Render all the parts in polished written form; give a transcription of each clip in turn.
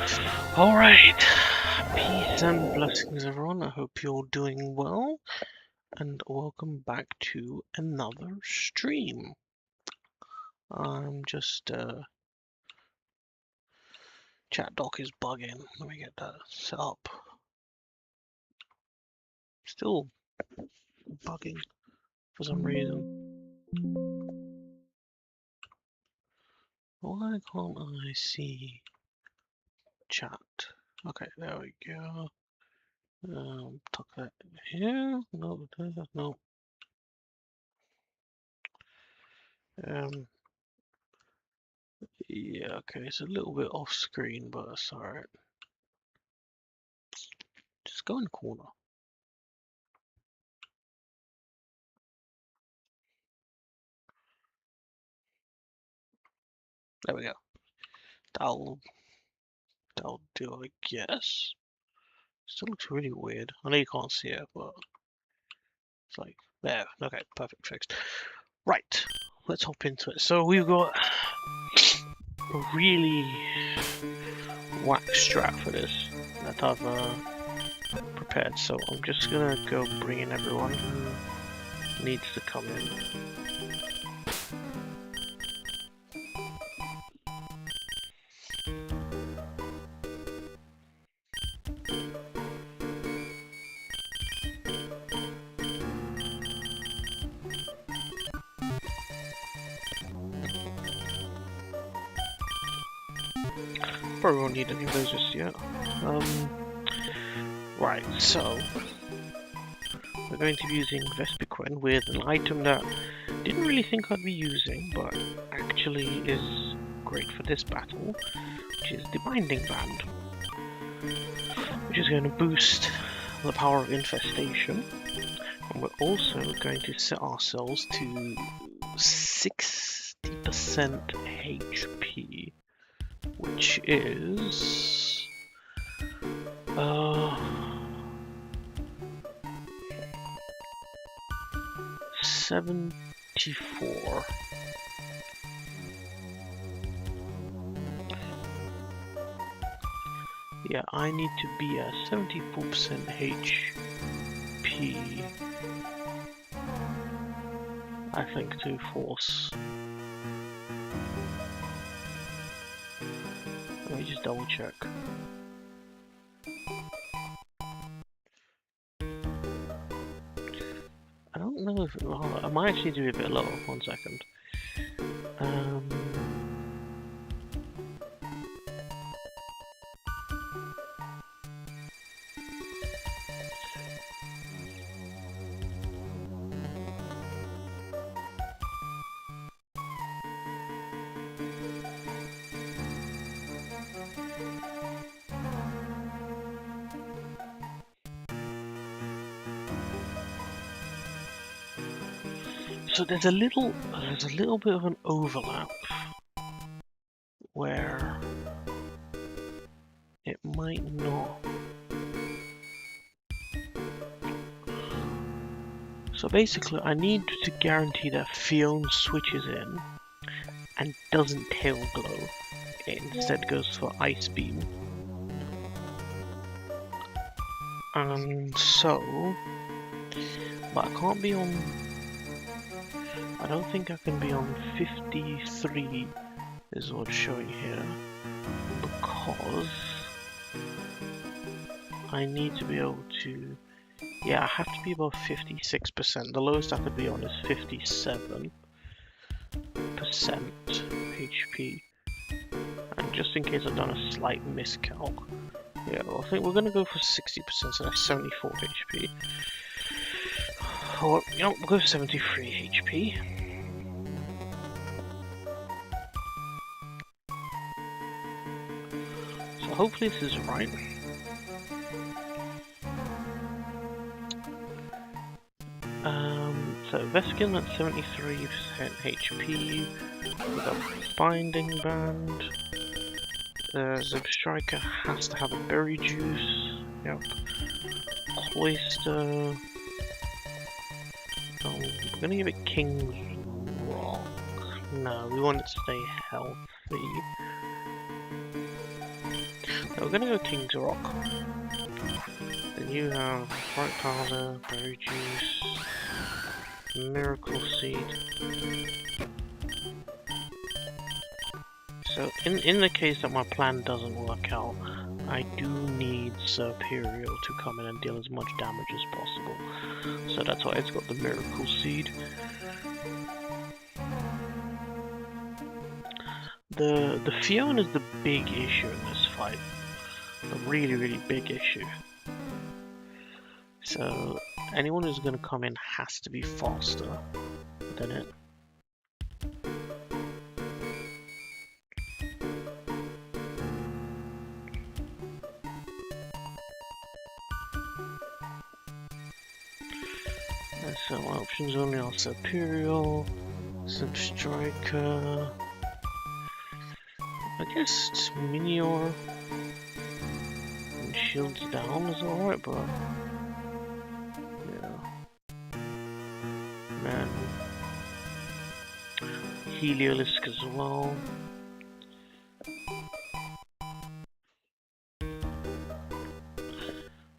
Alright, peace and blessings everyone, I hope you're doing well, and welcome back to another stream. I'm just, chat dock is bugging, let me get that set up. Still bugging for some reason. Why can't I see chat? Okay, there we go. Tuck that in here. No, no. Yeah, okay, it's a little bit off screen, but that's alright. Just go in the corner. There we go. That'll do, I guess. Still looks really weird. I know you can't see it, but it's like there. Okay, perfect, fixed. Right, let's hop into it. So we've got a really whack strat for this that I've prepared. So I'm just gonna go bring in everyone who needs to come in. Probably won't need any of those just yet. Right, so we're going to be using Vespiquen with an item that I didn't really think I'd be using, but actually is great for this battle, which is the Binding Band, which is going to boost the power of infestation, and we're also going to set ourselves to 60% HP, which is 74. Yeah, I need to be at 74% HP, I think, to force. Let me just double check. I don't know if I might actually do a bit lower. 1 second. So there's a little bit of an overlap where it might not. So basically, I need to guarantee that Fion switches in and doesn't tail glow. It instead goes for Ice Beam. And so, but I can't be on. I don't think I can be on 53 is what's showing here, because I need to be able to, yeah, I have to be above 56%. The lowest I could be on is 57% HP. And just in case I've done a slight miscalc, yeah, well, I think we're going to go for 60%, so that's 74 HP. Or, you know, we'll go for 73 HP. So hopefully this is right. So Veskin at 73% HP. We've got Binding Band. Zeb Striker has to have a Berry Juice. Yep. Cloister. We're gonna give it King's Rock. No, we want it to stay healthy. we're gonna go King's Rock. Then you have Bright Powder, Berry Juice, Miracle Seed. So in the case that my plan doesn't work out, I do need Serperior to come in and deal as much damage as possible. So that's why it's got the Miracle Seed. The Fiona is the big issue in this fight. A really, really big issue. So anyone who's going to come in has to be faster than it. And so my options only are Serperior, Substriker, I guess Minior, and Shields Down is alright, but yeah. Man, Heliolisk as well.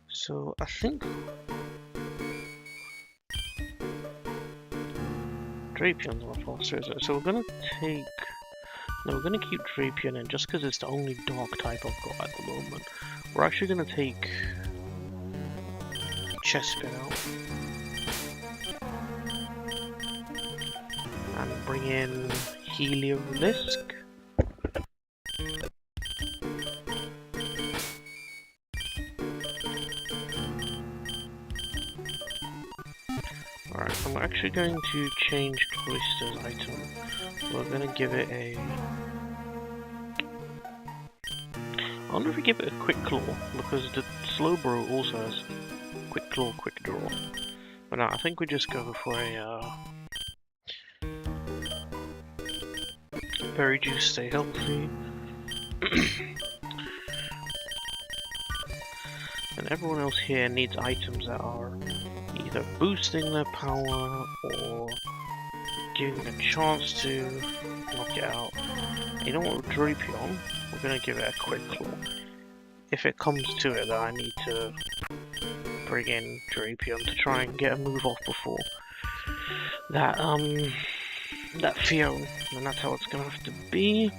So I think Drapion's my faster, is it? So we're gonna take. No, we're gonna keep Drapion in just because it's the only dark type I've got at the moment. We're actually gonna take Chespin out and bring in Heliolisk. Alright, I'm actually going to change Cloister's item. We're gonna give it a... I wonder if we give it a Quick Claw, because the Slowbro also has Quick Claw, Quick Draw. But no, I think we just go for a Berry Juice, stay healthy. And everyone else here needs items that are either boosting their power or giving them a chance to knock it out. You know what, with Drapion, we're going to give it a Quick Claw. If it comes to it that I need to bring in Drapion to try and get a move off before that Fiona, and that's how it's going to have to be.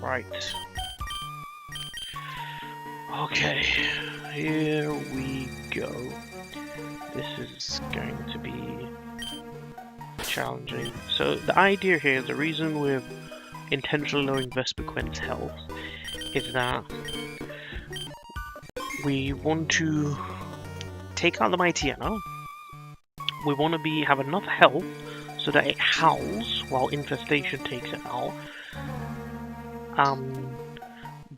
Right. Okay, here we go. This is going to be challenging. So the idea here, the reason we're intentionally lowering Vespiquen's health is that we want to take out the Mightyena. We want to have enough health so that it howls while Infestation takes it out.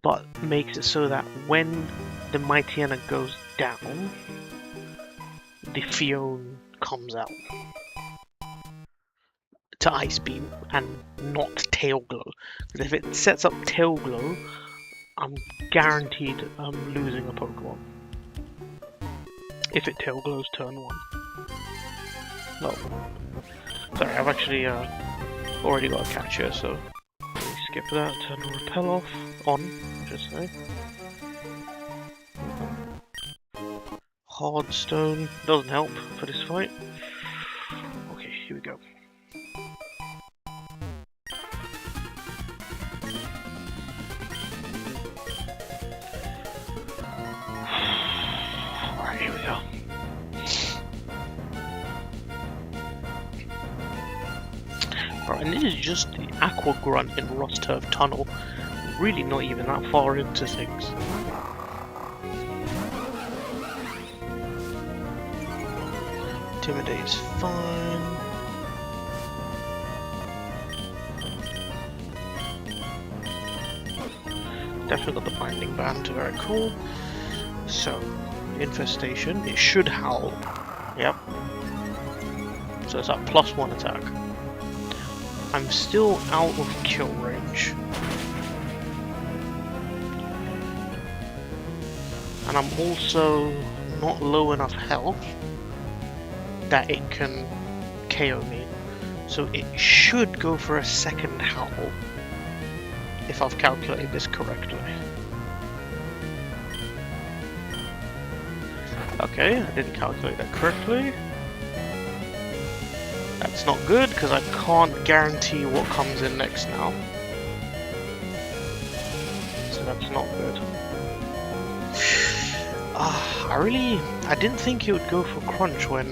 But makes it so that when the Mightyena goes down, the Fiona comes out to Ice Beam and not Tail Glow. Because if it sets up Tail Glow, I'm guaranteed I'm losing a Pokemon. If it Tail Glows turn 1. No. Sorry, I've actually already got a catch here, so let me skip that, turn the repel off. On, just say. Hard Stone doesn't help for this fight. Okay, here we go. Alright, here we go. Alright, and this is just the Aqua Grunt in Rosturf Tunnel. Really not even that far into things. Intimidate's fine. Definitely got the Binding Band, very cool. So, Infestation, it should howl. Yep. So it's at +1 attack. I'm still out of kill range. And I'm also not low enough health that it can KO me. So it should go for a second howl. if I've calculated this correctly. Okay, I didn't calculate that correctly. That's not good, because I can't guarantee what comes in next now. So that's not good. I didn't think it would go for crunch when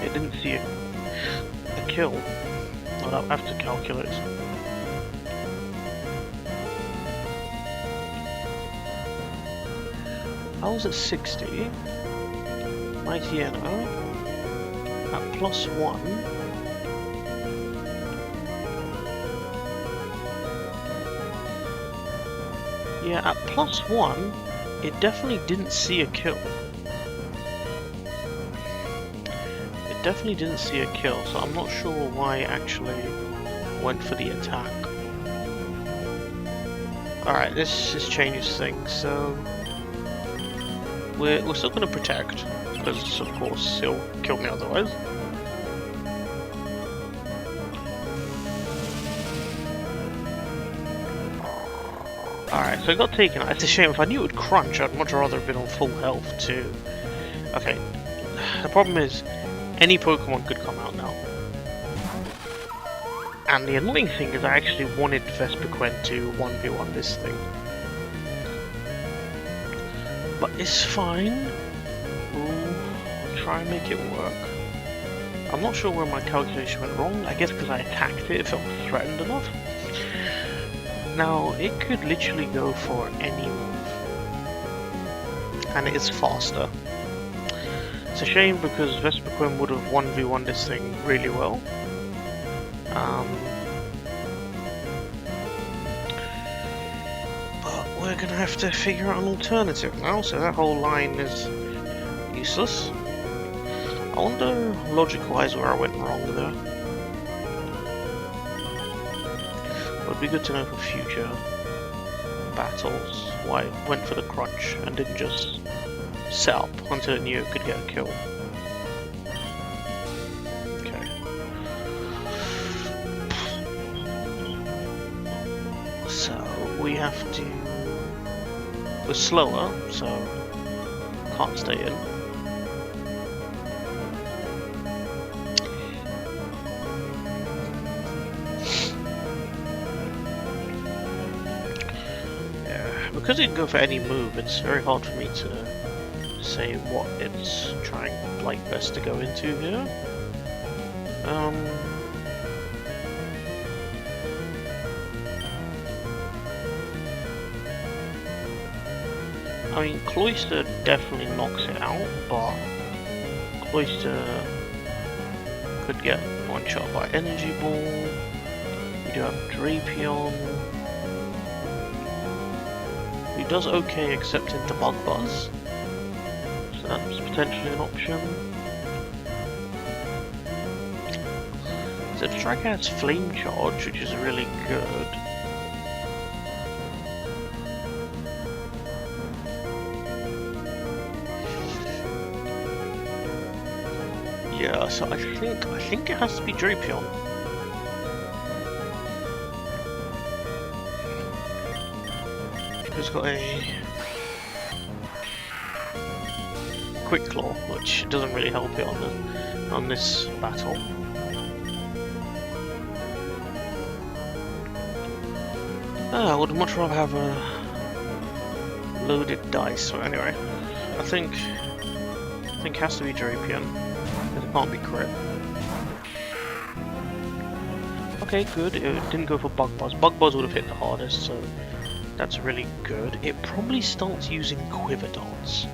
it didn't see a kill. I'll have to calculate. I was at 60. Mighty Enno at +1. Yeah, at +1, it definitely didn't see a kill. It definitely didn't see a kill, so I'm not sure why it actually went for the attack. Alright, this changes things, so we're still going to protect, because of course he'll kill me otherwise. Alright, so it got taken out. It's a shame. If I knew it would crunch, I'd much rather have been on full health too. Okay, the problem is, any Pokemon could come out now. And the annoying thing is I actually wanted Vespiquen to 1v1 this thing. But it's fine. We'll try and make it work. I'm not sure where my calculation went wrong. I guess because I attacked it, it felt threatened enough. Now, it could literally go for any move. And it is faster. It's a shame because Vespiquen would have 1v1 this thing really well. But we're gonna have to figure out an alternative now, so that whole line is useless. I wonder, logic-wise, where I went wrong there. Would be good to know for future battles why it went for the crunch and didn't just set up until it knew it could get a kill. Okay. So we have to... We're slower, so can't stay in. Because it can go for any move, it's very hard for me to say what it's trying best to go into here. I mean, Cloyster definitely knocks it out, but Cloyster could get one shot by Energy Ball. We do have Drapion. He does okay except into Bug Buzz, so that's potentially an option. So Striker has Flame Charge, which is really good. Yeah, so I think it has to be Drapion. It's got a Quick Claw, which doesn't really help it on this battle. I would much rather have a loaded dice. So anyway, I think it has to be Drapion, because it can't be crit. Okay, good. It didn't go for Bug Buzz. Bug Buzz would have hit the hardest, so that's really good. It probably starts using Quiver Dance.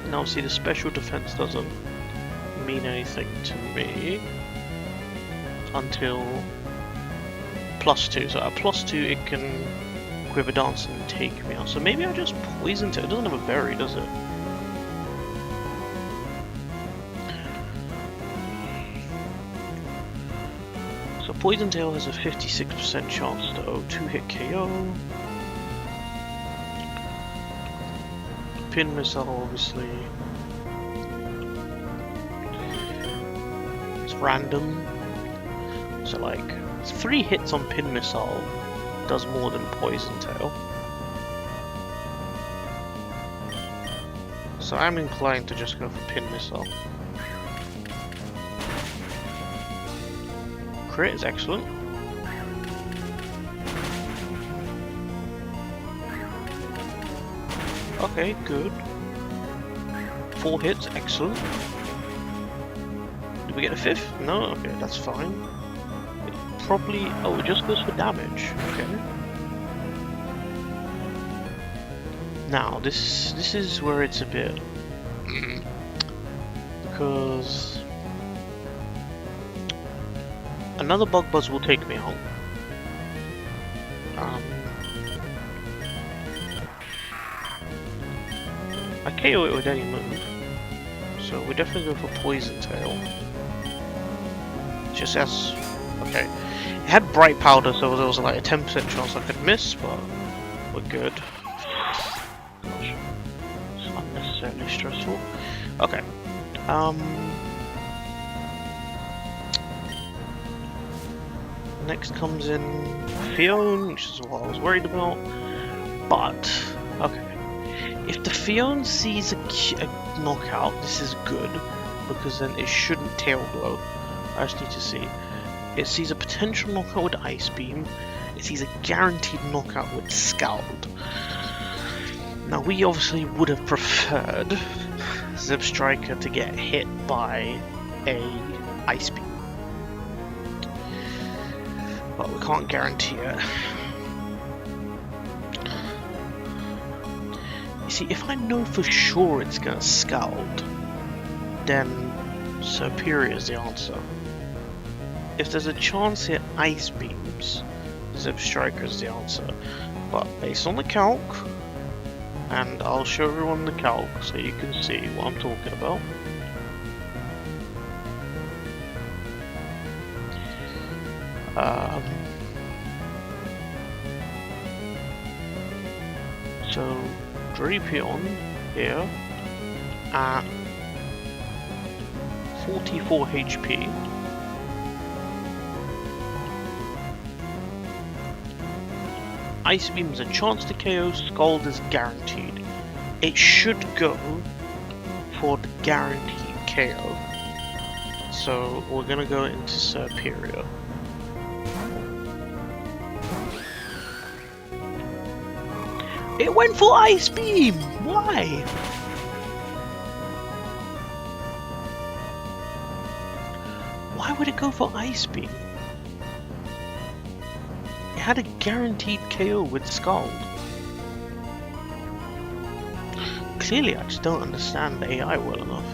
Now see, the special defense doesn't mean anything to me until +2. So at +2 it can Quiver Dance and take me out. So maybe I just Poison Tail. It doesn't have a berry, does it? Poison Tail has a 56% chance to 2-hit KO. Pin Missile, obviously. random. So like 3 hits on Pin Missile does more than Poison Tail. So I'm inclined to just go for Pin Missile. Crit is excellent. Okay, good. 4 hits, excellent. Did we get a 5th? No? Okay, that's fine. It probably... oh, it just goes for damage. Okay. Now, this is where it's a bit... because... another Bug Buzz will take me out. I KO it with any move, so we definitely go for Poison Tail. Just as... okay. It had Bright Powder, so there was like a 10% chance I could miss, but we're good. Gosh. It's unnecessarily stressful. Okay. Next comes in Fion, which is what I was worried about. But, okay. If the Fion sees a knockout, this is good, because then it shouldn't tail glow. I just need to see. It sees a potential knockout with Ice Beam. It sees a guaranteed knockout with Scald. Now we obviously would have preferred Zebstrika to get hit by a Ice Beam. But we can't guarantee it. You see, if I know for sure it's gonna Scald, then Superior is the answer. If there's a chance it Ice Beams, Zebstrika is the answer. But based on the calc, and I'll show everyone the calc so you can see what I'm talking about. So Drapion here at 44 HP. Ice Beam is a chance to KO, Scald is guaranteed. It should go for the guaranteed KO. So we're gonna go into Superior. It went for Ice Beam! Why? Why would it go for Ice Beam? It had a guaranteed KO with Scald. Clearly I just don't understand the AI well enough.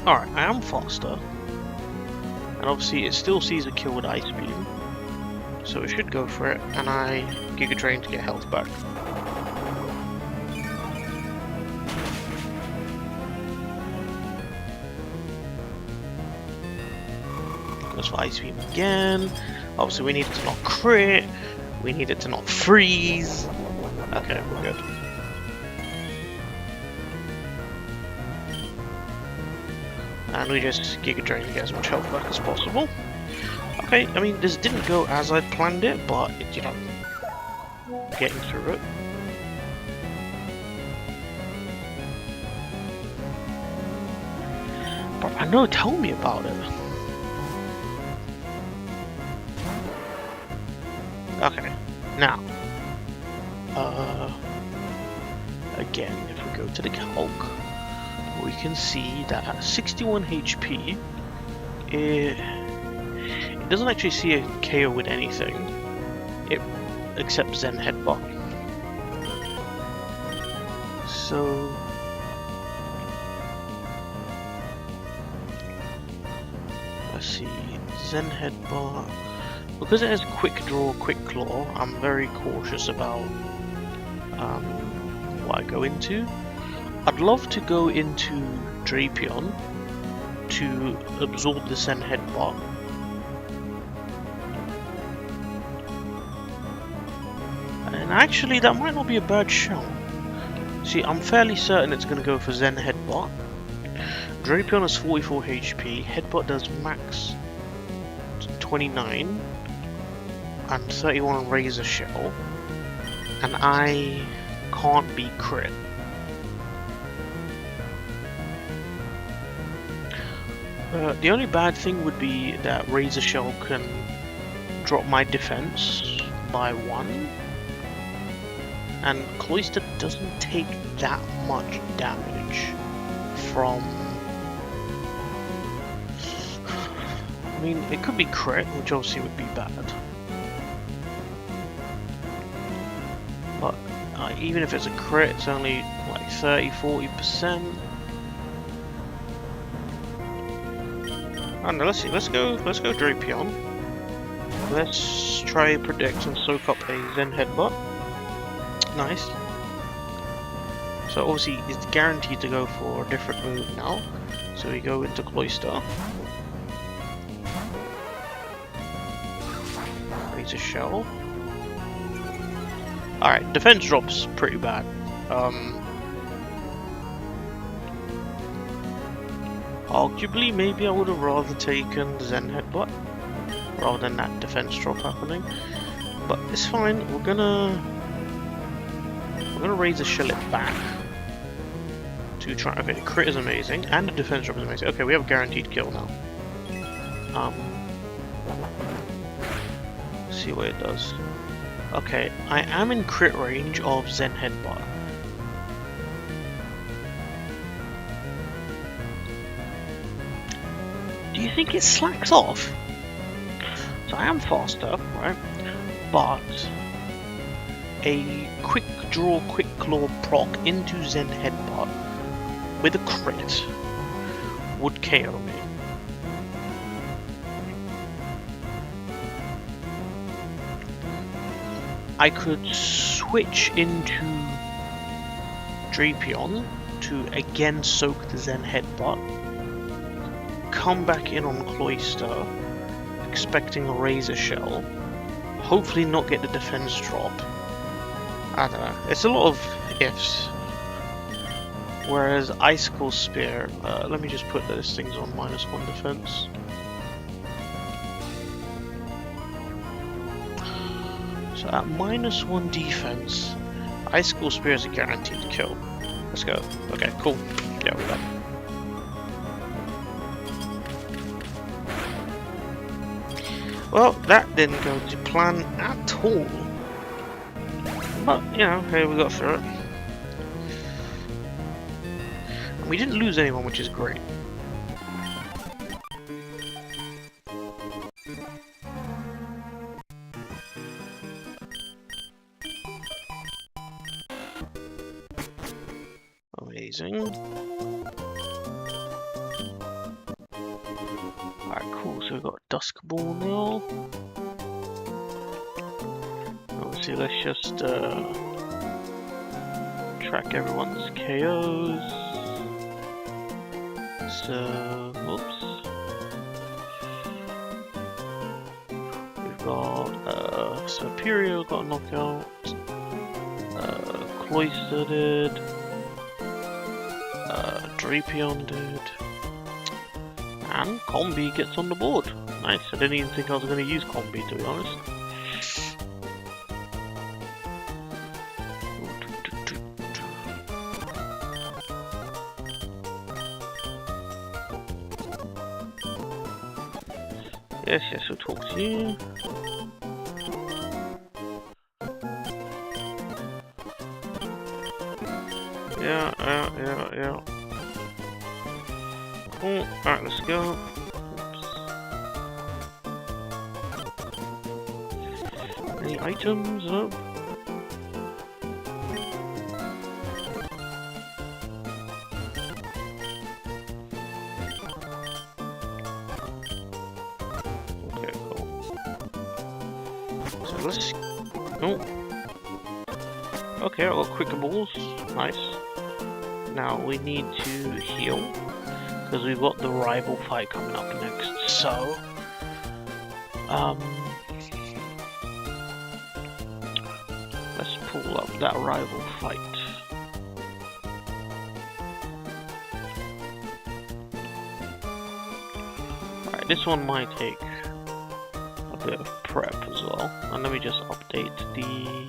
Alright, I am faster. And obviously it still sees a kill with Ice Beam. So it should go for it, and I Giga Drain to get health back. Goes for Ice Beam again. Obviously we need it to not crit. We need it to not freeze. Okay, we're good. And we just Giga Drain to get as much health back as possible. Okay, I mean, this didn't go as I'd planned it, but, you know, getting through it. But I know, tell me about it. Okay, now, again, if we go to the calc, we can see that at 61 HP, it doesn't actually see a KO with anything, except Zen Headbutt. So let's see, Zen Headbutt. Because it has Quick Draw, Quick Claw, I'm very cautious about what I go into. I'd love to go into Drapion to absorb the Zen Headbutt. And actually, that might not be a bad shout. See, I'm fairly certain it's going to go for Zen Headbutt. Drapion has 44 HP, Headbutt does max 29, and 31 on Razor Shell, and I can't be crit. The only bad thing would be that Razor Shell can drop my defense by 1, and Cloyster doesn't take that much damage from... I mean, it could be crit, which obviously would be bad. But even if it's a crit, it's only like 30-40%. I don't know, let's see, let's go Drapion. Let's try predict and soak up a Zen Headbutt. Nice. So obviously it's guaranteed to go for a different move now. So we go into Cloyster. Razor Shell. Alright, defense drops pretty bad. Arguably, maybe I would have rather taken Zen Headbutt rather than that defense drop happening. But it's fine. We're gonna Razor Shell it back to try. Okay, the crit is amazing and the defense drop is amazing. Okay, we have a guaranteed kill now. Let's see what it does. Okay, I am in crit range of Zen Headbutt. Do you think it slacks off? So I am faster, right? But a quick draw, quick claw proc into Zen Headbutt with a crit would KO me. I could switch into Drapion to again soak the Zen Headbutt, come back in on Cloyster, expecting a Razor Shell, hopefully not get the defense drop. I don't know, it's a lot of ifs. Whereas Icicle Spear, let me just put those things on -1 defense. So at -1 defense, Icicle Spear is a guaranteed kill. Let's go. Okay, cool. Yeah, we're done. Well, that didn't go to plan at all. But, you know, hey, we got through it. And we didn't lose anyone, which is great. Amazing. Alright, cool. So we've got Dusk Ball now. Obviously, let's just track everyone's KOs. So, oops. We've got Superior got a knockout. Cloyster did. Drapion did. And Combi gets on the board. Nice. I didn't even think I was going to use Combi, to be honest. Yes, we'll talk to you. Yeah. Cool. Alright, let's go. Oops. Any items? No. Okay, cool. So let's... Oh. Okay, I got quicker balls. Nice. Now we need to heal, because we've got the rival fight coming up next. So, let's pull up that rival fight. Alright, this one might take a bit of prep as well. And let me just update the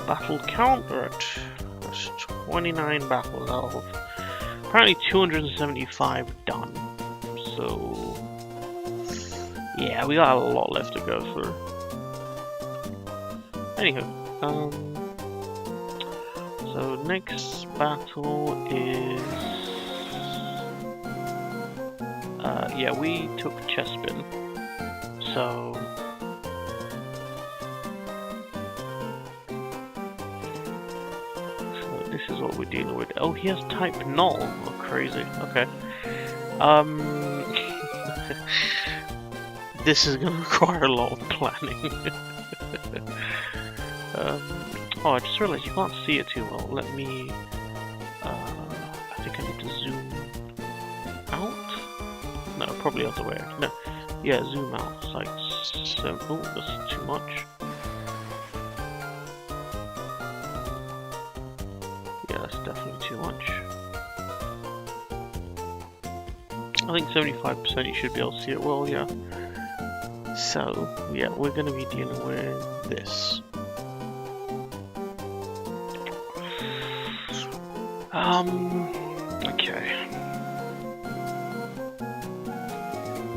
battle count. That's 29 battles out of apparently 275 done. So yeah, we got a lot left to go through. Anywho, so next battle is yeah, we took Chespin. So this is what we're dealing with. Oh, he has type null. Oh, crazy. Okay. This is gonna require a lot of planning. Oh, I just realized you can't see it too well. Let me. I think I need to zoom out. No, probably other way. No, yeah, zoom out. It's like so. Oh, that's too much. Yeah, that's definitely too much. I think 75% you should be able to see it well. Yeah. So yeah, we're gonna be dealing with this. Okay.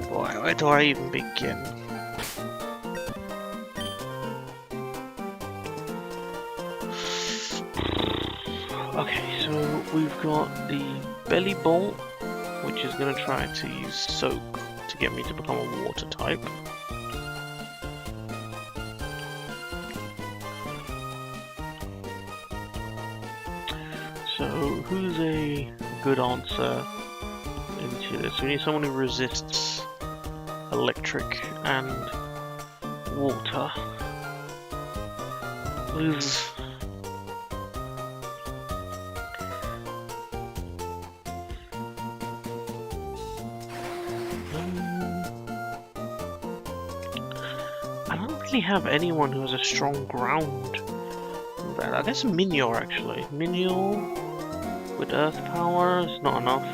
Boy, where do I even begin? Okay, so we've got the belly bolt, which is going to try to use soak to get me to become a water type. So who's a good answer into this? We need someone who resists electric and water. Who's I don't really have anyone who has a strong ground. I guess Minior actually. Minior with earth power is not enough.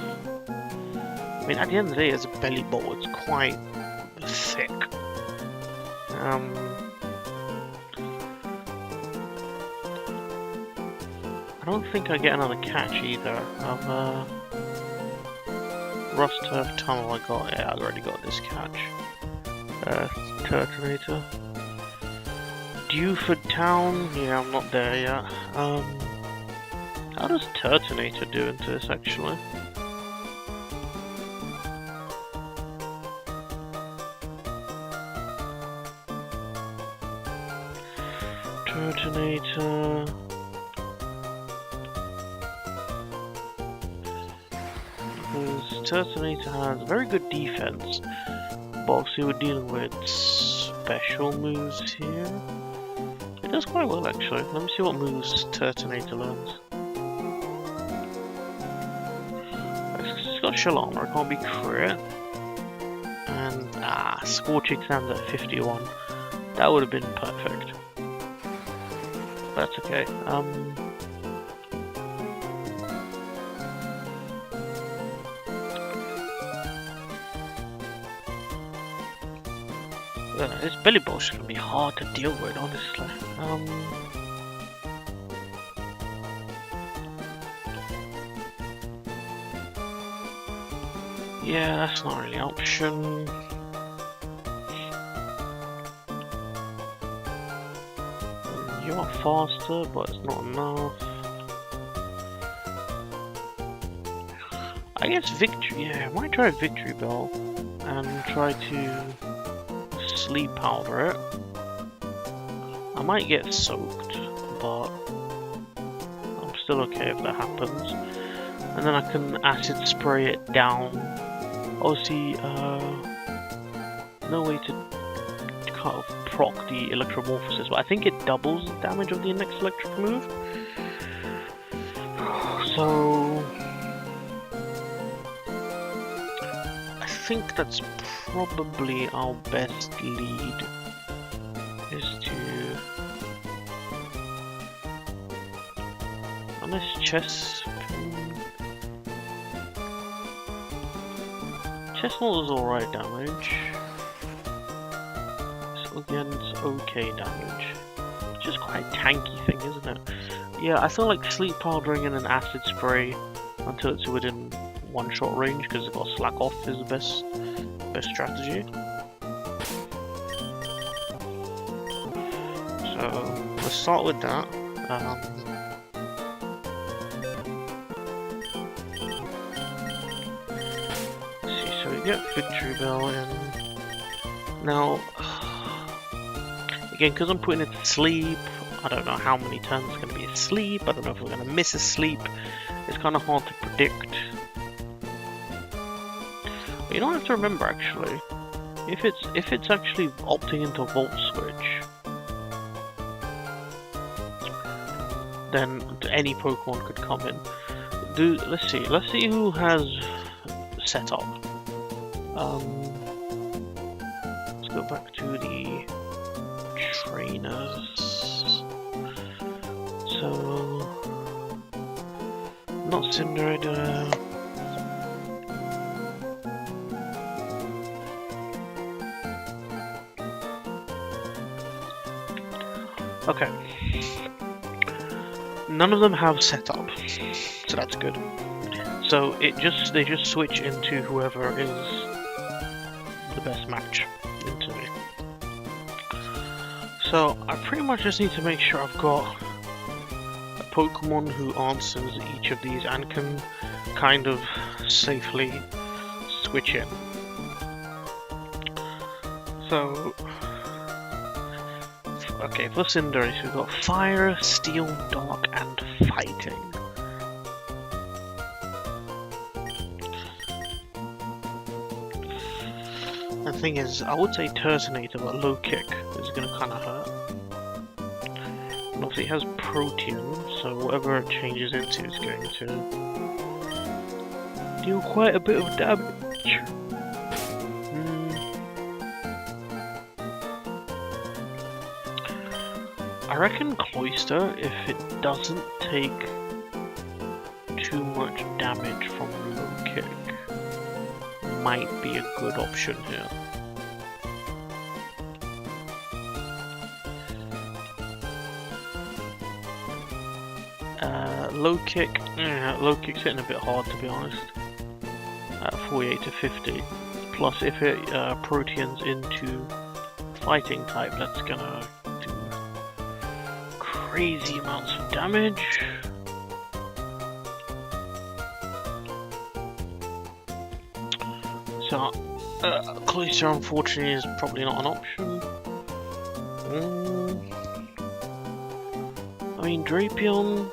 I mean, at the end of the day, as a belly bolt, it's quite thick. I don't think I get another catch either. Of Rust Turf Tunnel, I got. Yeah, I already got this catch. Turtonator. Dewford Town, yeah, I'm not there yet. How does Turtonator do into this actually? Turtonator. Because Turtonator has very good defense, but obviously we're dealing with special moves here. It does quite well actually. Let me see what moves Turtonator learns. It's got Shell Armor, it can't be crit. And Scorching Sands at 51. That would have been perfect. That's okay. This belly bolt's gonna be hard to deal with, honestly. Yeah, that's not really an option. You are faster, but it's not enough. I guess Victory, yeah, I might try Victory Bell and try to sleep powder it. I might get soaked, but I'm still okay if that happens. And then I can acid spray it down. Obviously, no way to kind of proc the electromorphosis, but I think it doubles the damage of the next electric move. So I think that's probably our best lead, is to, unless Chestnut is alright damage. So again, it's okay damage. It's just quite a tanky thing, isn't it? Yeah, I feel like sleep powdering and an acid spray until it's within one-shot range, because it's got slack off is the best strategy. So let's start with that. Let's see, so we get Victory Bell in. Now, again, because I'm putting it to sleep, I don't know how many turns it's going to be asleep. I don't know if we're going to miss a sleep. It's kind of hard to predict. But you don't have to remember, actually, if it's actually opting into Volt Switch, then any Pokemon could come in. Let's see who has set up. Let's go back to the trainers. So, not Cinderace. Okay. None of them have setup, so that's good. So they just switch into whoever is the best match into me. So I pretty much just need to make sure I've got a Pokemon who answers each of these and can kind of safely switch in. So, okay, for Cinderace we've got Fire, Steel, Dark, and Fighting. The thing is, I would say Turtonator, but Low Kick is going to kind of hurt. And obviously it has Protean, so whatever it changes into is going to deal quite a bit of damage. I reckon Cloyster, if it doesn't take too much damage from Low Kick, might be a good option here. Low Kick's hitting a bit hard, to be honest. At 48 to 50. Plus, if it Proteans into Fighting type, that's gonna do crazy amounts of damage. So, Cloyster unfortunately is probably not an option. I mean, Drapion,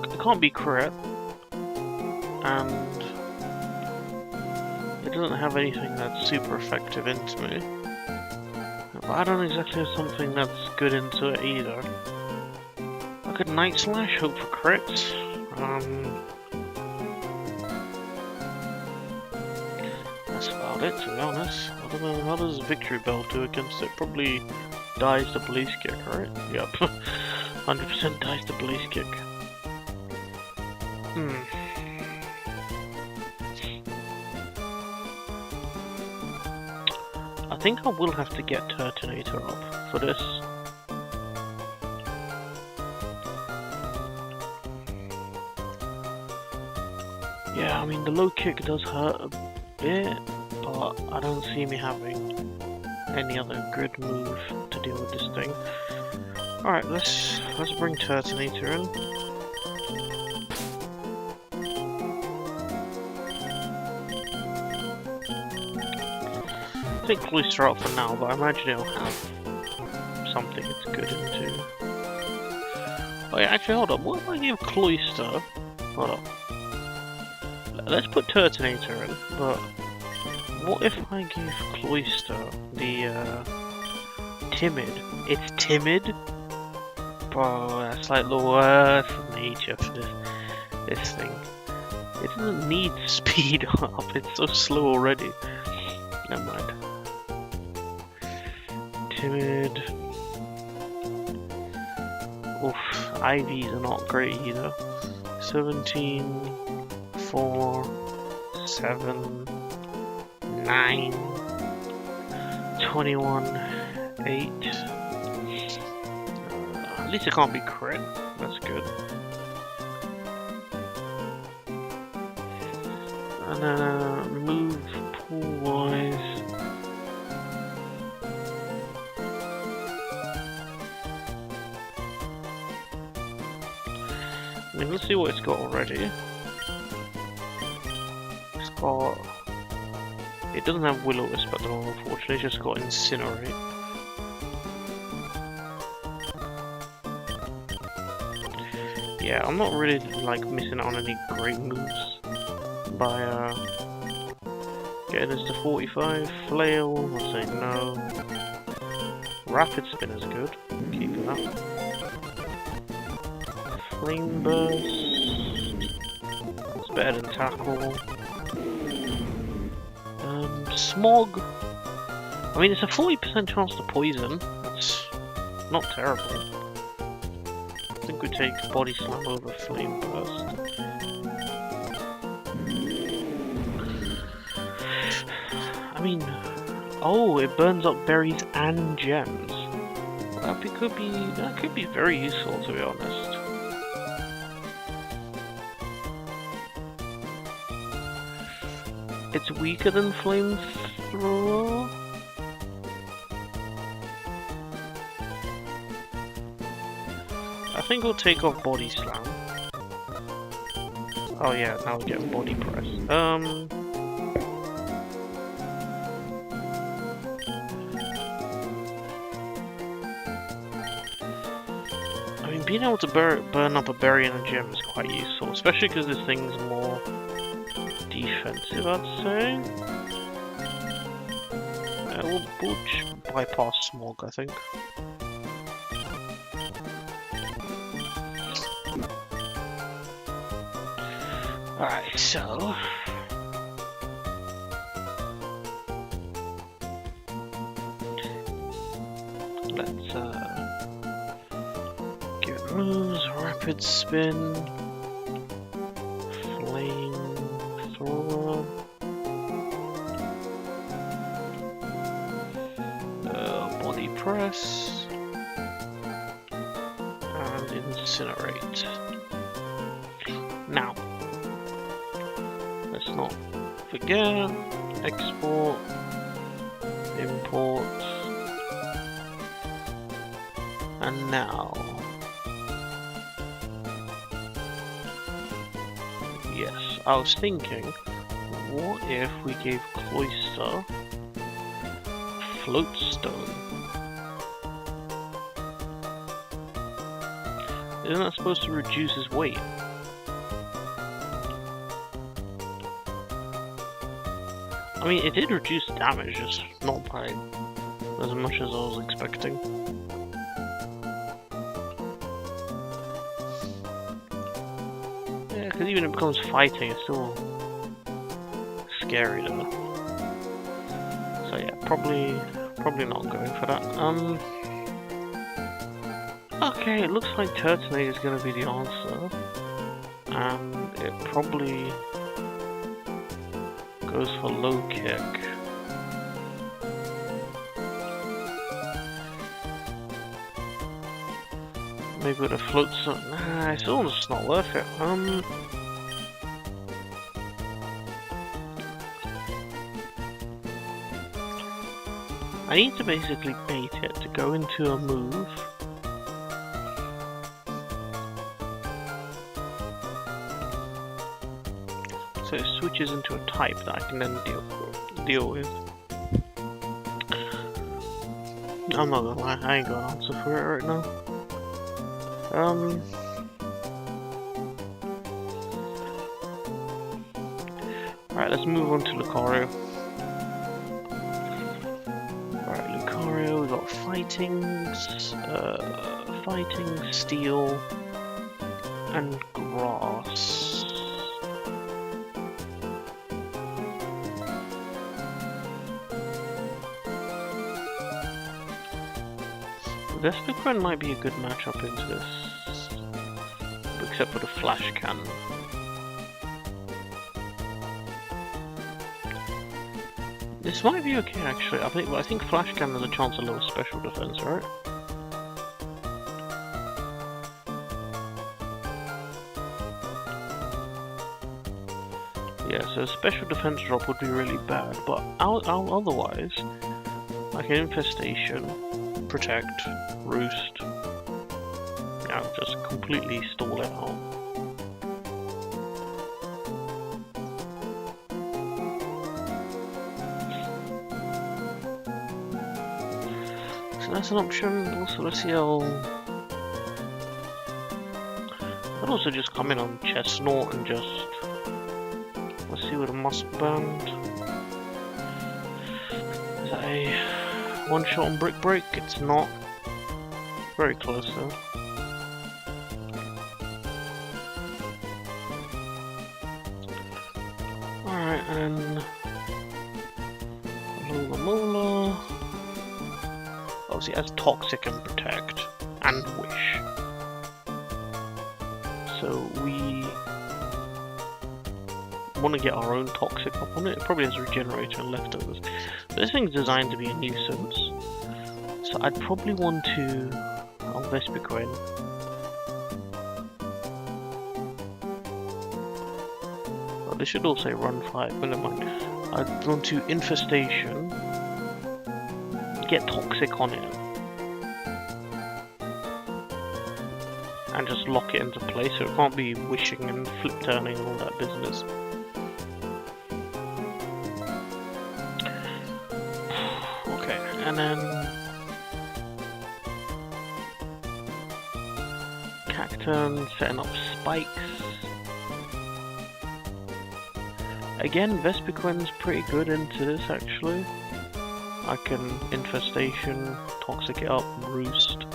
it can't be crit, and it doesn't have anything that's super effective into me. But I don't exactly have something that's good into it either. I could Night Slash, hope for crits. That's about it, to be honest. I don't know, how does Victory Bell do against it? Probably dies the Blaze Kick, right? Yep. 100% dies the Blaze Kick. I think I will have to get Turtonator up for this. Yeah, I mean the Low Kick does hurt a bit, but I don't see me having any other good move to deal with this thing. Alright, let's bring Turtonator in. I think Cloyster up for now, but I imagine it'll have something it's good into. Oh yeah, actually hold on, what if I give Cloyster? Hold on. Let's put Turtonator in, but what if I give Cloyster the Timid? It's Timid? Bro, that's like the worst nature for this thing. It doesn't need speed up, it's so slow already. Never mind. Timid. Oof, IVs are not great either. 17, 4, 7, 9, 21, 8. At least it can't be crit. That's good. And then move pool wise. I mean, let's see what it's got already. It's got... It doesn't have Will-O-Wisp at the moment, unfortunately. It's just got Incinerate. Yeah, I'm not really like missing out on any great moves by getting this to 45. Flail, I'll say no. Rapid Spin is good. Keeping that. Flame Burst. It's better than Tackle. Smog. I mean, it's a 40% chance to poison. That's not terrible. I think we take Body Slam over Flame Burst. I mean, oh, it burns up berries and gems. That could be very useful, to be honest. It's weaker than Flamethrower. I think we'll take off Body Slam. Oh yeah, now we get Body Press. I mean, being able to burn up a berry and a gem is quite useful, especially because this thing's more defensive, I'd say. We'll bypass Smog, I think. Alright, so... let's give it moves, Rapid Spin, Flamethrower, Body Press, and Incinerate. Now, let's not forget, export, import, and now, yes, I was thinking, what if we gave Cloyster Floatstone? Isn't that supposed to reduce his weight? I mean, it did reduce damage, just not by as much as I was expecting. Yeah, because even if it becomes fighting, it's still scary though. So yeah, probably not going for that. Okay, it looks like Turtonade is going to be the answer, and it probably goes for low kick. Maybe with a float zone. Nah, it's almost not worth it. I need to basically bait it to go into a move. So it switches into a type that I can then deal with. I'm not gonna lie, I ain't got an answer for it right now. Alright, let's move on to Lucario. Alright, Lucario, we've got Fighting, Steel, and Grass. Vespiquen might be a good matchup into this, except for the Flash Cannon. This might be okay actually. I think flash cannon has a chance of lower special defense, right? Yeah, so special defense drop would be really bad, but otherwise, like an infestation, protect, roost, yeah, just completely stall it out. So that's an option. Also, let's see how. I'd also just come in on Chestnut and just. Let's see with a muscle band. Is that a one shot on brick break? It's not. Very close though. Alright, and then Mola. Obviously, it has Toxic and Protect and Wish. So we want to get our own Toxic up on it. It probably has Regenerator and Leftovers. But this thing's designed to be a nuisance. So I'd probably want to... I'll Vespiquen. Oh, this should also run 5, but never mind. I'd want to Infestation. Get Toxic on it. And just lock it into place so it can't be wishing and flip turning and all that business. Okay, and then Cacturn setting up spikes. Again, Vespiquen's pretty good into this actually. I can Infestation, Toxic it up, Roost.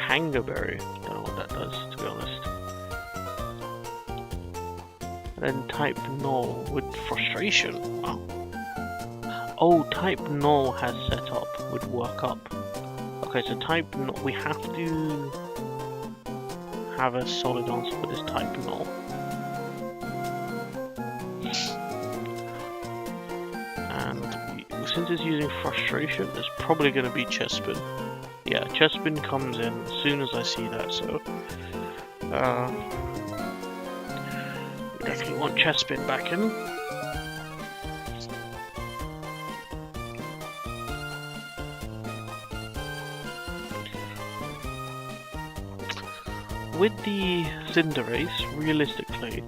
Tangerberry, don't know what that does to be honest. And then type Null with Frustration. Wow. Oh, type Null has set up with Work Up. Okay, so type Null, we have to have a solid answer for this type Null. And since it's using Frustration, it's probably going to be Chestspin. Yeah, Chestspin comes in as soon as I see that, so we definitely want Chestspin back in. With the Cinderace, realistically,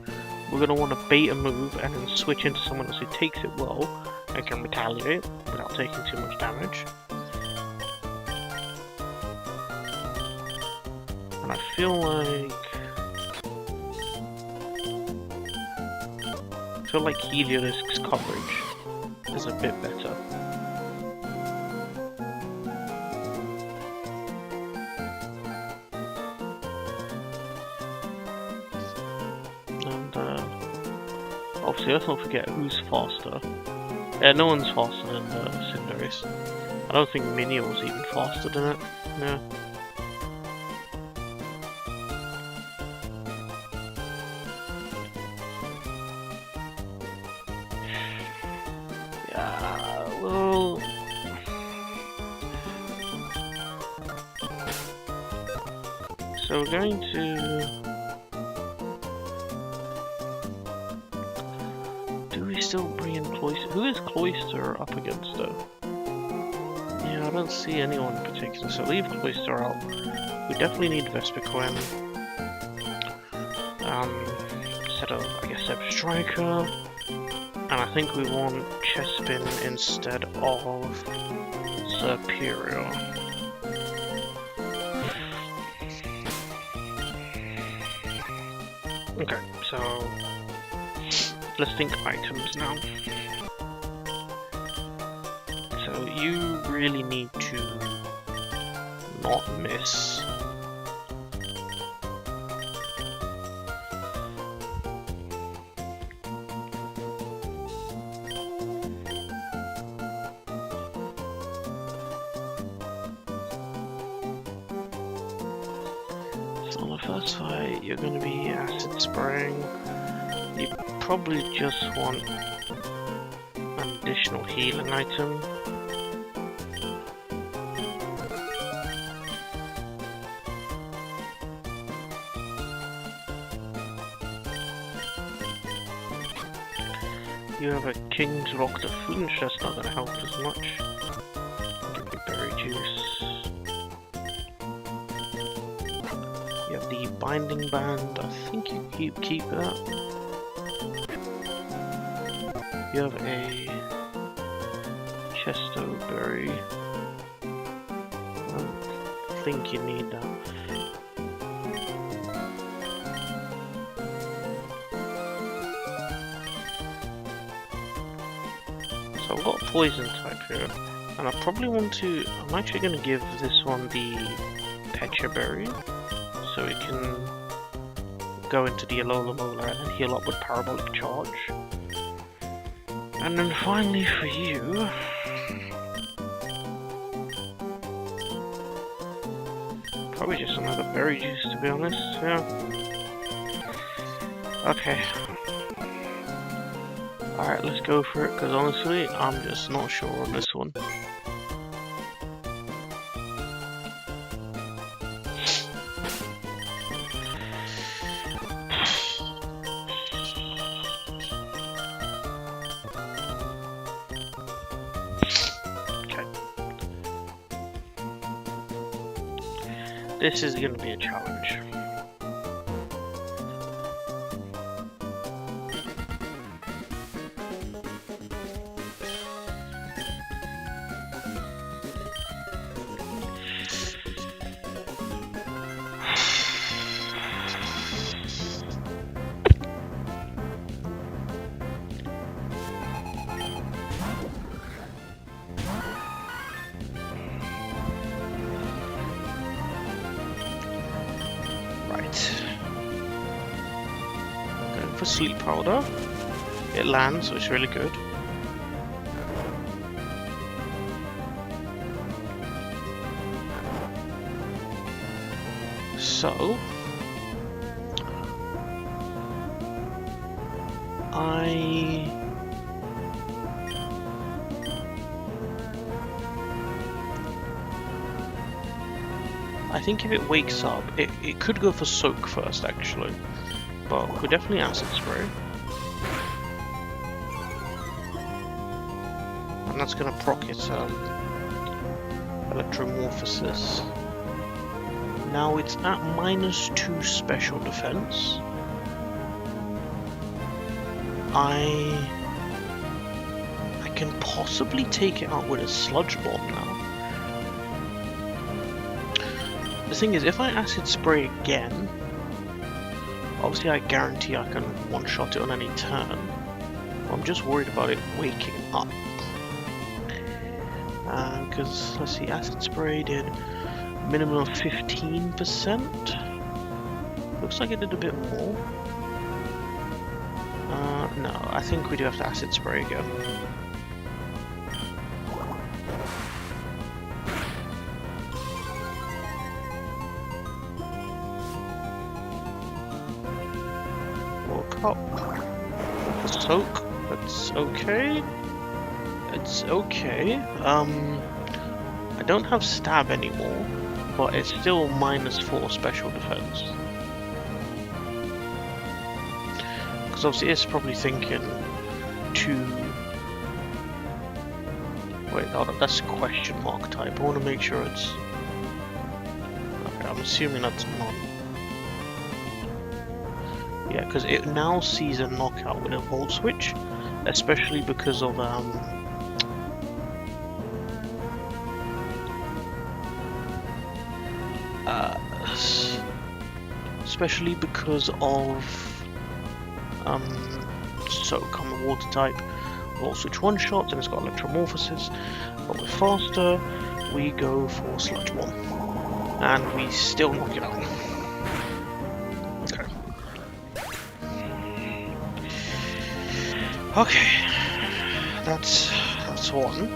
we're going to want to bait a move and then switch into someone else who takes it well and can retaliate without taking too much damage. And I feel like Heliolisk's coverage is a bit better. And obviously let's not forget who's faster. No one's faster than Cinderace. I don't think Minior's even faster than it. Yeah. Well, so we're going to... Do we still bring in Cloyster? Who is Cloyster up against though? Yeah, I don't see anyone in particular, so leave Cloyster out. We definitely need Vespiquen. Instead of, I guess, Zeb Striker. And I think we want Chestspin instead of Superior. Okay, so let's think items now. So you really need to not miss. On the first fight, you're going to be acid spraying. You probably just want an additional healing item. You have a King's Rock to flinch, that's not going to help as much. Give you berry juice. You have the Binding Band, I think you keep that. You have a Chesto Berry. I think you need that. So I've got a poison type here, and I probably want to. I'm actually going to give this one the Pecha Berry, so it can go into the Alola Mola and then heal up with Parabolic Charge. And then finally for you, probably just another berry juice, to be honest. Yeah. Okay. Alright, let's go for it, because honestly, I'm just not sure on this one. Okay. This is going to be a challenge. For Sleep Powder, it lands, so it's really good. So I think if it wakes up, it could go for Soak first actually. But we're definitely Acid Spray. And that's going to proc its Electromorphosis. Now it's at -2 special defense. I can possibly take it out with a Sludge Bomb now. The thing is, if I Acid Spray again, obviously I guarantee I can one-shot it on any turn. I'm just worried about it waking up. Because, let's see, Acid Spray did minimum of 15%. Looks like it did a bit more. No, I think we do have to Acid Spray again. Up. Soak. That's okay. It's okay. I don't have Stab anymore, but it's still -4 special defense. Because obviously it's probably thinking to... Wait, hold on, that's question mark type. I want to make sure it's... Okay, I'm assuming that's not. Yeah, because it now sees a knockout with a Volt Switch, especially because of Soak on the Water type. Volt Switch one-shot, and it's got Electromorphosis, but with faster, we go for Sludge Bomb, and we still knock it out. Okay, that's one.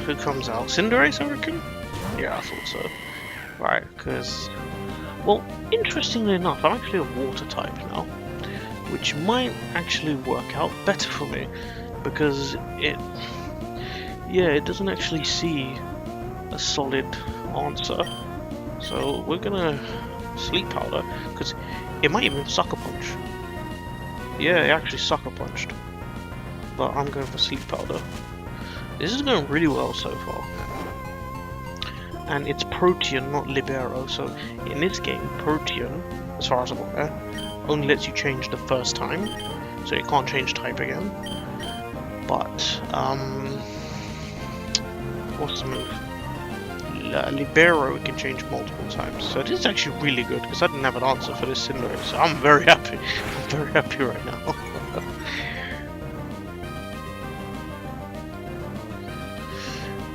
Who comes out? Cinderace, I reckon? Yeah, I thought so. Right, because, well, interestingly enough, I'm actually a water type now, which might actually work out better for me, because it doesn't actually see a solid answer. So we're gonna sleep powder, because it might even sucker punch. Yeah, it actually sucker punched. But I'm going for sleep powder. This is going really well so far. And it's Protean, not Libero, so in this game, Protean, as far as I'm aware, only lets you change the first time, so you can't change type again. But, what's the move? Libero can change multiple times, so this is actually really good, because I didn't have an answer for this Cinder, so I'm very happy. I'm very happy right now.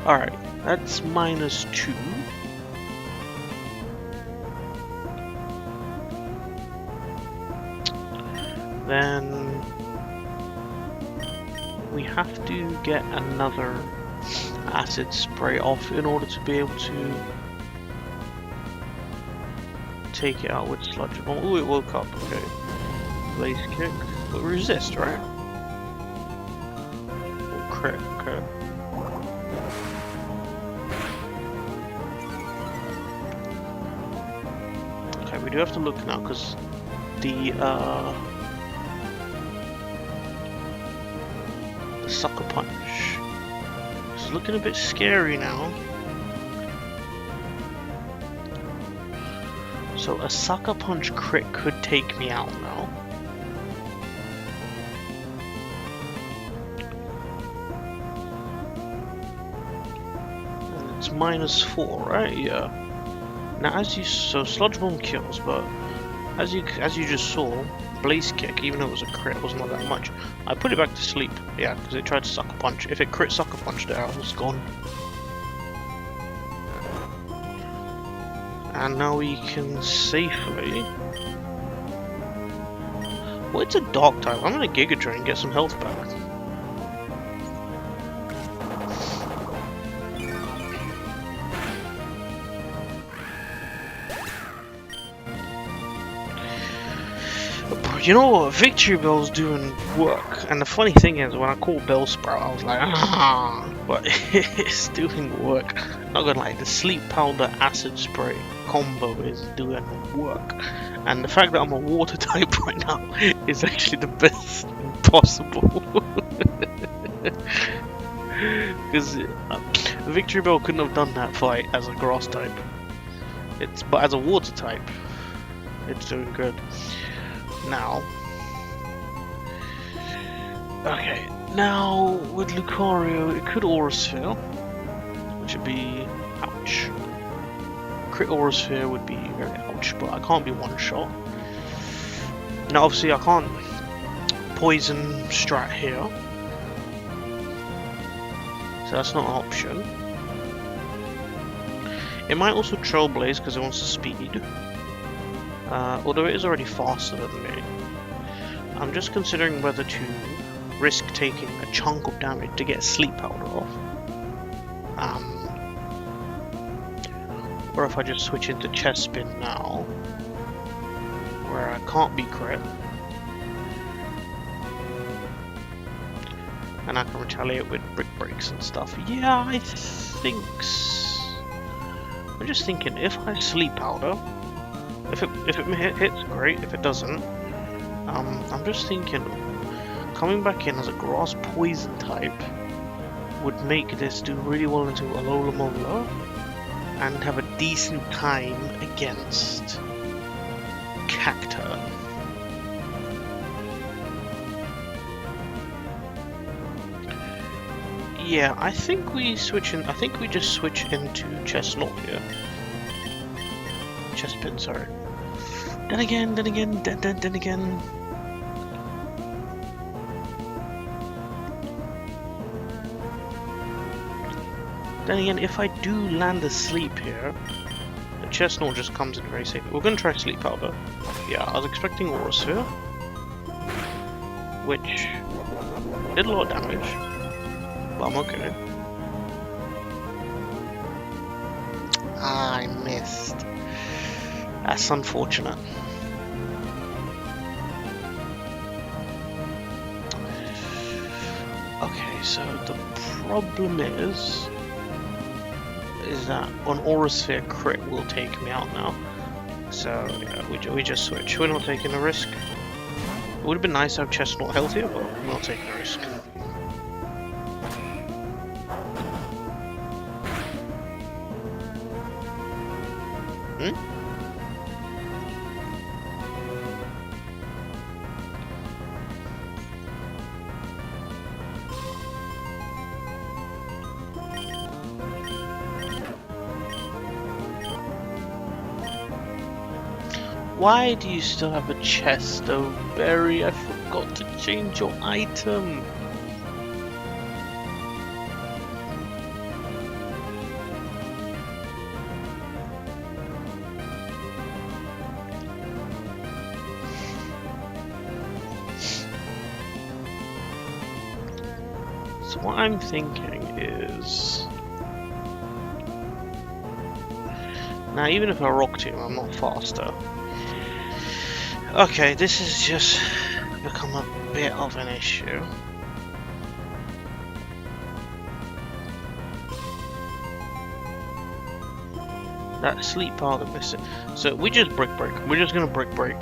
Alright, that's -2. Then we have to get another acid spray off in order to be able to take it out with sludge. Oh, it woke up, okay. Blaze kick. But resist, right? Oh, crit, okay. Okay, we do have to look now because the sucker punch is looking a bit scary now. So a sucker punch crit could take me out now. And it's -4, right? Yeah. Now, so Sludge Bomb kills, but as you just saw, Blaze Kick, even though it was a crit, was not that much. I put it back to sleep, yeah, because it tried to sucker punch. If it crit sucker punched it, I was gone. And now we can safely. Well, it's a dark type. I'm gonna Giga Drain and get some health back. You know what? Victory Bell's doing work, and the funny thing is, when I called Bellsprout, I was like, ah, but it's doing work. Not gonna lie, the Sleep Powder Acid Spray combo is doing work, and the fact that I'm a water type right now is actually the best thing possible. Because Victory Bell couldn't have done that fight as a grass type. But as a water type, it's doing good. Now, okay, now with Lucario, it could Aura Sphere, which would be ouch. Crit Aura Sphere would be very ouch, but I can't be one shot. Now, obviously, I can't poison strat here, so that's not an option. It might also Trailblaze because it wants the speed. Although it is already faster than me. I'm just considering whether to risk taking a chunk of damage to get Sleep Powder off. Or if I just switch into Chest Spin now, where I can't be crit. And I can retaliate with Brick Breaks and stuff. Yeah, I think... I'm just thinking, if I Sleep Powder, if it hits, great. If it doesn't, I'm just thinking coming back in as a grass poison type would make this do really well into Alola Mola and have a decent time against Cacturne. Yeah, I think we switch in. I think we just switch into Chestnut here. Chestpin, sorry. Then again. Then again. Then again, if I do land a sleep here, the Chestnut just comes in very safe. We're gonna try Sleep Powder. Yeah, I was expecting Aura Sphere, which did a lot of damage, but I'm okay. missed. That's unfortunate. Okay, so the problem is that an Aura Sphere crit will take me out now. So yeah, we just switch. We're not taking a risk. It would have been nice to have Chestnut healthier, but we're not taking a risk. Why do you still have a chest, though, Barry? I forgot to change your item. So what I'm thinking is... Now, even if I rock team, I'm not faster. Okay, this has just become a bit of an issue. That sleep part of missing. So we just brick break. We're just gonna brick break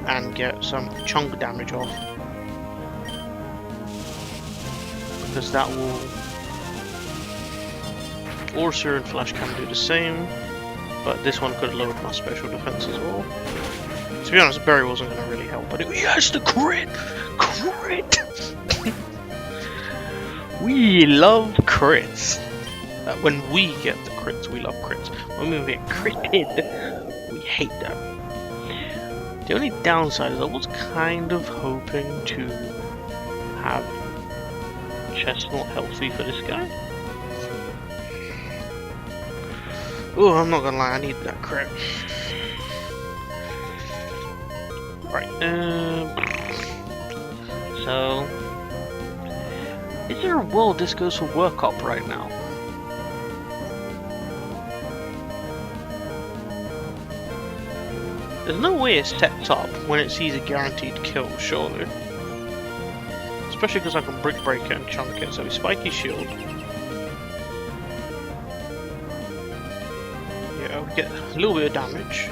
and get some chunk damage off. Because that will... Orser and Flash can do the same. But this one could lower my special defense as well. To be honest, Barry wasn't going to really help, but he has the crit! Crit! We love crits. When we get the crits, we love crits. When we get critted, we hate them. The only downside is I was kind of hoping to have Chestnut healthy for this guy. Oh, I'm not gonna lie, I need that crit. Right, so... Is there a world this goes for workup right now? There's no way it sets up when it sees a guaranteed kill, surely. Especially because I can brick break it and chunk it, so we spiky shield. Yeah, we get a little bit of damage.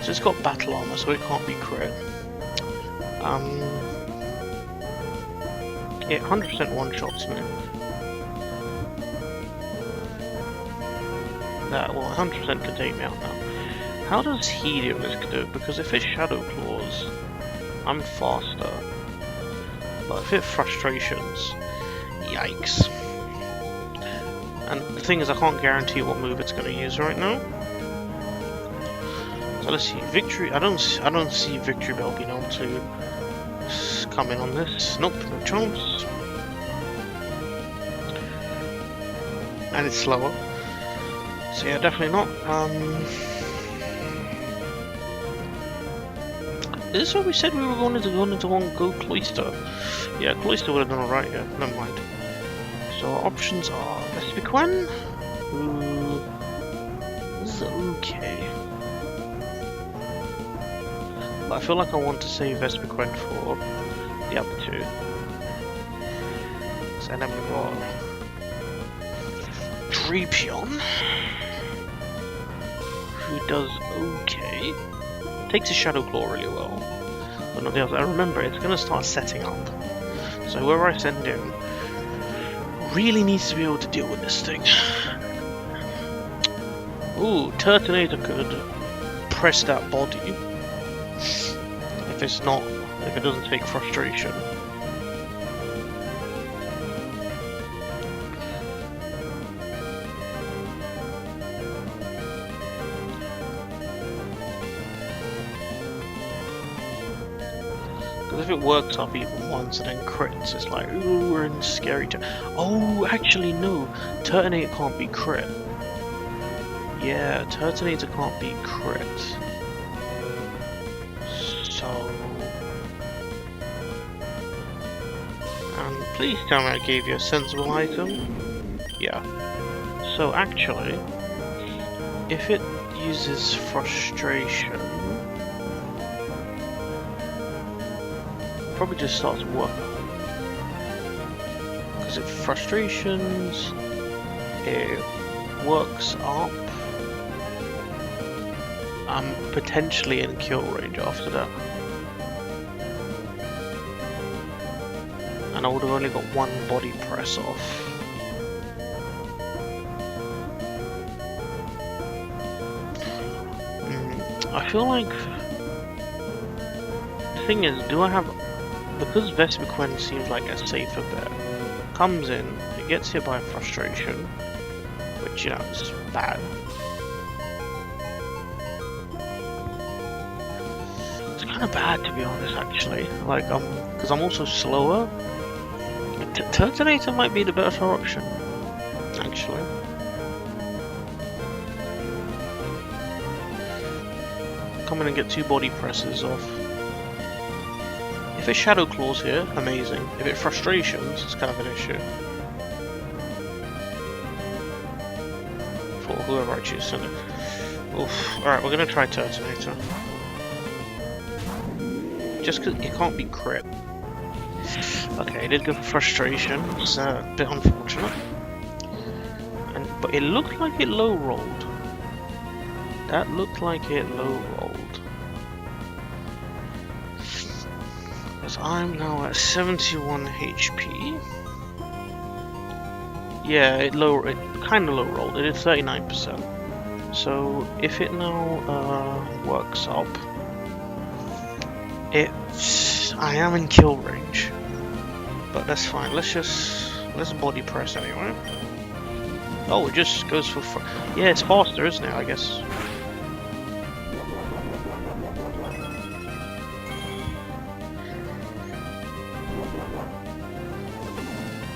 So it's got battle armor, so it can't be crit. It 100% one-shots me. That will 100% could take me out now. How does Helios do it? Because if it's Shadow Claws, I'm faster. But if it Frustrations, yikes. And the thing is, I can't guarantee what move it's going to use right now. So let's see, Victory. I don't see Victory Bell being able to come in on this. Nope, no chance. And it's slower. So yeah, definitely not. Is this what we said we were going to go Cloister? Yeah, Cloister would have done alright, yeah, never mind. So our options are Vespiquen, who is okay. But I feel like I want to save Vespiquen for the other two. So then we've got Drapion, who does okay. Takes his Shadow Claw really well. But not the other. I remember it's going to start setting up. So whoever I send in really needs to be able to deal with this thing. Ooh, Turtonator could press that body. If it doesn't take frustration. Because if it works up even once and then crits, it's like, ooh, we're in scary territory. Oh, actually no, Turtonator can't be crit. Yeah, Turtonator can't be crit. So... And please tell me I gave you a sensible item. Yeah. So actually, if it uses frustration, probably just starts working. Because if frustrations, it works up. I'm potentially in kill range after that. And I would have only got one body press off. I feel like the thing is, do I have, because Vespiquen seems like a safer bet. Comes in, it gets hit by frustration, which, you know, is bad. It's kind of bad, to be honest, actually. Like, because I'm also slower. Turtonator might be the better option, actually. Come in and get 2 body presses off. If it Shadow Claws here, amazing. If it Frustrations, it's kind of an issue. For whoever I choose to. Oof. Alright, we're gonna try Turtonator. Just because it can't be crit. Okay, it did go for Frustration. It's a bit unfortunate. But it looked like it low rolled. That looked like it low rolled. Because I'm now at 71 HP. Yeah, it kind of low rolled. It did 39%. So if it now works up, I am in kill range. But that's fine. Let's body press anyway. Oh, it just goes for yeah, it's faster, isn't it? I guess.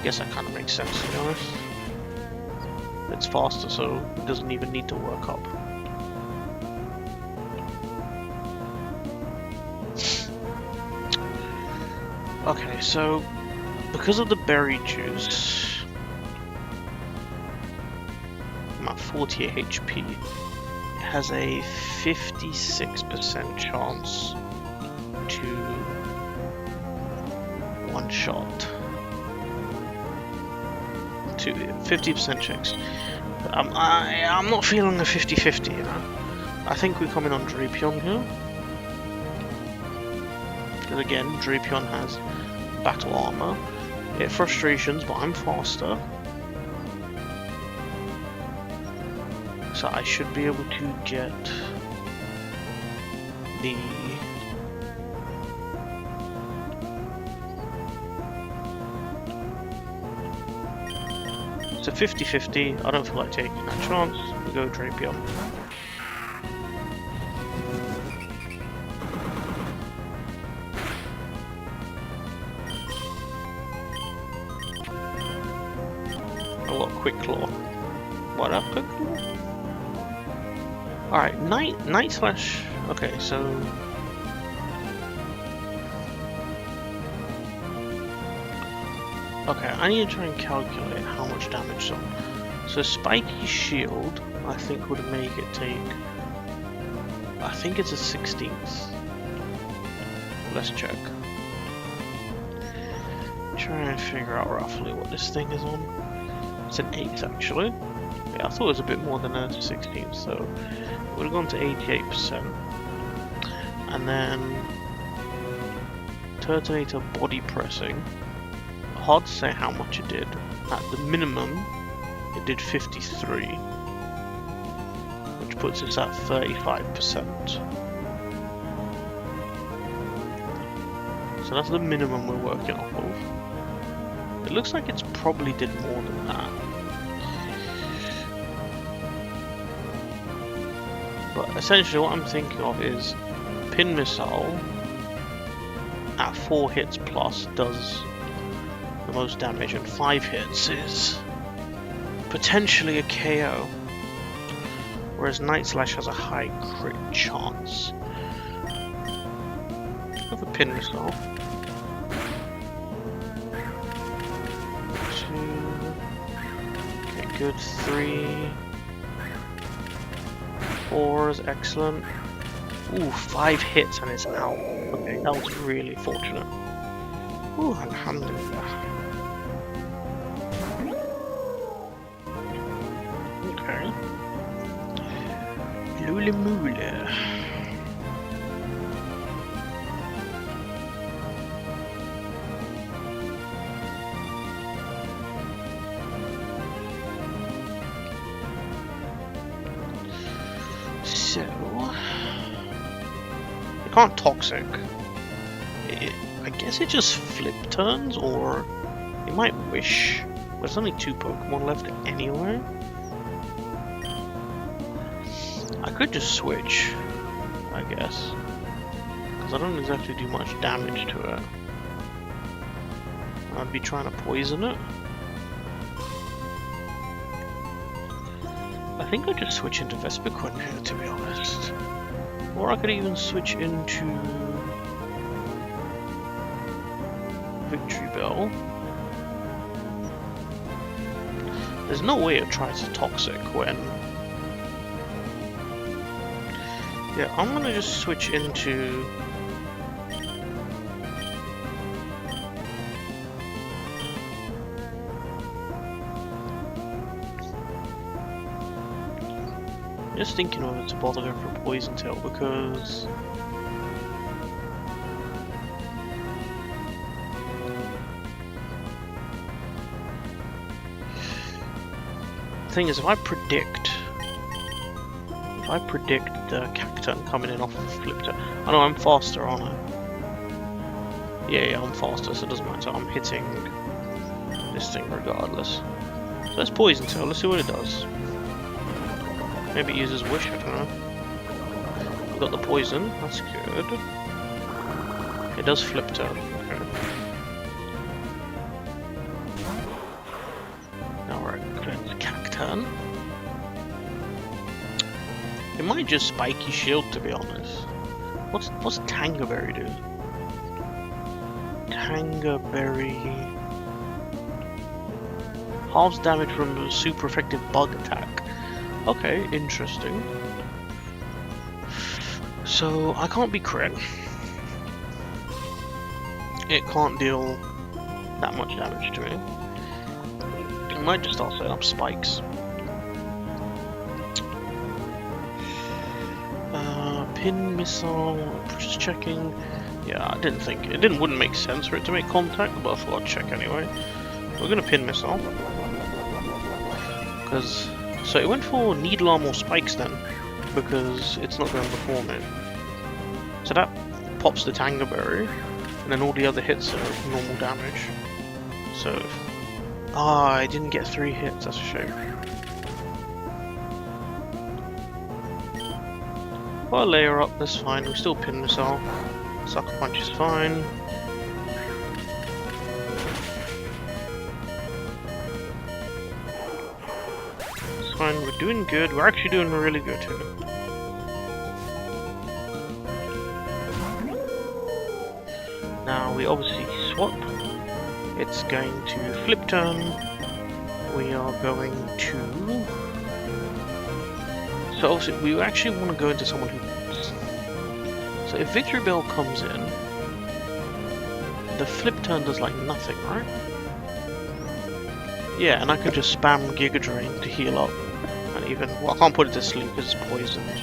Guess that kind of makes sense, to be honest. It's faster, so it doesn't even need to work up. Okay, so because of the berry juice, I'm at 48 HP. It has a 56% chance to one shot. 50% checks. I'm not feeling a 50-50, you know. I think we come in on Drapion here. Because again, Drapion has battle armor. It frustrations, but I'm faster. So I should be able to get the It's a 50-50, I don't feel like taking that chance. We go Drapion. Oh, what, Quick Claw? What up, Quick Claw? Alright, Night Slash. Okay, so okay, I need to try and calculate how much damage so Spiky Shield, I think would make it take, I think it's a 16th. Let's check. Try and figure out roughly what this thing is on. It's an 8th actually. Yeah, I thought it was a bit more than a 16th, so it would have gone to 88%. And then Turtonator body pressing. Hard to say how much it did. At the minimum, it did 53, which puts us at 35%. So that's the minimum we're working off of. It looks like it's probably did more than that. But essentially what I'm thinking of is Pin Missile at 4 hits plus does the most damage, and 5 hits is potentially a KO, whereas Night Slash has a high crit chance. Go for Pin Missile. 2. Okay, good. 3. 4 is excellent. Ooh, 5 hits and it's out. Okay, that was really fortunate. Ooh, alhamdulillah. Okay. Lula Mula. So, it can't toxic. I guess it just flip turns, or it might wish. But there's only 2 Pokemon left anyway. I could just switch, I guess, because I don't exactly do much damage to it. I'd be trying to poison it. I think I'd just switch into Vespiquen here, to be honest. Or I could even switch into Victory Bell. There's no way it tries to toxic when... Yeah, I'm gonna just switch into... Just thinking whether to bother going for Poison Tail, because the thing is, if I predict the Cacturn coming in off of the Flip Turn, I know I'm faster, aren't I? Yeah, I'm faster, so it doesn't matter. I'm hitting this thing regardless. So let's Poison Tail. Let's see what it does. Maybe it uses Wish, I don't know. We've got the poison, that's good. It does Flip Turn, okay. Now we're going to Cacturn. It might just Spiky Shield, to be honest. What's Tangerberry do? Tangerberry... halves damage from a super effective bug attack. Okay, interesting. So, I can't be crit. It can't deal that much damage to me. I might just start setting up spikes. Pin missile, just checking. Yeah, I didn't think it wouldn't make sense for it to make contact, but I thought I'd check anyway. We're gonna pin missile. Because so it went for Needle Arm or Spikes then, because it's not going to perform it. So that pops the Tangerberry, and then all the other hits are normal damage. So, I didn't get 3 hits, that's a shame. Well, layer up, that's fine, we still pin missile. Sucker Punch is fine. Fine, we're doing good. We're actually doing really good here. Now we obviously swap. It's going to Flip Turn. We are going to... So obviously we actually want to go into someone who... So if Victory Bell comes in, the Flip Turn does like nothing, right? Yeah, and I can just spam Giga Drain to heal up. And even, well, I can't put it to sleep because it's poisoned.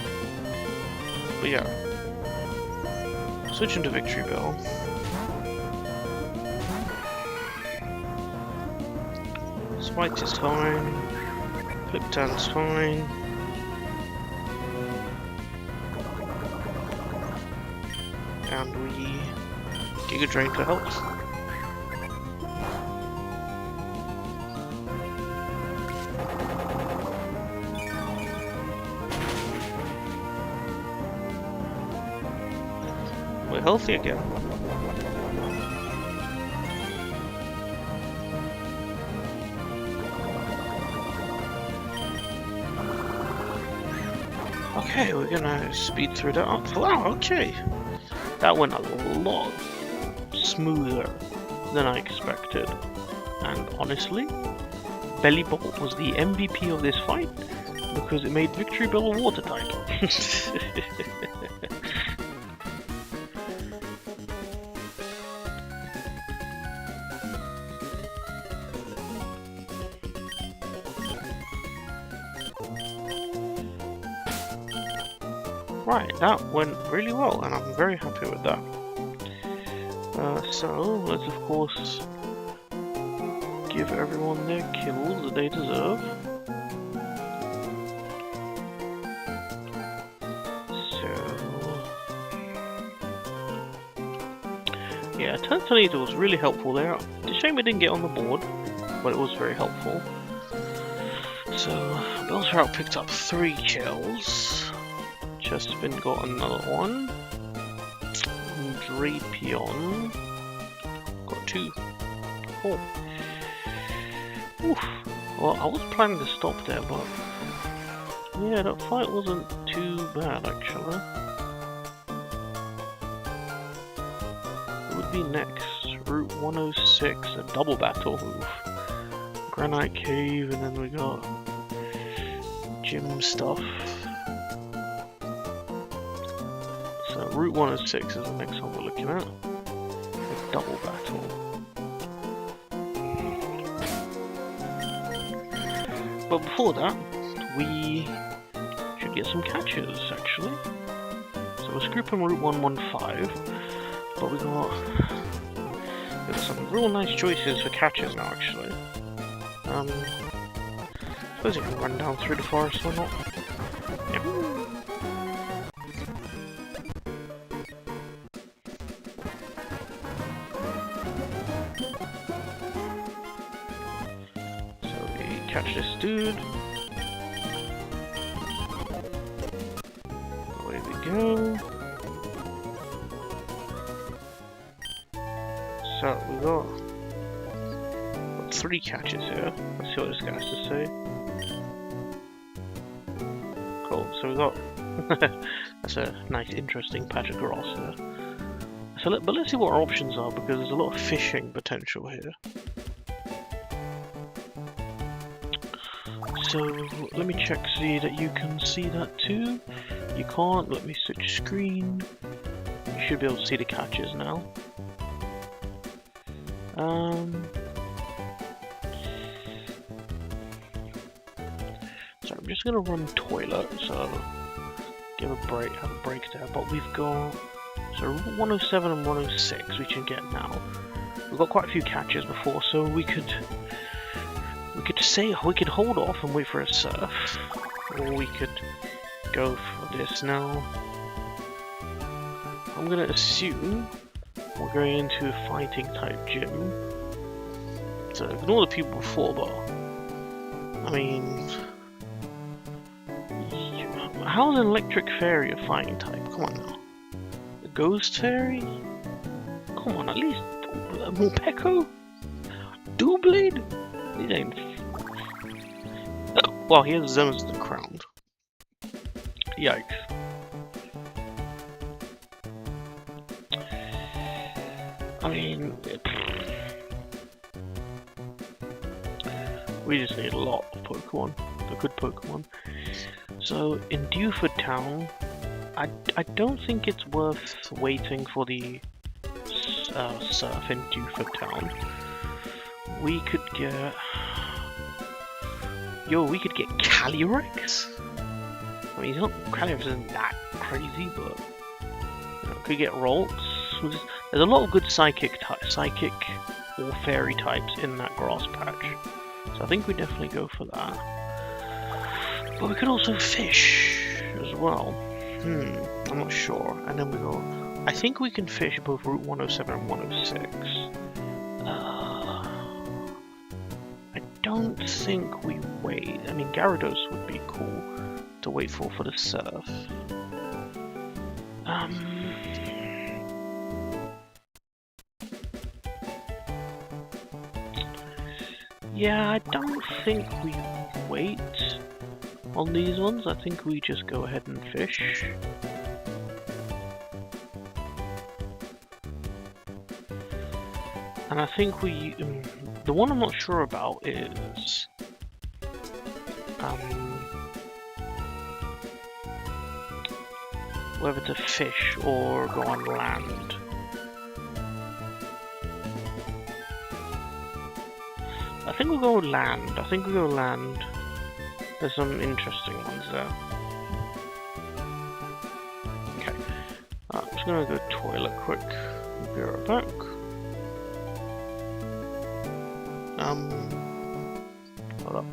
But yeah. Switch into Victory Bell. Spikes is fine. Flip Turn's fine. And we Giga Drain to help. We're healthy again. Okay, we're gonna speed through that. Oh, wow, okay. That went a lot smoother than I expected. And honestly, Belly Bolt was the MVP of this fight because it made Victory Bell a water type. Right, that went really well, and I'm very happy with that. So, let's of course give everyone their kills that they deserve. So, yeah, Tantanita was really helpful there. It's a shame it didn't get on the board, but it was very helpful. So, Bellsprout picked up 3 kills. Chespin got another one. Drapion got 2. Cool. Oof. Well, I was planning to stop there, but yeah, that fight wasn't too bad actually. It would be next. Route 106, a double battle with Granite Cave, and then we got gym stuff. So Route 106 is the next one we're looking at. A double battle. But before that, we should get some catches actually. So we're grouping Route 115, but we got some real nice choices for catches now actually. I suppose you can run down through the forest or not. Yeah. Catch this dude. Away we go. So we got 3 catches here. Let's see what this guy has to say. Cool. So we got that's a nice, interesting patch of grass there. So but let's see what our options are because there's a lot of fishing potential here. So let me check, see that you can see that too. You can't. Let me switch screen. You should be able to see the catches now. So I'm just gonna run toilet. So give a break, have a break there. But we've got 107 and 106 we can get now. We've got quite a few catches before, so we could hold off and wait for a surf, or we could go for this now. I'm gonna assume we're going into a fighting type gym. So ignore the people before, but I mean, how's an electric fairy a fighting type? Come on now. A ghost fairy? Come on, at least a Morpeko? Doublade? These ain't. Well, he has them as the crown. Yikes. I mean, we just need a lot of Pokemon, a good Pokemon. So in Dewford Town, I don't think it's worth waiting for the surf in Dewford Town. We could get. We could get Calyrex? I mean, Calyrex isn't that crazy, but could get Rolts. There's a lot of good psychic or fairy types in that grass patch, so I think we definitely go for that. But we could also fish as well. I'm not sure. And then we go. I think we can fish both Route 107 and 106. I don't think we wait. I mean, Gyarados would be cool to wait for the surf. Yeah, I don't think we wait on these ones. I think we just go ahead and fish. And I think we... the one I'm not sure about is whether to fish or go on land. I think we'll go land. There's some interesting ones there. Okay. I'm just gonna go toilet quick. Be right back. Hold up.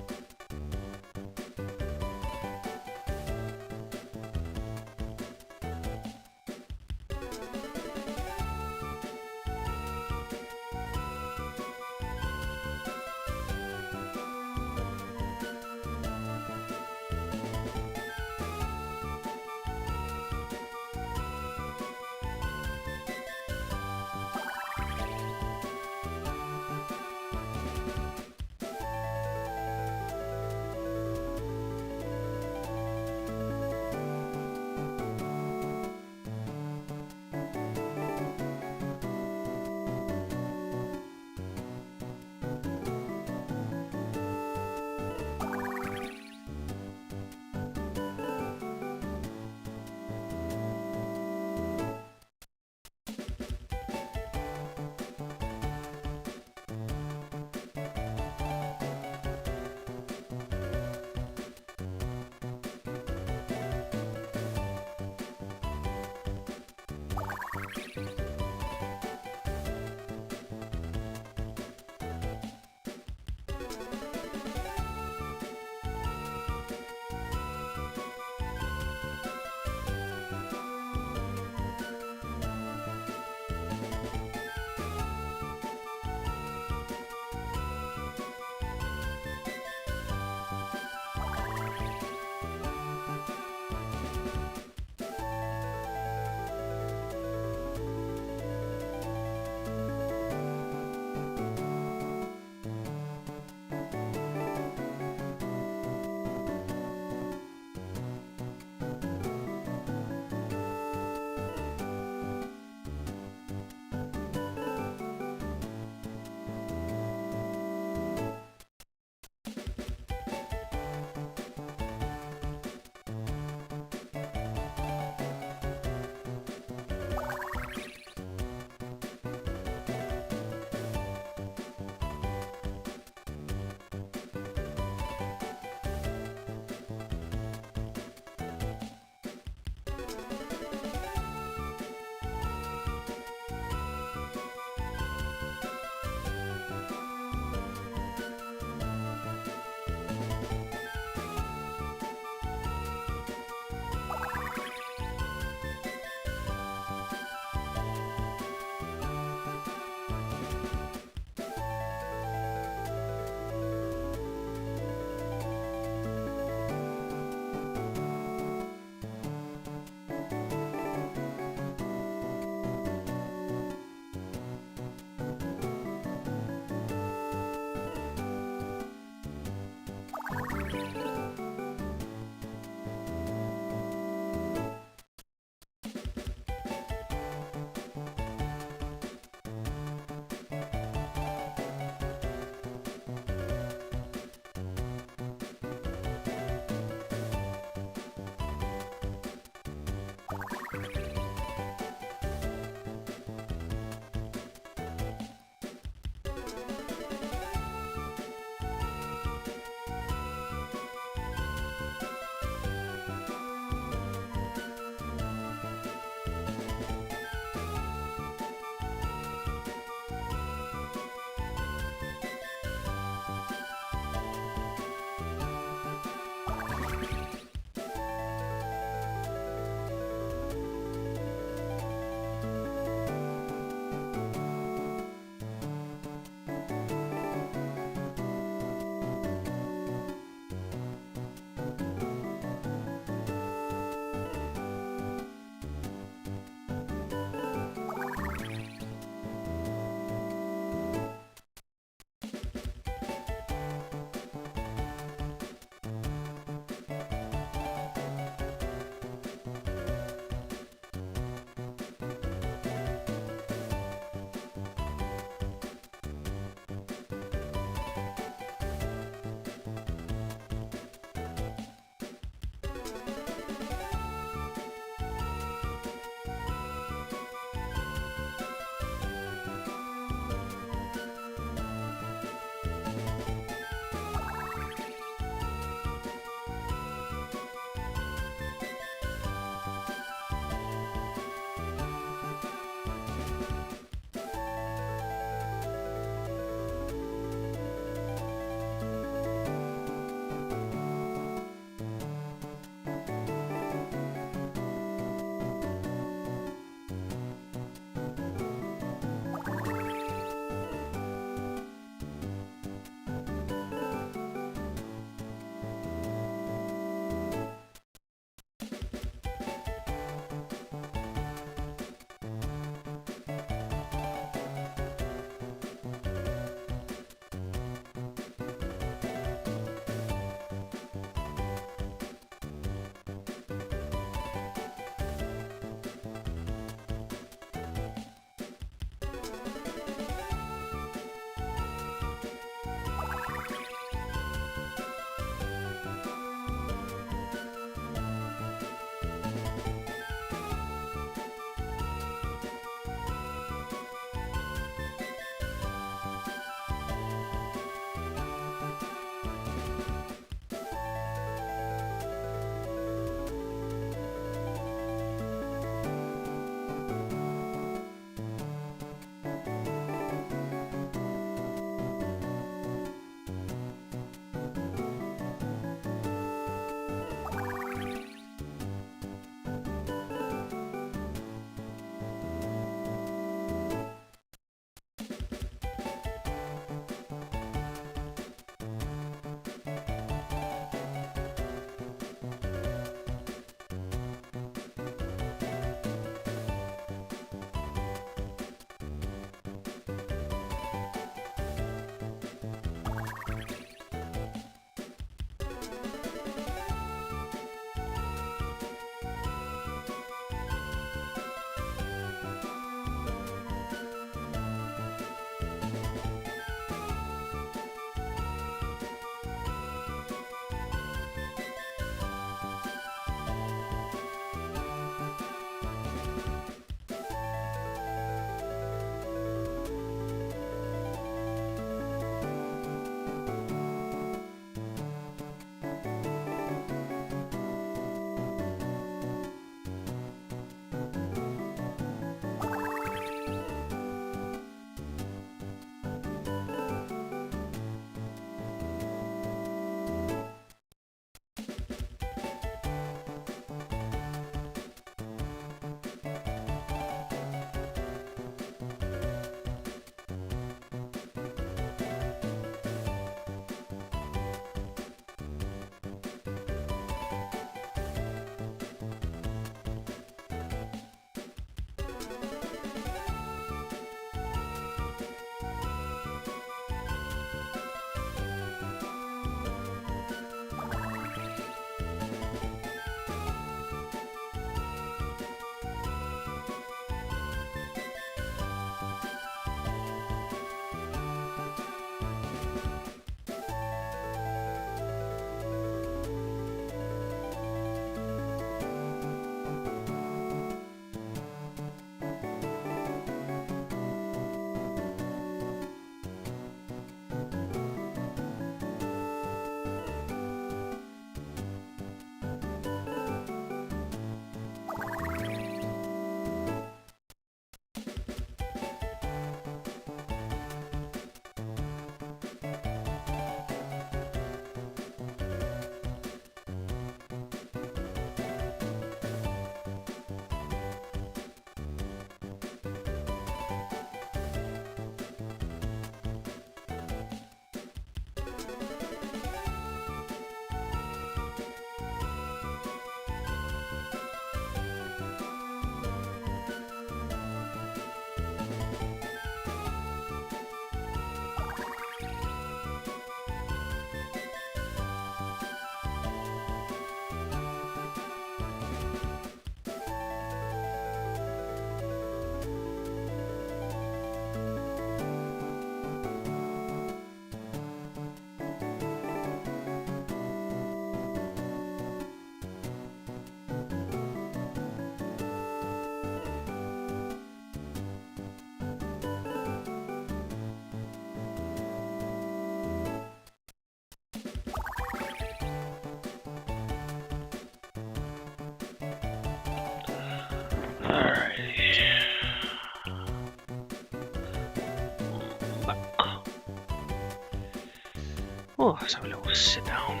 Oh, let's have a little sit down.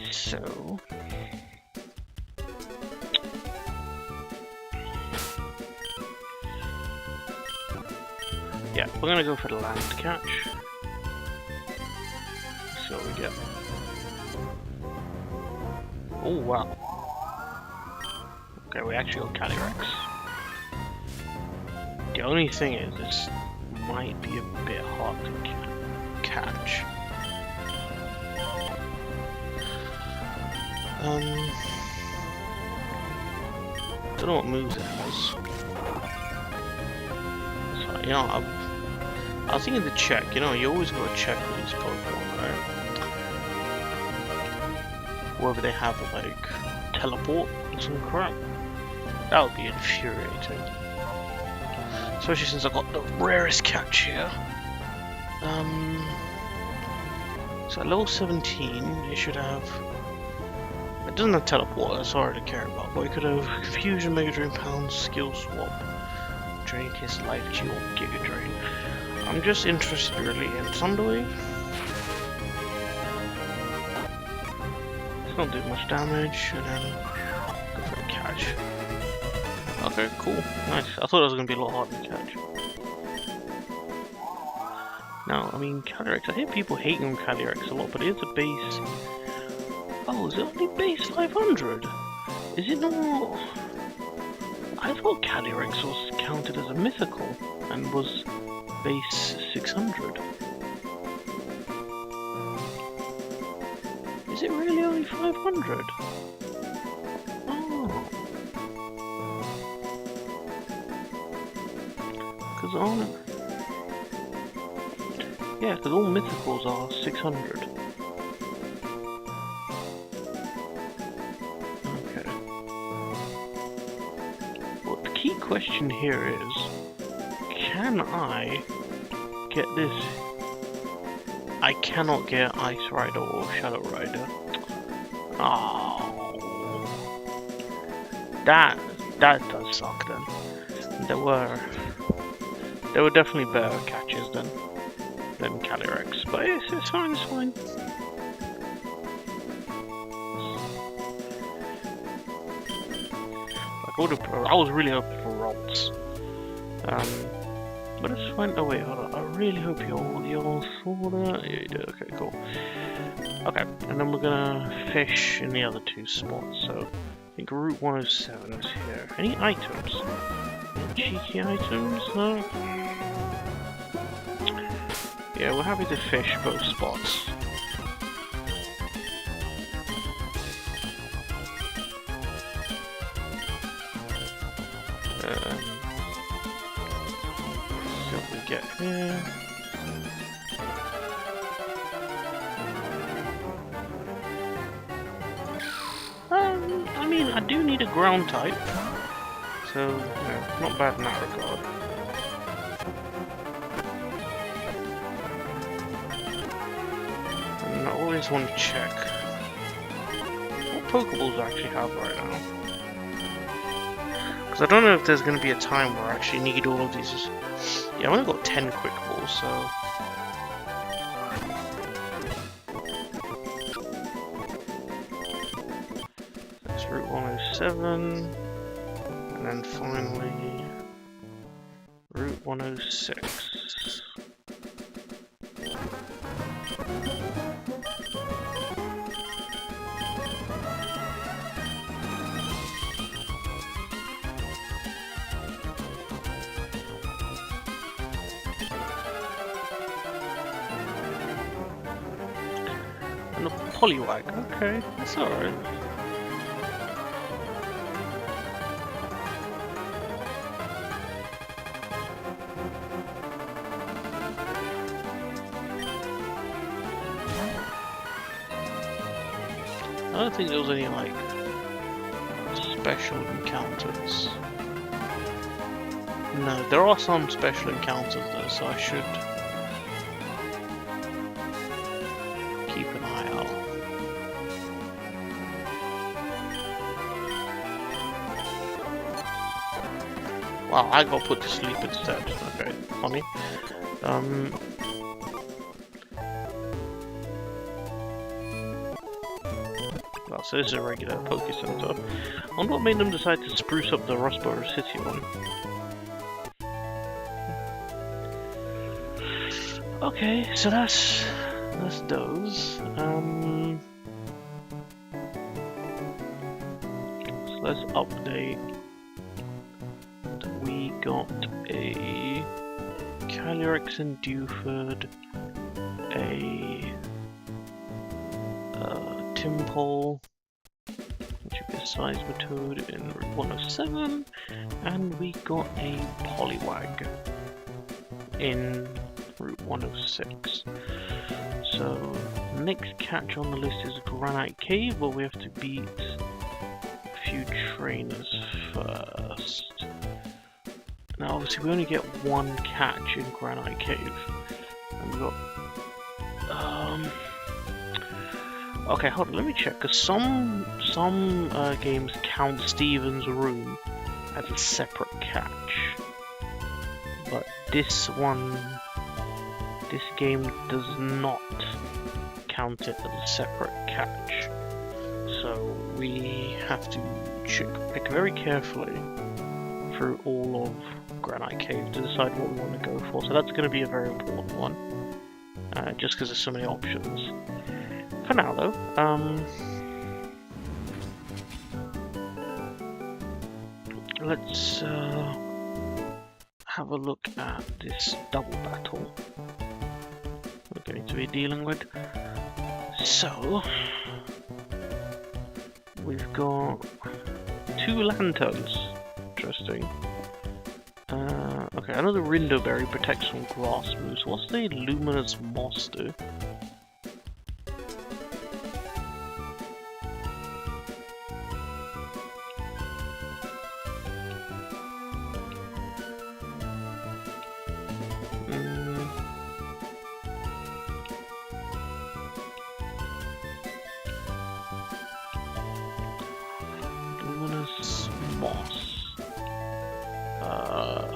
So, yeah, we're gonna go for the land catch. See what we get. Oh wow. Okay, we actually got Calyrex. The only thing is, this might be a bit hard to catch. Don't know what moves it has. you know, I was thinking to check. You know, you always gotta check with these Pokemon, right? Whether they have like teleport and some crap. That would be infuriating. Especially since I got the rarest catch here. So at level 17, it should have. It doesn't have teleport, that's hard to care about, but it could have Fusion, Mega Drain, Pound, Skill Swap, Drain Kiss, Life G, or Giga Drain. I'm just interested really in Thunderwave. It's not doing much damage, and then go for a catch. Okay, cool, nice. I thought it was going to be a lot harder to catch. Now, I mean, Calyrex, I hear people hating on Calyrex a lot, but it is a base. Oh, is it only base 500? Is it not? I thought Calyrex was counted as a mythical and was base 600. Is it really only 500? Oh. Because yeah, because all mythicals are 600. Okay. Well, the key question here is, can I get this? I cannot get Ice Rider or Shadow Rider. Oh, that does suck then. There were definitely better catches than Calyrex, but it's fine, it's fine. Like, I was really hoping for Rolls. But it's fine. Oh wait, hold on. I really hope you all saw that. Yeah, you did. Okay, cool. Okay, and then we're gonna fish in the other two spots. So I think Route 107 is here. Any items? Any cheeky items? No. Yeah, we're happy to fish both spots. So we get here. I mean, I do need a ground type, so you know, not bad in that regard. And I always want to check what Pokeballs I actually have right now. Because I don't know if there's going to be a time where I actually need all of these. Yeah, I've only got 10 Quick Balls, so... That's Route 107. And then finally... Route 106. And a Poliwag, okay, that's alright. I don't think there was any, like, special encounters. No, there are some special encounters though, so I should keep an eye out. Wow, I got put to sleep instead. Okay, funny. Well, so this is a regular Poké Center. I wonder what made them decide to spruce up the Rustboro City one. Okay, so that's those. So let's update. We got a Calyrex in Dewford, a Timpole, which would be a Seismitoad in Route 107, and we got a Poliwag. in Route 106. So, next catch on the list is Granite Cave, but we have to beat a few trainers first. Now, obviously, we only get one catch in Granite Cave. And we've got... okay, hold on, let me check, because some games count Steven's room as a separate catch. But this game does not count it as a separate catch. So we have to pick very carefully through all of Granite Cave to decide what we want to go for. So that's going to be a very important one, just because there's so many options. For now though, let's have a look at this double battle we're going to be dealing with. So, we've got 2 lanterns. Interesting. Okay, another Rindoberry protects from grass moves. What's the luminous moss do?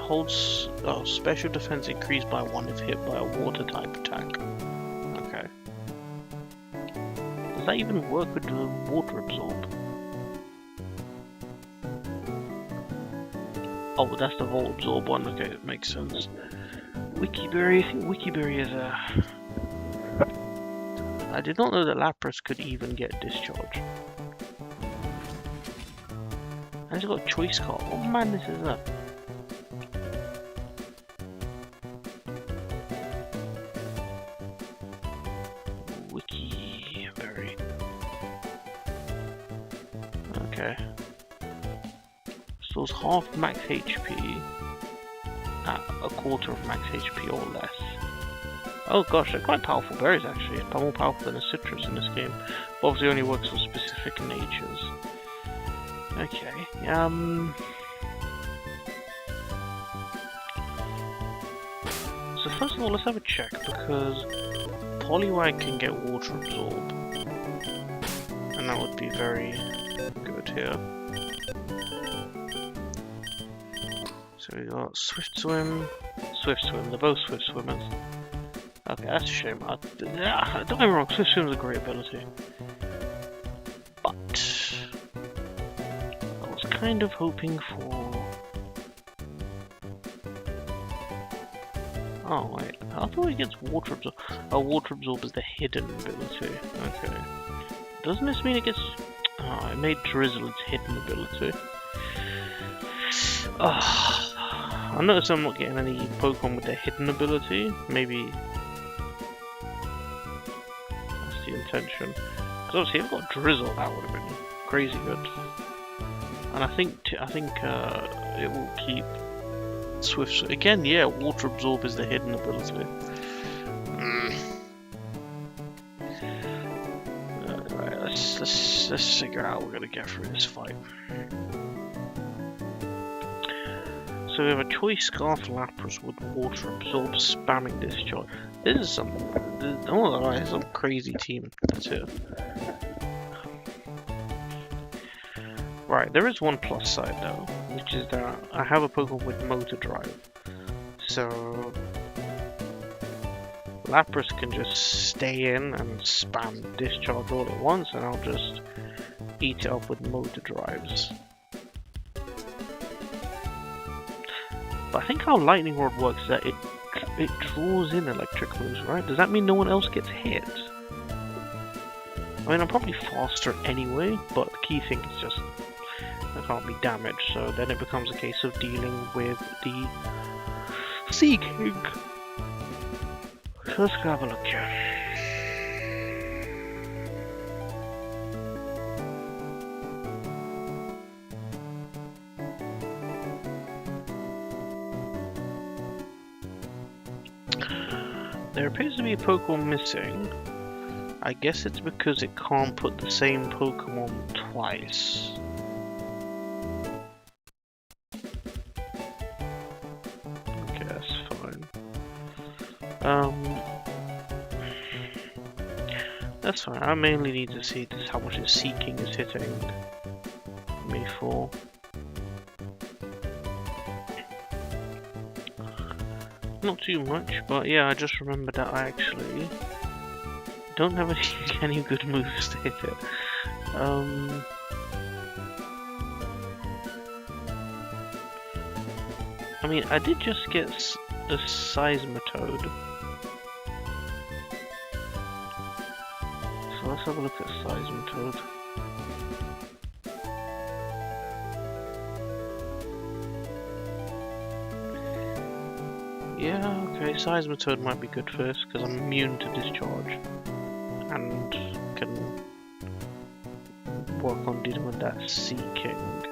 Holds special defense increased by 1 if hit by a water type attack. Okay. Does that even work with the water absorb? Oh, that's the volt absorb one. Okay, it makes sense. Wikiberry, I think Wikiberry is a... I did not know that Lapras could even get discharge. And it's got a choice card. What madness is that? Wikiberry. Okay. Stores half max HP at a quarter of max HP or less. Oh gosh, they're quite powerful berries actually. It's more powerful than a citrus in this game. But obviously only works for specific natures. Okay, so first of all, let's have a check, because Poliwag can get water absorb. And that would be very good here. So we got Swift Swim, they're both Swift Swimmers. Okay, that's a shame. Don't get me wrong, Swift Swim is a great ability. But I was kind of hoping for... Oh wait, I thought he gets Water Absorb. Oh, Water Absorb is the hidden ability. Okay. Doesn't this mean it gets... Oh, it made Drizzle its hidden ability. I noticed I'm not getting any Pokemon with their hidden ability. Maybe... that's the intention. Because obviously if I've got Drizzle, that would have been crazy good. And I think it will keep Swift again. Yeah, Water Absorb is the hidden ability. Right, let's figure out how we're gonna get through this fight. So we have a Choice Scarf Lapras with Water Absorb spamming Discharge. This is some, some crazy team that's here. Right, there is one plus side though, which is that I have a Pokemon with Motor Drive. So Lapras can just stay in and spam Discharge all at once, and I'll just eat it up with Motor Drives. But I think how Lightning Rod works is that it draws in electric moves, right? Does that mean no one else gets hit? I mean, I'm probably faster anyway, but the key thing is just I can't be damaged, so then it becomes a case of dealing with the Sea King. So let's go have a look here. there appears to be a Pokemon missing. I guess it's because it can't put the same Pokemon twice. Okay, that's fine. That's fine. I mainly need to see just how much its Seeking is hitting me for. Not too much, but yeah, I just remembered that I actually don't have any good moves to hit it. I mean, I did just get the Seismitoad. So let's have a look at Seismitoad. Yeah, okay, Seismitoad might be good first, because I'm immune to discharge. And can work on dealing with that Seeking.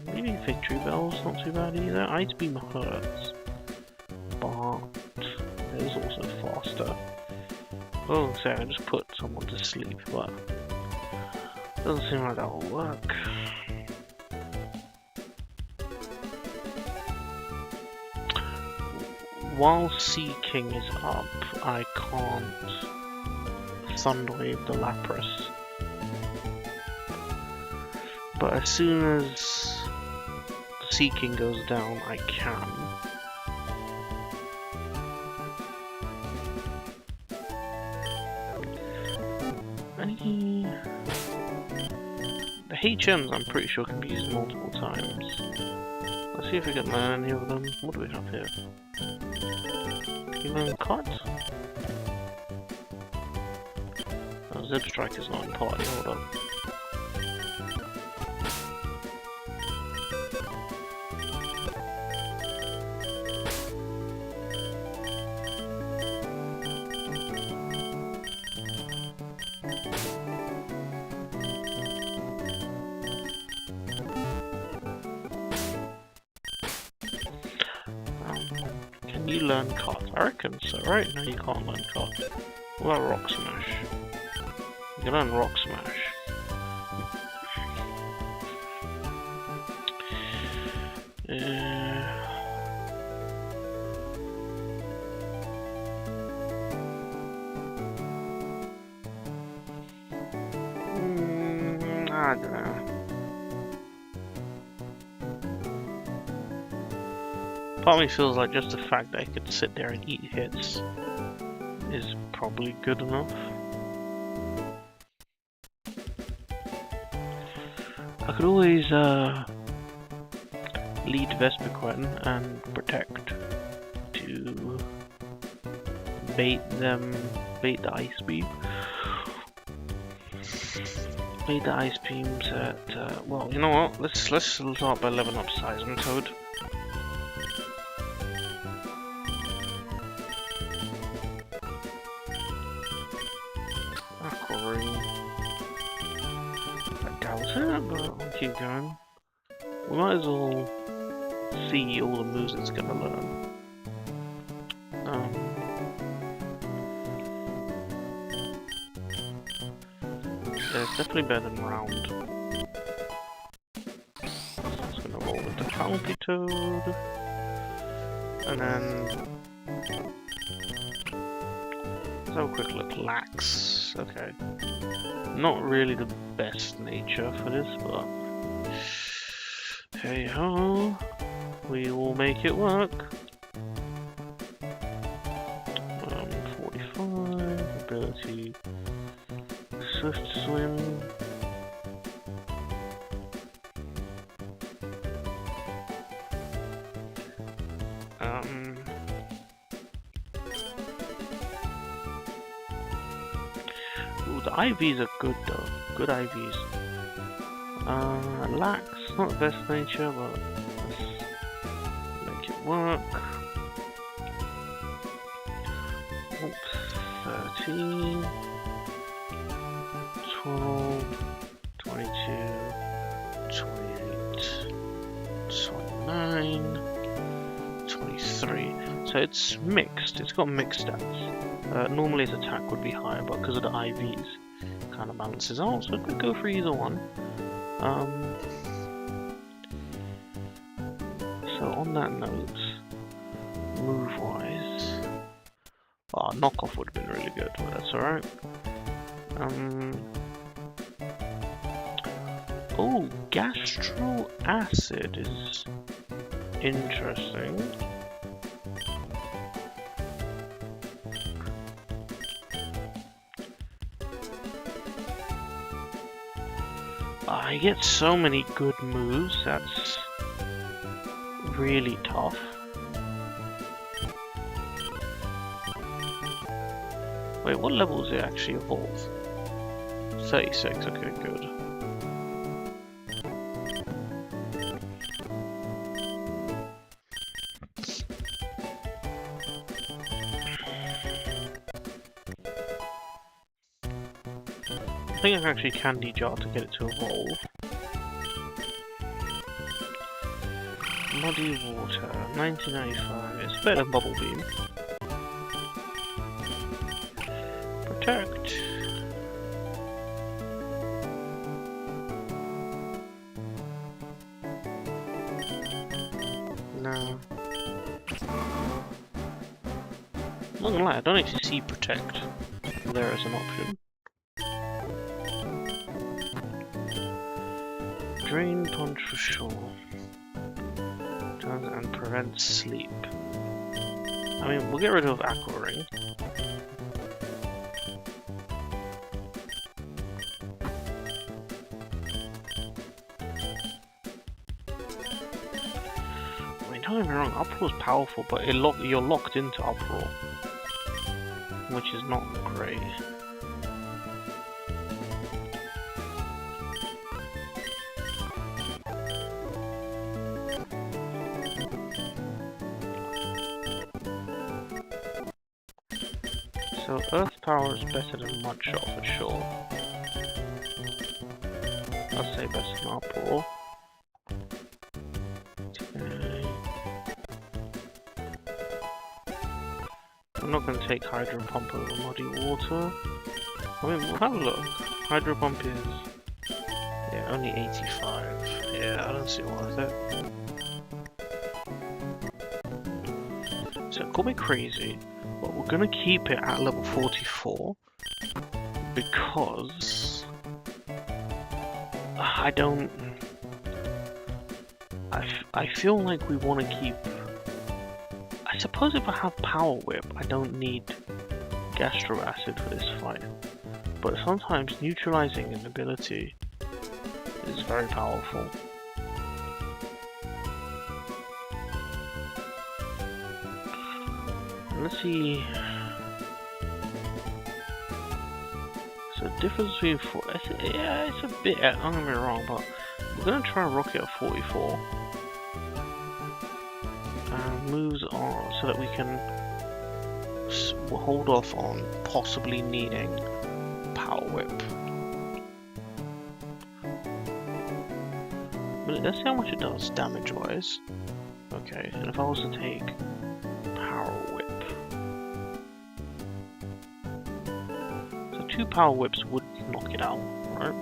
Maybe Victory Bell's not too bad either. Ice Beam hurts, but it is also faster. Oh, sorry, I just put someone to sleep, but doesn't seem like that will work. While Seeking is up, I can't Thunderwave the Lapras. But as soon as the Seeking goes down, I can. The HMs I'm pretty sure can be used multiple times. Let's see if we can learn any of them. What do we have here? Can you learn Cut? Oh, Zeb Strike is not in party, hold on. Can you learn Cut? I reckon so, right? No, you can't learn Cut. What about Rock Smash? You can learn Rock Smash. I don't know. Part of me feels like just the fact that I could sit there and eat hits is probably good enough. I could always lead Vespiquen and Protect to bait the Ice Beam. Bait the Ice Beams at, well, you know what, let's start by leveling up Seismitoad. I doubt it, but I'll keep going. We might as well see all the moves it's gonna learn. Yeah, it's definitely better than Round. It's gonna roll into Palpitoad, and then let's have a quick look. Lax. Okay. Not really the best nature for this, but hey ho, we will make it work. 45, ability, Swift Swim. Ooh, the IVs are good though. Good IVs. Lax, not the best nature, but let's make it work. Oops, 13. 12, 22, 28, 29, 23. So it's mixed. It's got mixed stats. Normally its attack would be higher, but because of the IVs, kind of balances out. So it could go for either one. So on that note, move-wise, knockoff would have been really good, but that's alright. Oh, gastral acid is interesting. I get so many good moves, that's really tough. Wait, what level does it actually evolve? 36, okay, good. I think I can actually candy jar to get it to evolve. Muddy water, 1995. It's better than bubble beam. Protect. No. I'm not gonna lie, I don't actually see protect there as an option. Drain punch for sure. Turns and prevents sleep. I mean, we'll get rid of Aqua Ring. I mean, don't get me wrong, Uproar is powerful, but you're locked into Uproar, which is not great. So Earth Power is better than Mud Shot for sure. I'll say better than Uproar. Okay. I'm not going to take Hydro Pump over Muddy Water. I mean, we'll have a look. Hydro Pump is... yeah, only 85. Yeah, I don't see why with it. So, call me crazy. But we're gonna keep it at level 44 because I don't. I feel like we want to keep. I suppose if I have Power Whip, I don't need Gastro Acid for this fight. But sometimes neutralizing an ability is very powerful. Let's see. So difference between four. Yeah, it's a bit. I'm gonna be wrong, but we're gonna try Rocket at 44. Moves on so that we can hold off on possibly needing Power Whip. But let's see how much it does damage-wise. Okay, and if I was to take Power Whip. So 2 Power Whips would knock it out, right?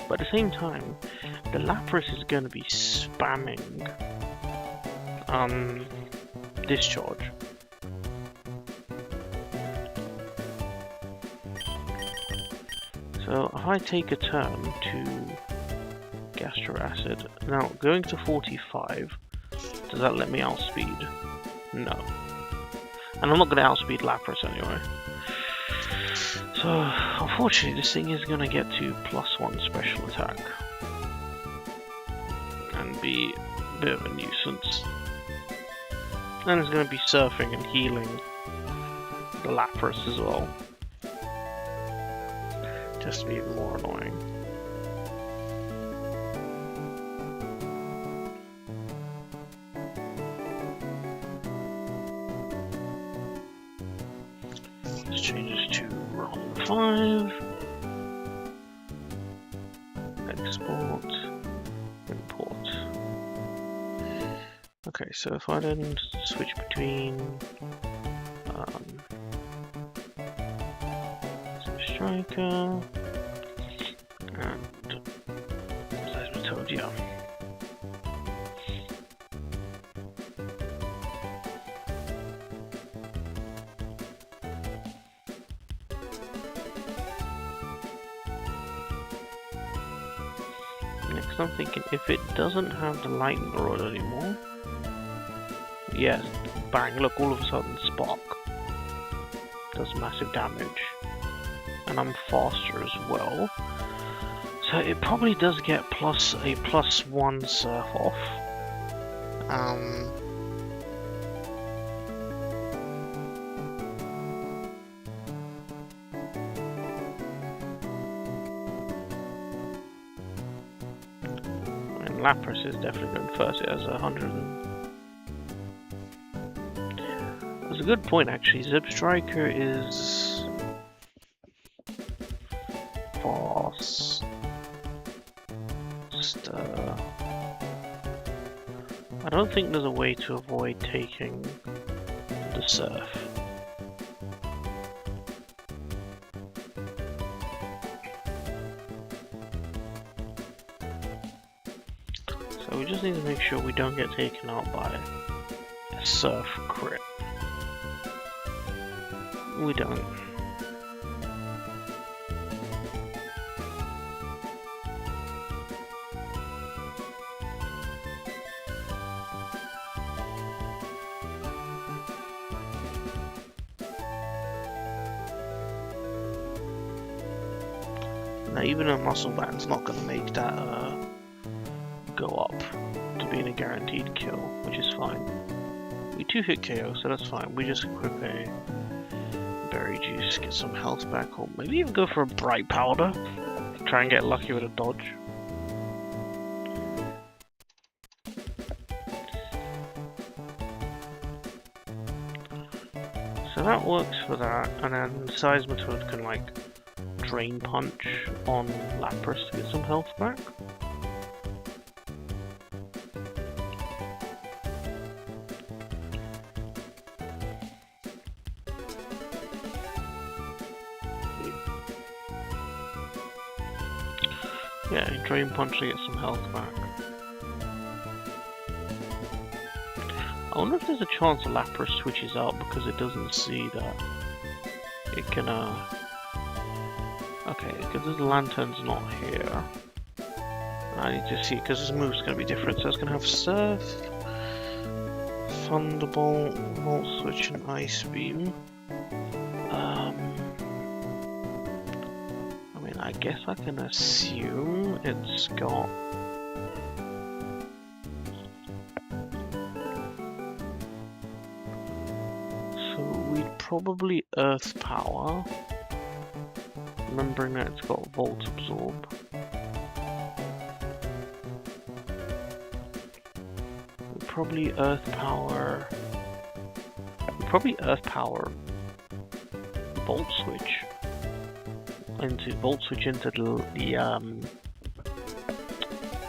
But at the same time, the Lapras is going to be spamming Discharge. So if I take a turn to Gastro Acid, now going to 45, does that let me outspeed? No. And I'm not going to outspeed Lapras anyway. So unfortunately this thing is going to get to +1 special attack. And be a bit of a nuisance. And it's going to be surfing and healing the Lapras as well. Just to be even more annoying. Let's change this to ROM 5. Export. Import. Okay, so if I then switch between Striker and Seismitoad, yeah. Next I'm thinking if it doesn't have the lightning rod anymore, yes, bang, look, all of a sudden Spark does massive damage. And I'm faster as well. So it probably does get a +1 surf off. And Lapras is definitely going first. It has 100. That's a good point actually. Zebstriker is fast. I don't think there's a way to avoid taking the surf. So we just need to make sure we don't get taken out by a surf crit. We don't. Now even a muscle band's not going to make that go up to being a guaranteed kill, which is fine. We 2-hit KO, so that's fine. We just equip a berry juice, get some health back, or maybe even go for a bright powder. Try and get lucky with a dodge. So that works for that, and then Seismitoad can like Drain Punch on Lapras to get some health back. Yeah, Drain Punch to get some health back. I wonder if there's a chance the Lapras switches out because it doesn't see that it can okay, because the Lantern's not here. I need to see, because this move's going to be different. So it's going to have Surf, Thunderbolt, Volt Switch, and Ice Beam. I mean, I guess I can assume it's got... So we'd probably Earth Power. Remembering that it's got Volt Absorb. Probably Earth Power. Probably Earth Power. Volt Switch into the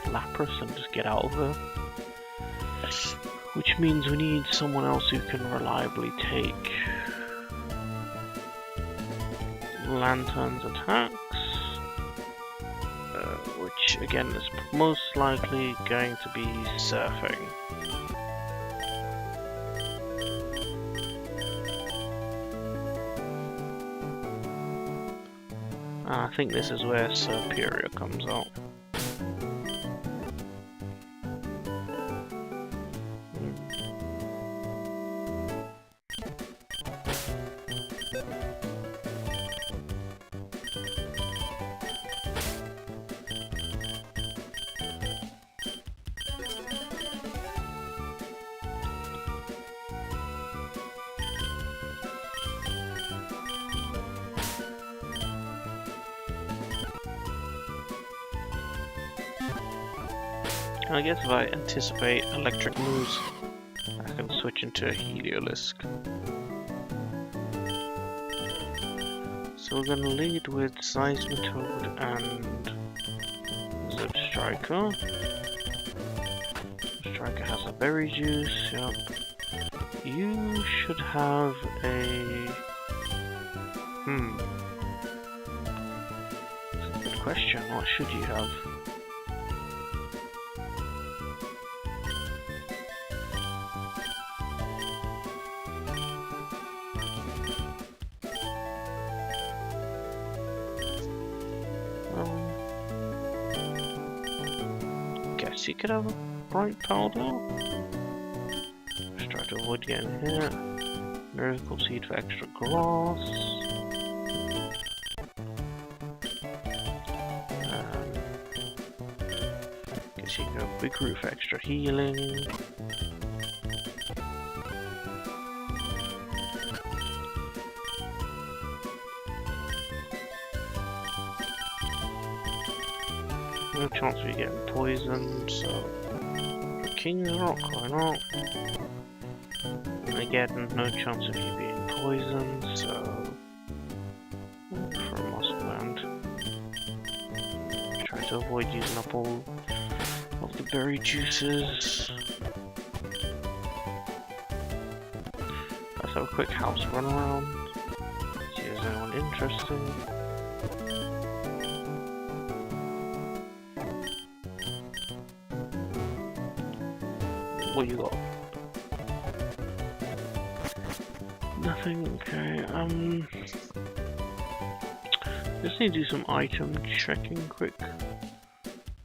Lapras and just get out of there. Which means we need someone else who can reliably take Lantern's attacks, which again is most likely going to be surfing. I think this is where Superior comes out. I guess if I anticipate electric moves, I can switch into a Heliolisk. So we're going to lead with Seismitoad and Zipstriker. Striker has a berry juice, yep. You should have a... That's a good question. What should you have? Guess you could have a bright powder. Just try to avoid getting hit. Miracle seed for extra grass. Guess you can go big root for extra healing. No chance of you getting poisoned, so for King's Rock, why not? And again, no chance of you being poisoned, so for a Mossland. Try to avoid using up all of the berry juices. Let's have a quick house run around. See if there's anyone interesting. What you got? Nothing, okay, just need to do some item checking quick.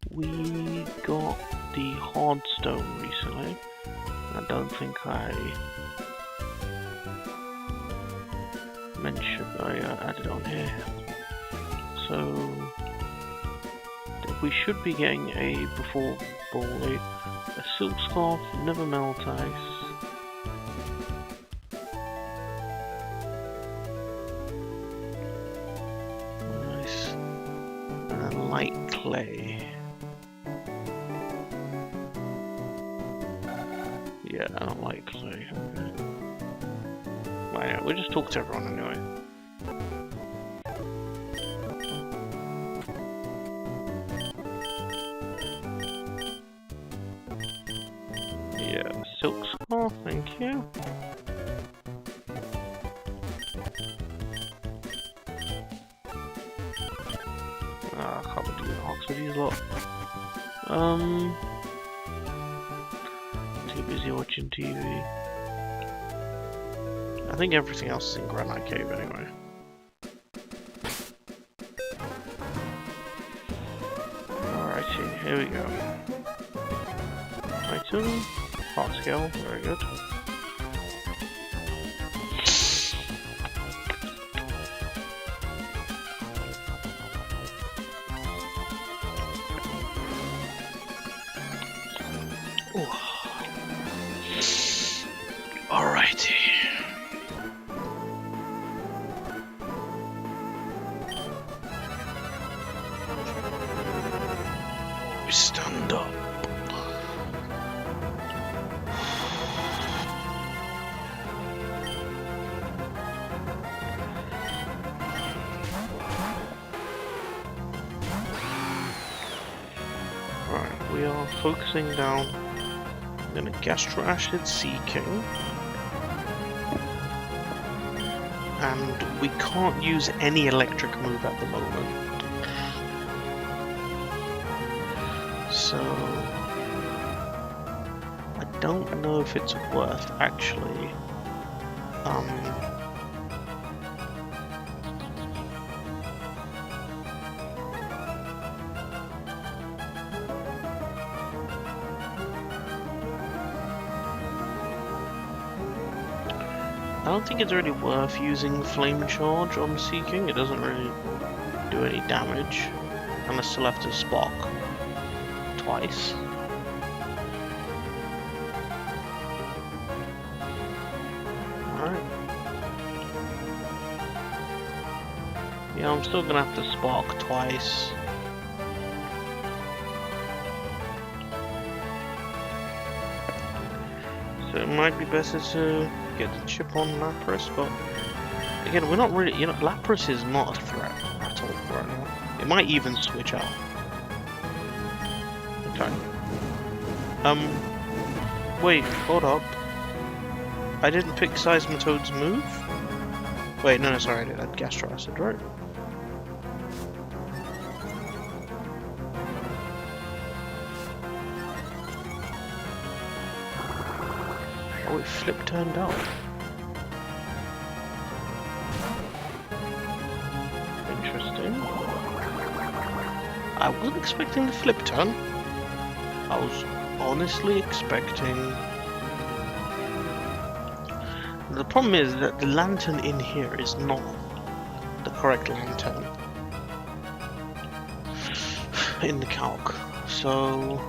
We got the hard stone recently. I don't think I mentioned, I added on here. So, we should be getting a, before Ball, a silk scarf, never melt ice. Nice. And a light clay. Yeah, I don't like clay. Okay. Well, yeah, we'll just talk to everyone anyway. Silk scarf, thank you. I can't do the hawks with these lot. Too busy watching TV. I think everything else is in Granite Cave anyway. Alrighty, here we go. Item. Hot skill, very good. Alrighty. We stand up. We are focusing down. I'm going to Gastro Acid Sea King. And we can't use any electric move at the moment. So I don't know if it's worth actually I don't think it's really worth using Flame Charge on Sea King. It doesn't really do any damage. And I still have to Spark twice. Alright. Yeah, I'm still gonna have to Spark twice. So it might be better to get the chip on Lapras, but Again, we're not really, Lapras is not a threat at all right now. It might even switch out. Okay. Wait, hold up. I didn't pick Seismitoad's move? Wait, no, sorry, I did that Gastro Acid, right? Oh, it flip turned out. Interesting. I wasn't expecting the flip turn. I was honestly expecting... The problem is that the lantern in here is not the correct lantern in the calc. So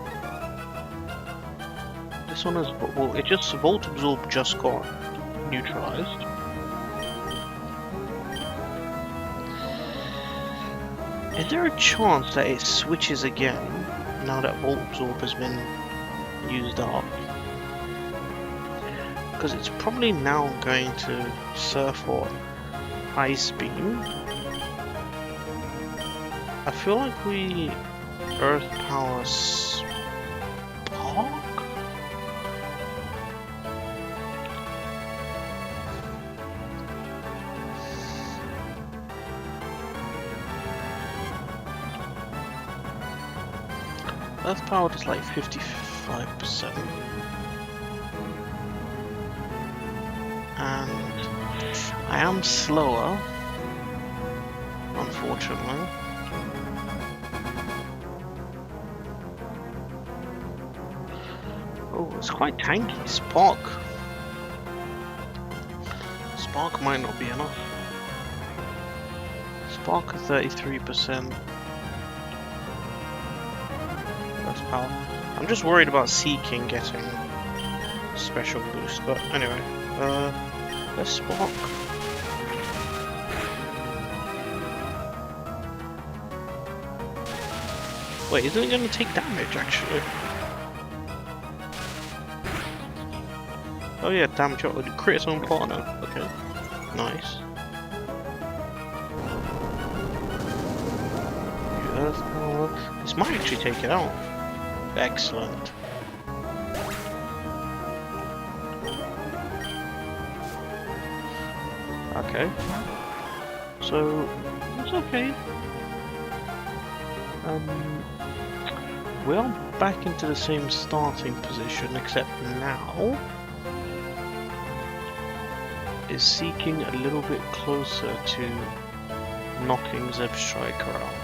this one is, well, it just Volt Absorb just got neutralized. Is there a chance that it switches again now that Volt Absorb has been used up? Because it's probably now going to surf or Ice Beam. I feel like we Earth Power Spark? Earth Power is like 55%. And I am slower, unfortunately. Oh, it's quite tanky. Spark might not be enough. Spark at 33%. That's power. I'm just worried about Seeking getting special boost, but anyway. Let's Spark. Wait, isn't it going to take damage actually? Oh yeah, damage. Oh, it crit its own partner. Okay, nice. This might actually take it out. Excellent. Okay, so it's okay. We're back into the same starting position, except now is Seeking a little bit closer to knocking Zebstrika out.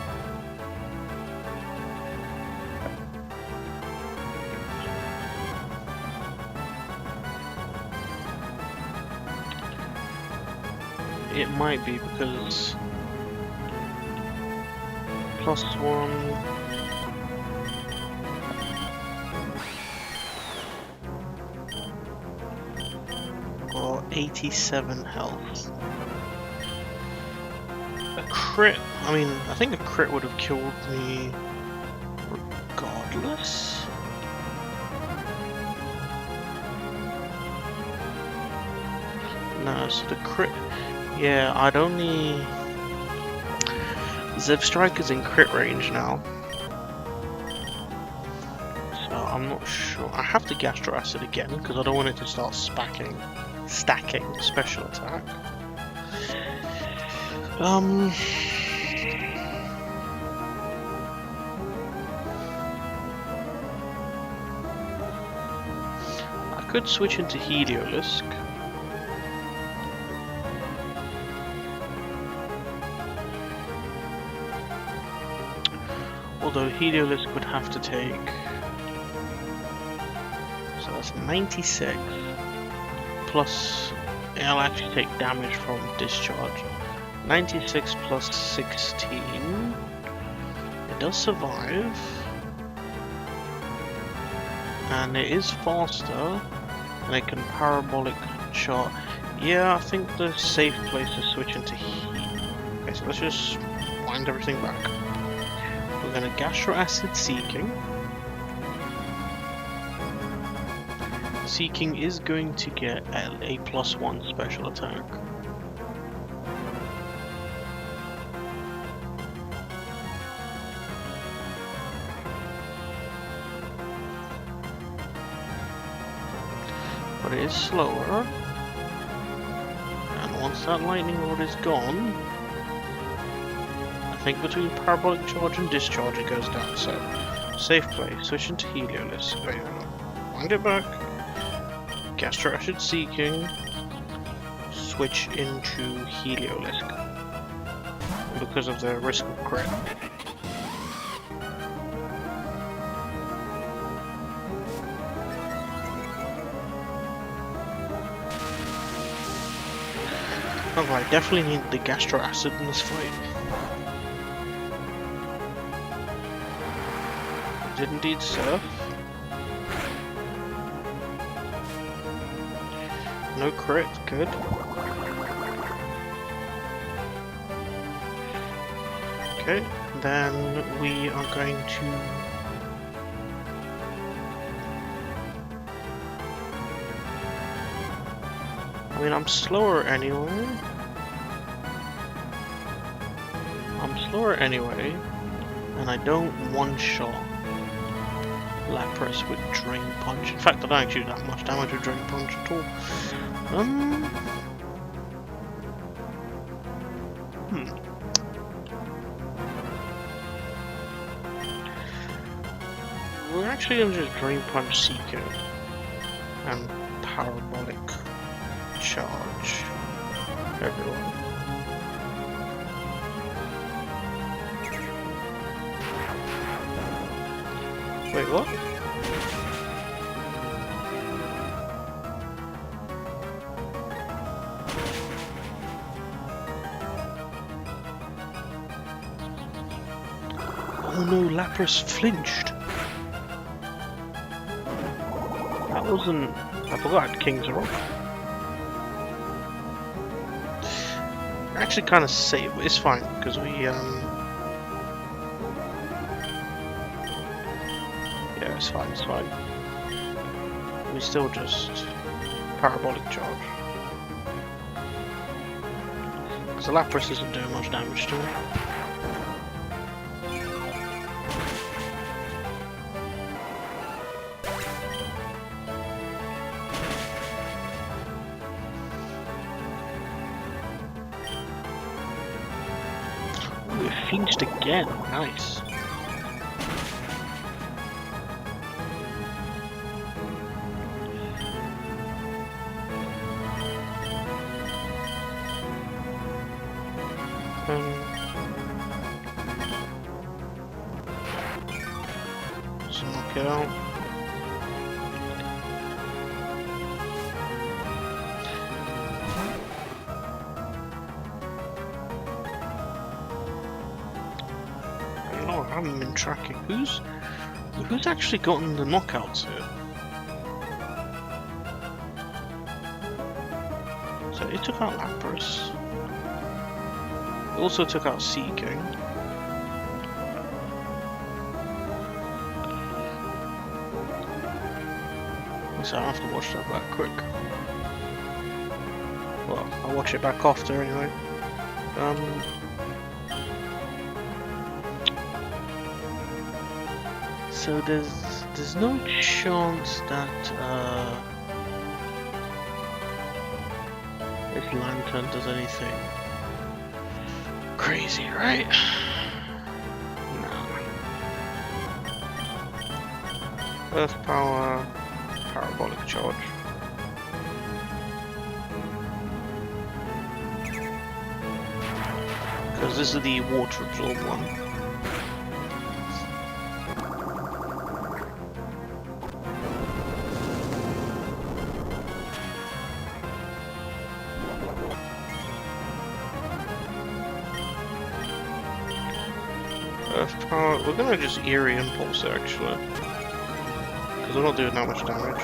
It might be because +1 or 87 health. A crit, I mean, I think a crit would have killed me regardless. No, so the crit, yeah, I'd only... Zebstrika's in crit range now. So I'm not sure. I have to Gastro Acid again because I don't want it to start stacking special attack. I could switch into Heliolisk. Although Heliolisk would have to take, so that's 96 plus, I'll actually take damage from discharge. 96 plus 16, it does survive, and it is faster, and it can parabolic chart. Yeah, I think the safe place is switch into heat. Okay, so let's just wind everything back. We're going to Gastro Acid Seeking. Seeking is going to get a +1 special attack. but it is slower. And once that lightning rod is gone, I think between parabolic charge and discharge it goes down. So, safe play. Switch into Heliolisk. Wait, hang on. Wind it back. Gastro Acid Seeking. Switch into Heliolisk. Because of the risk of crit. Oh, I definitely need the Gastro Acid in this fight. I did indeed surf. No crit, good. Okay, then we are going to... I mean, I'm slower anyway. And I don't one-shot Lapras with Drain Punch. In fact, I don't actually do that much damage with Drain Punch at all. We're actually going to just Drain Punch Seeker and Parabolic Charge everyone. Wait, what? Oh no, Lapras flinched. That wasn't... I forgot King's Rock. Actually kind of safe, but it's fine, because we, yeah, it's fine, it's fine. We still just Parabolic Charge. Because the Lapras isn't doing much damage to me. Flinched again, nice. Just knock it out. I haven't been tracking who's actually gotten the knockouts here. So it took out Lapras. It also took out Seeking. So I have to watch that back quick. Well, I'll watch it back after anyway. So there's no chance that this Lantern does anything crazy, right? No. Earth Power, Parabolic Charge. Because this is the Water Absorb one. We're gonna just Eerie Impulse it actually, because we're not doing that much damage.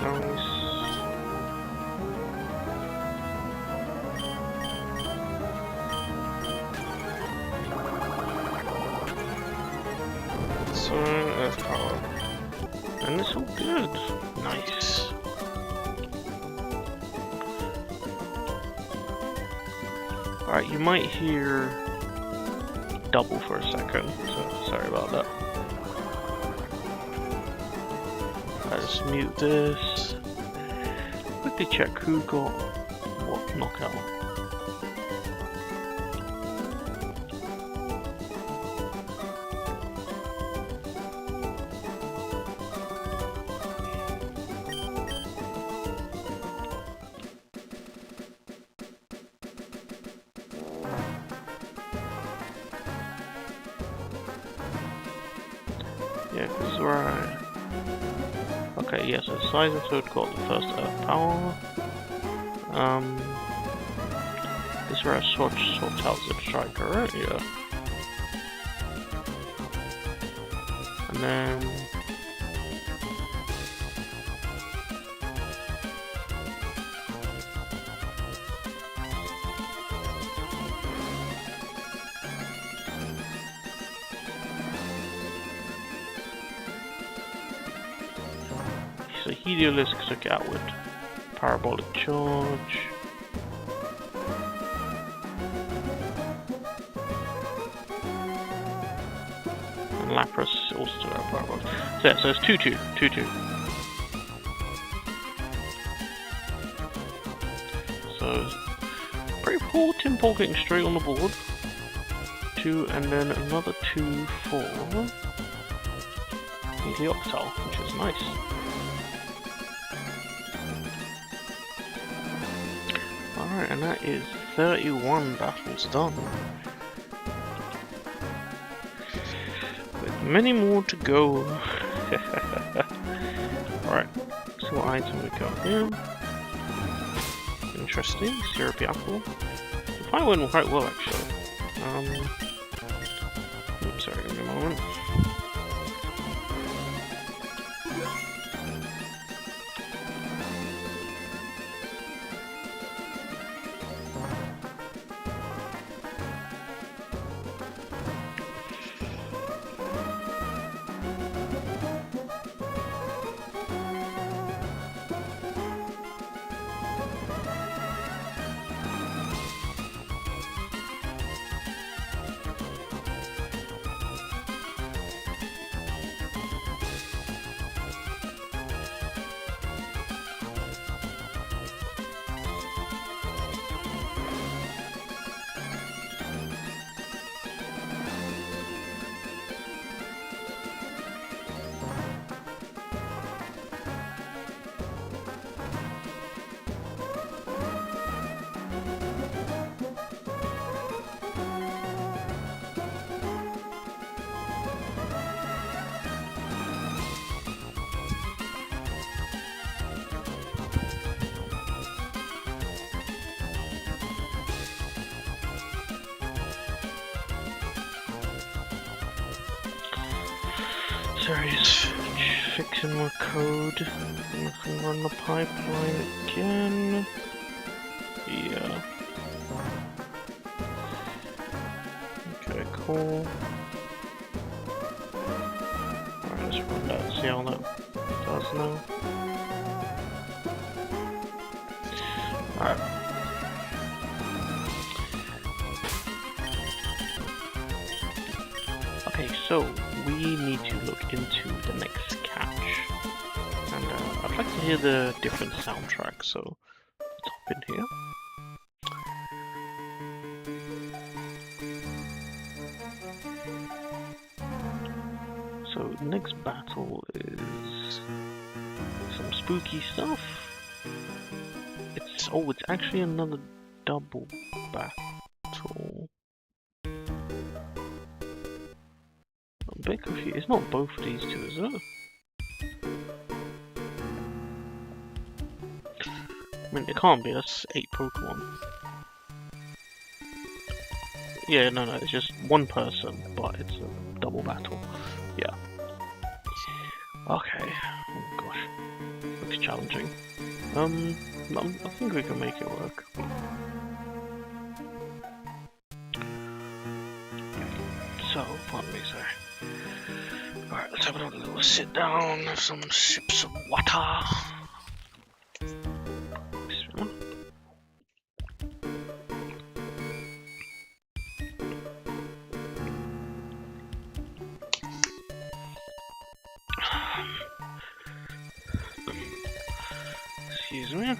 Nice. So Earth Power, and it's all good. Nice. Alright, you might hear double for a second, so sorry about that. Let's mute this. Quickly check who got what knockout. Yeah, because right. Okay, yeah, so Sizer Toad got the first Earth Power. This is where I swapped out Zip Striker, right? Yeah. And then so Heliolisk took outward Parabolic Charge. And Lapras also took out Parabolic. So yeah, so it's 2-2. 2-2. So pretty poor Timpole getting straight on the board. 2 and then another 2 for Helioptile, which is nice. Alright, and that is 31 battles done. With many more to go. Alright, so what item we got here? Interesting, Syrupy Apple. The fight went quite well actually. Oops, sorry, give me a moment. Sorry, just fixing my code. And I can run the pipeline again. Yeah. Okay, cool. Alright, let's run that, see how that does now. Alright. Okay, so we need to look into the next catch, and I'd like to hear the different soundtracks, so let's hop in here. So the next battle is some spooky stuff. It's actually another double battle. I'm a bit confused. It's not both of these two, is it? I mean, it can't be. That's 8 Pokemon. Yeah, no, it's just one person, but it's a double battle. Yeah. Okay. Oh gosh, looks challenging. I think we can make it work. So, pardon me, sorry. Alright, let's have a little sit down, have some sips of water. Excuse me.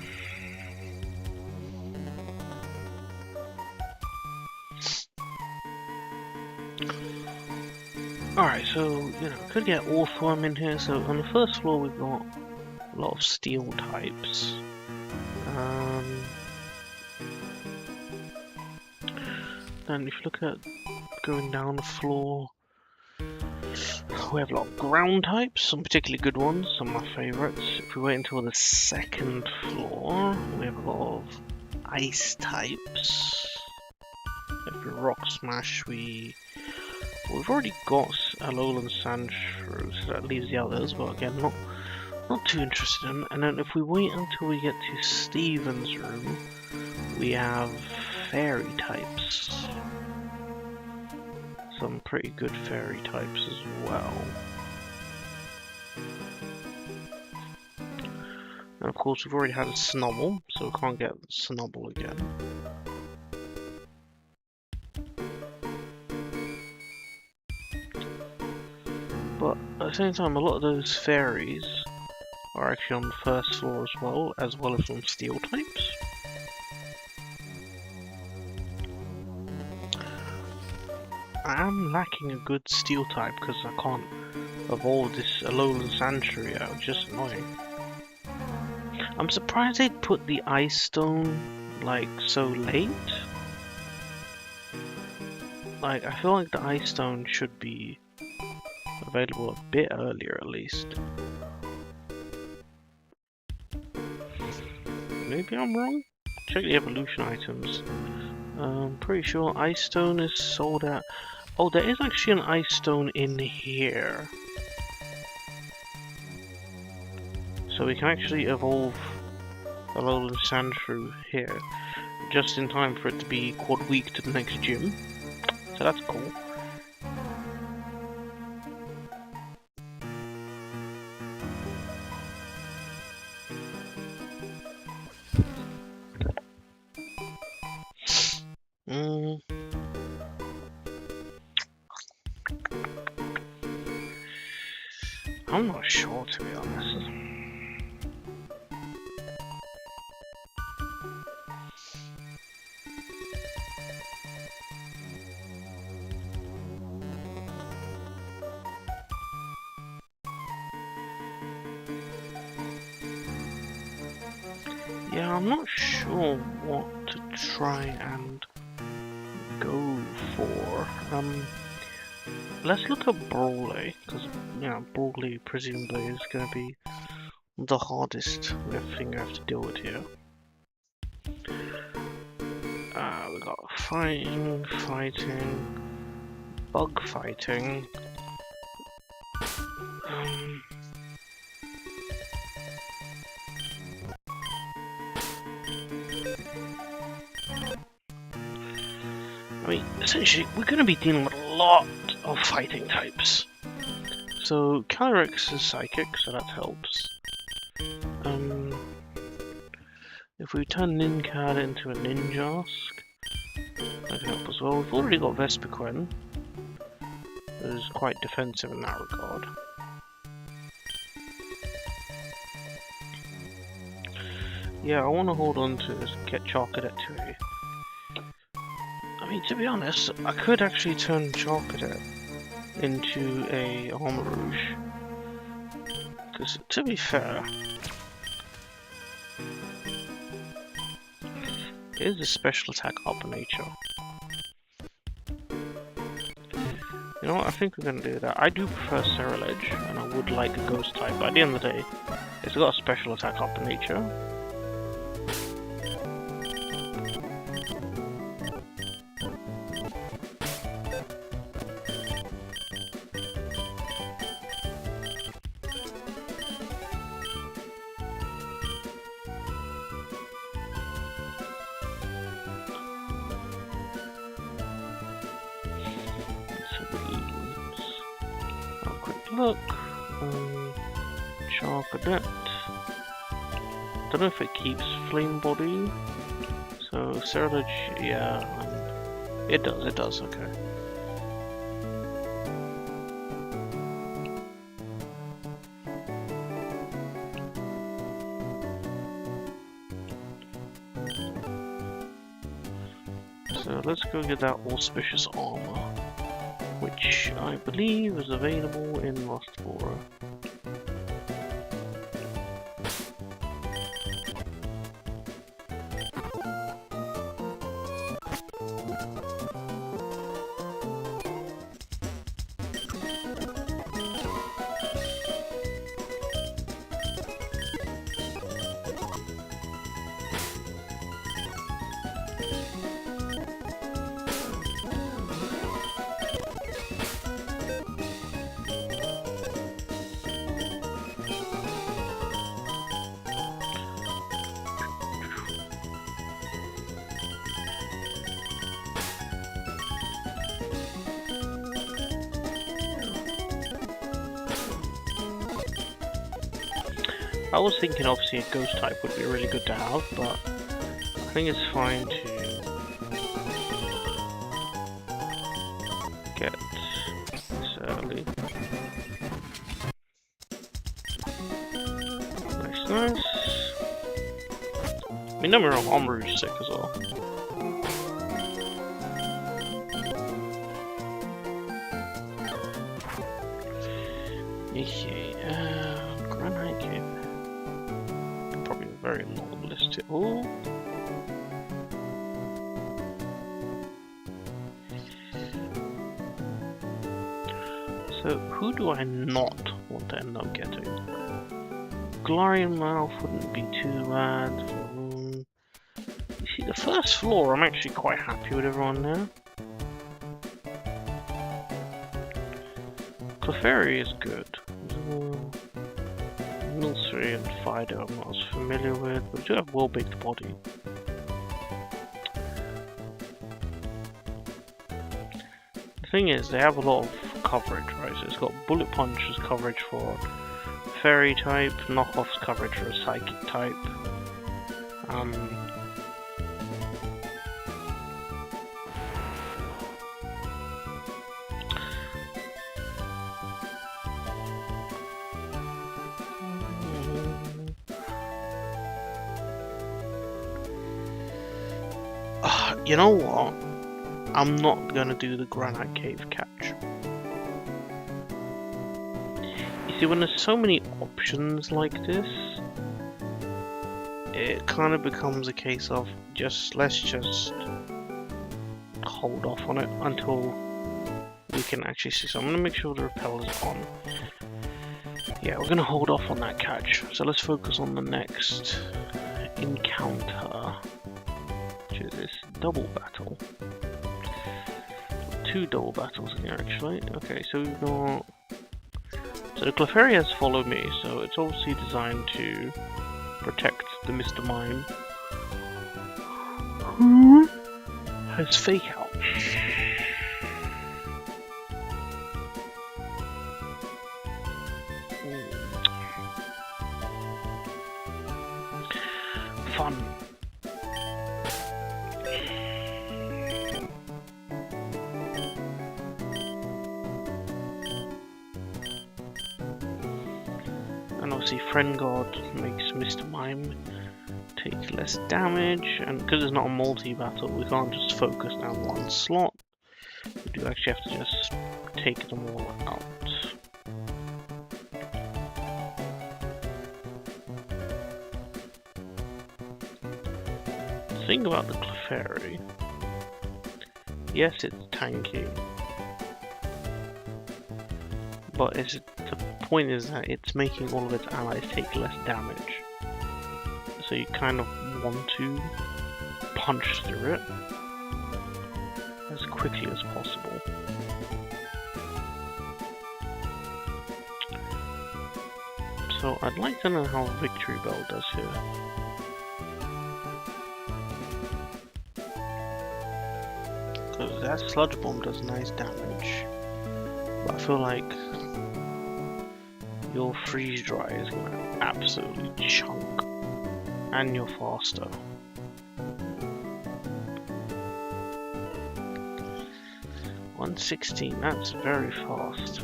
Alright, so, you know, could get Orthworm in here. So on the first floor we've got a lot of steel types. Then if you look at going down the floor, we have a lot of ground types, some particularly good ones, some of my favourites. If we wait until the second floor, we have a lot of ice types. If we rock smash, we've already got Alolan Sandshrew, so that leaves the others, but again, not too interested in. And then if we wait until we get to Steven's room, we have fairy types. Some pretty good fairy types as well. And of course we've already had a Snubble, so we can't get Snubble again. But at the same time, a lot of those fairies are actually on the first floor as well as some steel types. I am lacking a good steel type because I can't evolve this Alolan Sandshrew yet, which is just annoying. I'm surprised they'd put the Ice Stone like so late. Like, I feel like the Ice Stone should be available a bit earlier at least. Maybe I'm wrong? Check the evolution items. I'm pretty sure Ice Stone is sold at... Oh, there is actually an Ice Stone in here. So we can actually evolve Alolan Sandshrew here, just in time for it to be quad week to the next gym. So that's cool. I'm not sure, to be honest. Yeah, I'm not sure what to try and go for. Let's look at Brawley, because, you know, Brawley presumably is going to be the hardest thing I have to deal with here. We got fighting, bug fighting. I mean, essentially, we're going to be dealing with a lot of fighting types. So, Calyrex is psychic, so that helps. If we turn Nincad into a Ninjask, that can help as well. We've already got Vespiquen, that is quite defensive in that regard. Yeah, I want to hold on to this, get Charcadet to a... I mean, to be honest, I could actually turn Charcadet into a Armarouge. Because, to be fair, it is a special attack upper nature. You know what, I think we're going to do that. I do prefer Ceruledge, and I would like a Ghost type, but at the end of the day, it's got a special attack upper nature. Look, Charcadet. Don't know if it keeps Flame Body. So Ceruledge, yeah, it does, okay. let's go get that auspicious armor, which I believe is available in Rustboro. I was thinking obviously a ghost type would be really good to have, but I think it's fine to get this early. Nice. I mean, don't get me wrong, Omru's sick as well. Okay, Granite Cave. Probably very long list. Oh. So, who do I not want to end up getting? Glorian Mouth wouldn't be too bad. You see, the first floor, I'm actually quite happy with everyone there. Clefairy is good. Nulsri and Fido I'm not as familiar with, but we do have well-baked body. The thing is, they have a lot of coverage, right? So it's got Bullet Punch as coverage for Fairy type, Knockoff's coverage for a Psychic type. You know what? I'm not gonna do the Granite Cave catch. You see, when there's so many options like this, it kind of becomes a case of let's just hold off on it until we can actually see. So I'm gonna make sure the repel is on. Yeah, we're gonna hold off on that catch. So let's focus on the next encounter, which is this double battle. 2 double battles in here actually. Okay, so we've got... So the Clefairy has followed me, so it's obviously designed to protect the Mr. Mime. Who has Fake Out? Fun. And obviously Friend God makes Mr. Mime take less damage, and because it's not a multi-battle, we can't just focus down one slot. We do actually have to just take them all out. The thing about the Clefairy, yes, it's tanky, but the point is that it's making all of its allies take less damage. So you kind of want to punch through it as quickly as possible. So I'd like to know how Victory Bell does here. Because that Sludge Bomb does nice damage, but I feel like your Freeze Dry is going to absolutely chunk, and you're faster. $116, that's very fast.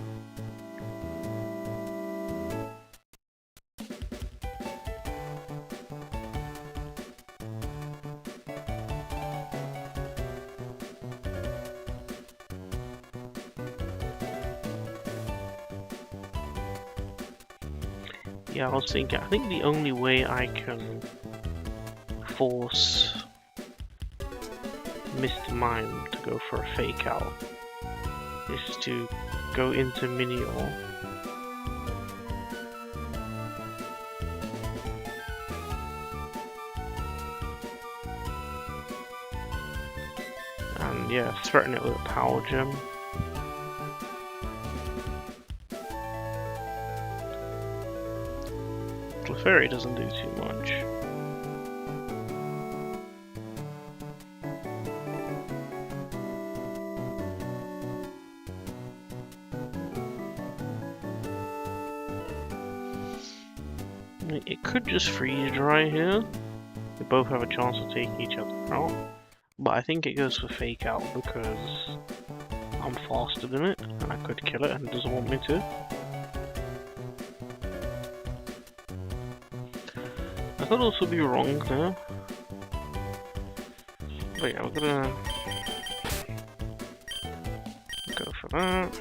Yeah, I was thinking, I think the only way I can force Mr. Mime to go for a fake out is to go into Minior. And yeah, threaten it with a power gem. Clefairy doesn't do too much. It could just freeze dry here. They both have a chance to take each other out. But I think it goes for fake out because I'm faster than it and I could kill it and it doesn't want me to. I could also be wrong there. But yeah, we're gonna go for that.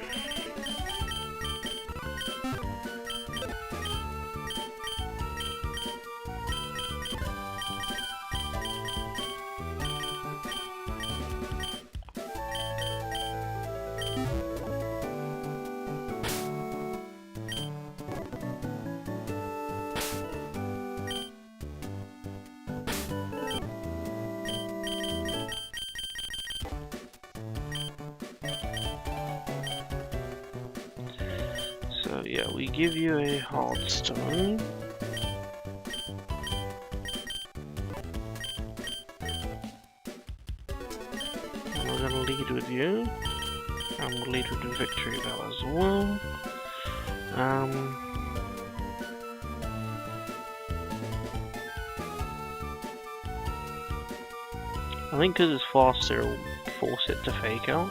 So yeah, we give you a hard stone. And we're gonna lead with you. And we'll lead with the victory bell as well. I think because it's faster, it'll force it to fake out.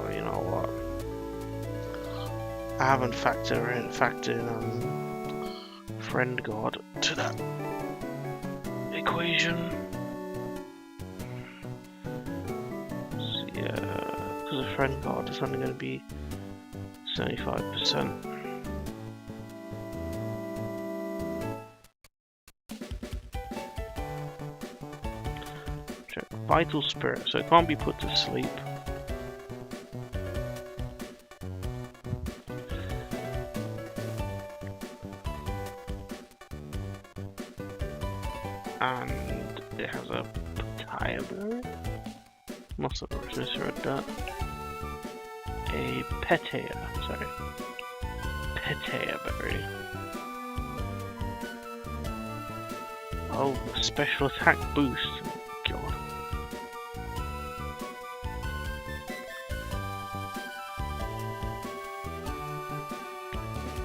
You know what? I haven't factored in friend guard to that equation. So yeah, because a friend guard is only going to be 75%. Check vital spirit, so it can't be put to sleep. And it has a papaya berry. Must have misread that. A petea, sorry. Petea berry. Oh, special attack boost. God.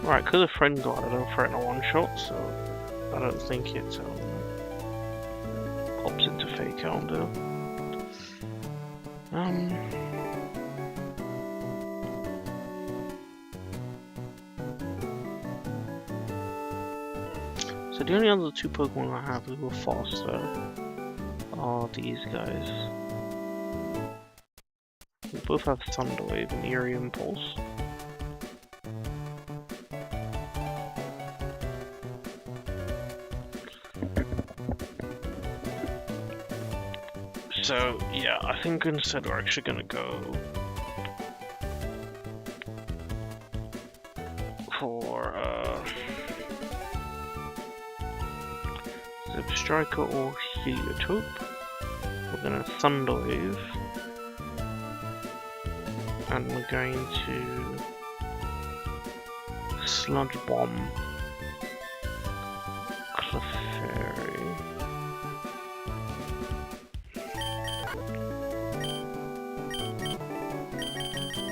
Right, because of friend guard, I don't threaten a one shot, so I don't think it pops into fake calendar. So the only other two Pokemon I have who are faster are these guys. We both have Thunder Wave and Eerie Impulse. So yeah, I think instead we're actually gonna go for Zip Striker or Heliotrope. We're gonna Thunder Wave, and we're going to Sludge Bomb Clefairy.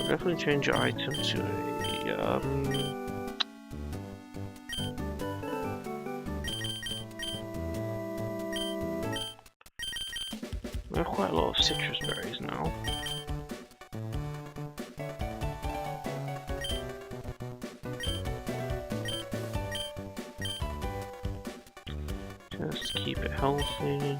Definitely change your item to a we have quite a lot of citrus berries now. Just keep it healthy.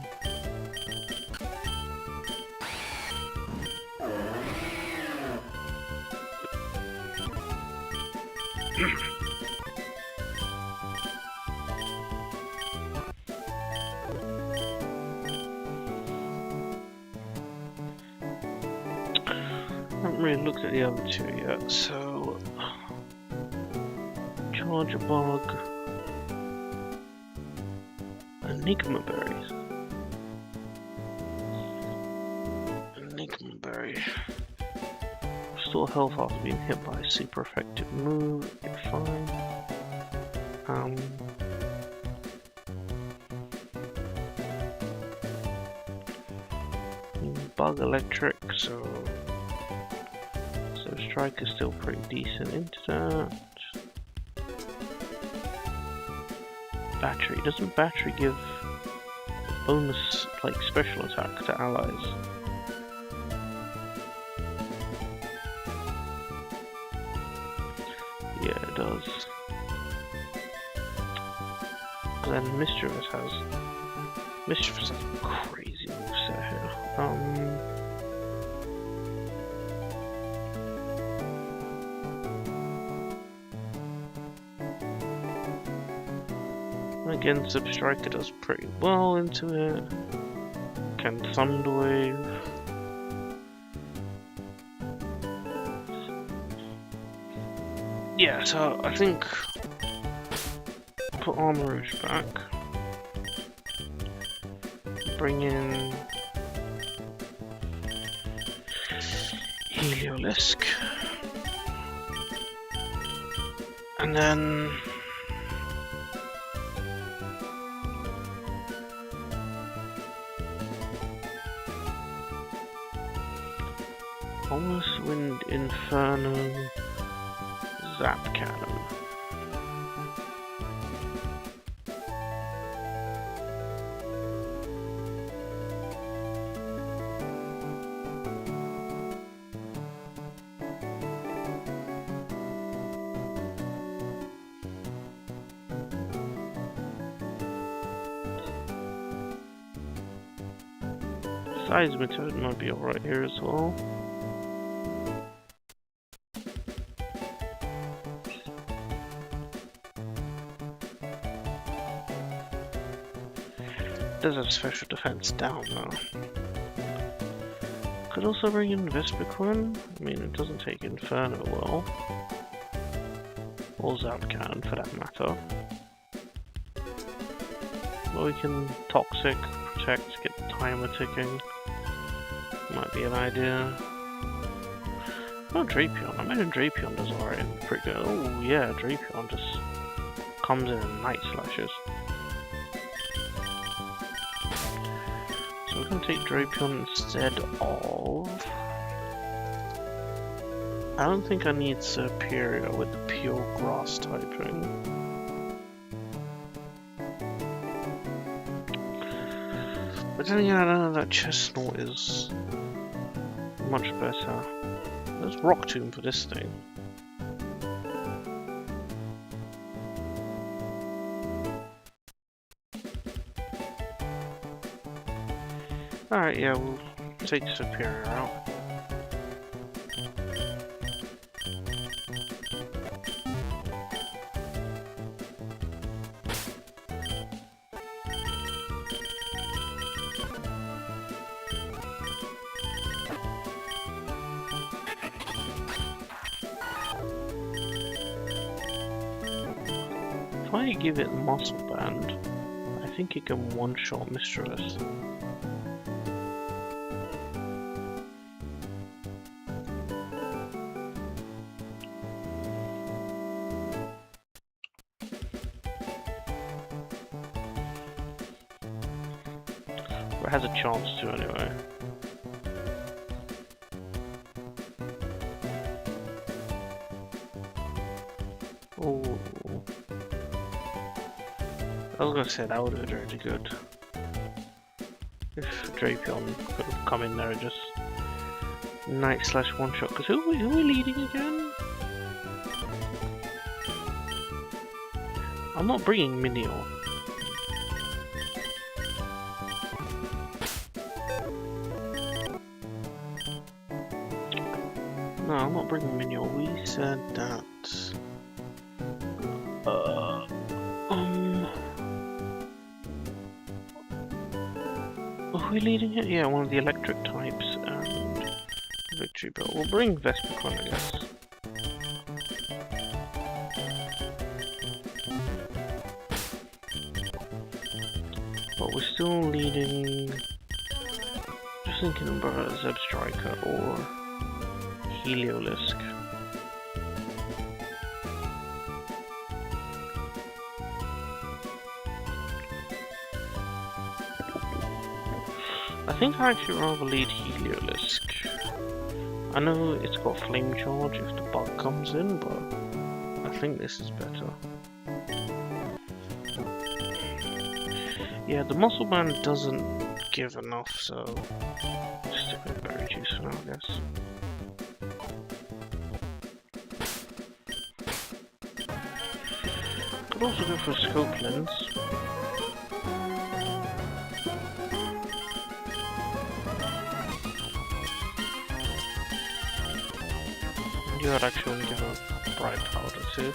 really looked at the other two yet, so Charger Bug, Enigma Berries. Enigma Berry. Restore health after being hit by a super effective move. Okay, fine. Bug Electric, so Strike is still pretty decent into that. Battery. Doesn't Battery give bonus, like, special attack to allies? Yeah, it does. Then Mischievous has a crazy moveset here. Again, Substriker does pretty well into it. Can Thunderwave. Yeah, so I think put Armor Rouge back. Bring in Heliolisk. And then Almost Wind Inferno Zap Cannon. Seismitoad might be alright here as well. Does have special defense down though. Could also bring in Vespiquen. I mean, it doesn't take Inferno well. Or Zap Cannon for that matter. Or we can Toxic, Protect, get the timer ticking. Might be an idea. Oh, Drapion. I imagine Drapion does alright and pretty good. Oh yeah, Drapion just comes in and Night Slashes. So we're going to take Drapion instead of... I don't think I need Superior with the pure grass typing. But then again, I don't know that Chestnut is much better. There's Rock Tomb for this thing. Alright, yeah, we'll take Superior out. If I give it Muscle Band, I think it can one-shot Mischievous. Or it has a chance to anyway. Oh. I was gonna say that would have been really good. If Drapion could have come in there and just Night Slash one shot. Because who are we leading again? I'm not bringing Minior. No, I'm not bringing Minior. We said that. Are we leading it? Yeah, one of the electric types and victory bell. We'll bring Vespicon, I guess. But we're still leading. Just thinking about Zeb Striker or Heliolisk. I think I actually rather lead Heliolisk. I know it's got flame charge if the bug comes in, but I think this is better. Yeah, the muscle band doesn't give enough, so just stick with berry juice for now, I guess. Could also go for a scope lens. You would actually give a bright powder too.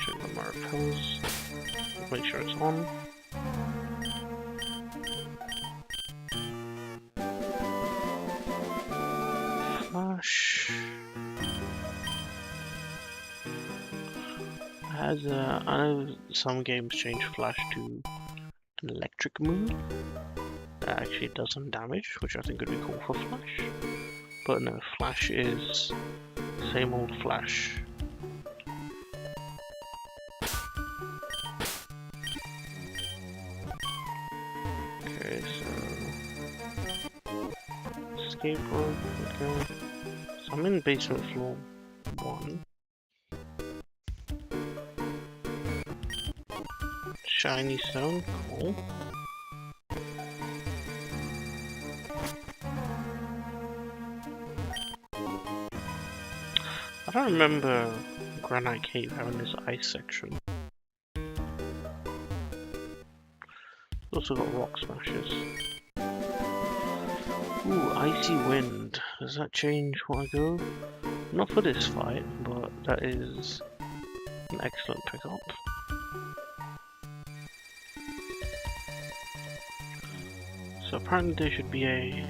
Check the repels. Make sure it's on. Flash. Has I know some games change Flash to an electric moon. That actually does some damage, which I think would be cool for Flash. But no, Flash is same old Flash. Okay, so escape rope, okay. So I'm in basement floor 1. Shiny stone, cool. I don't remember Granite Cave having this ice section. Also got rock smashes. Ooh, icy wind. Does that change what I go? Not for this fight, but that is an excellent pickup. So apparently there should be a...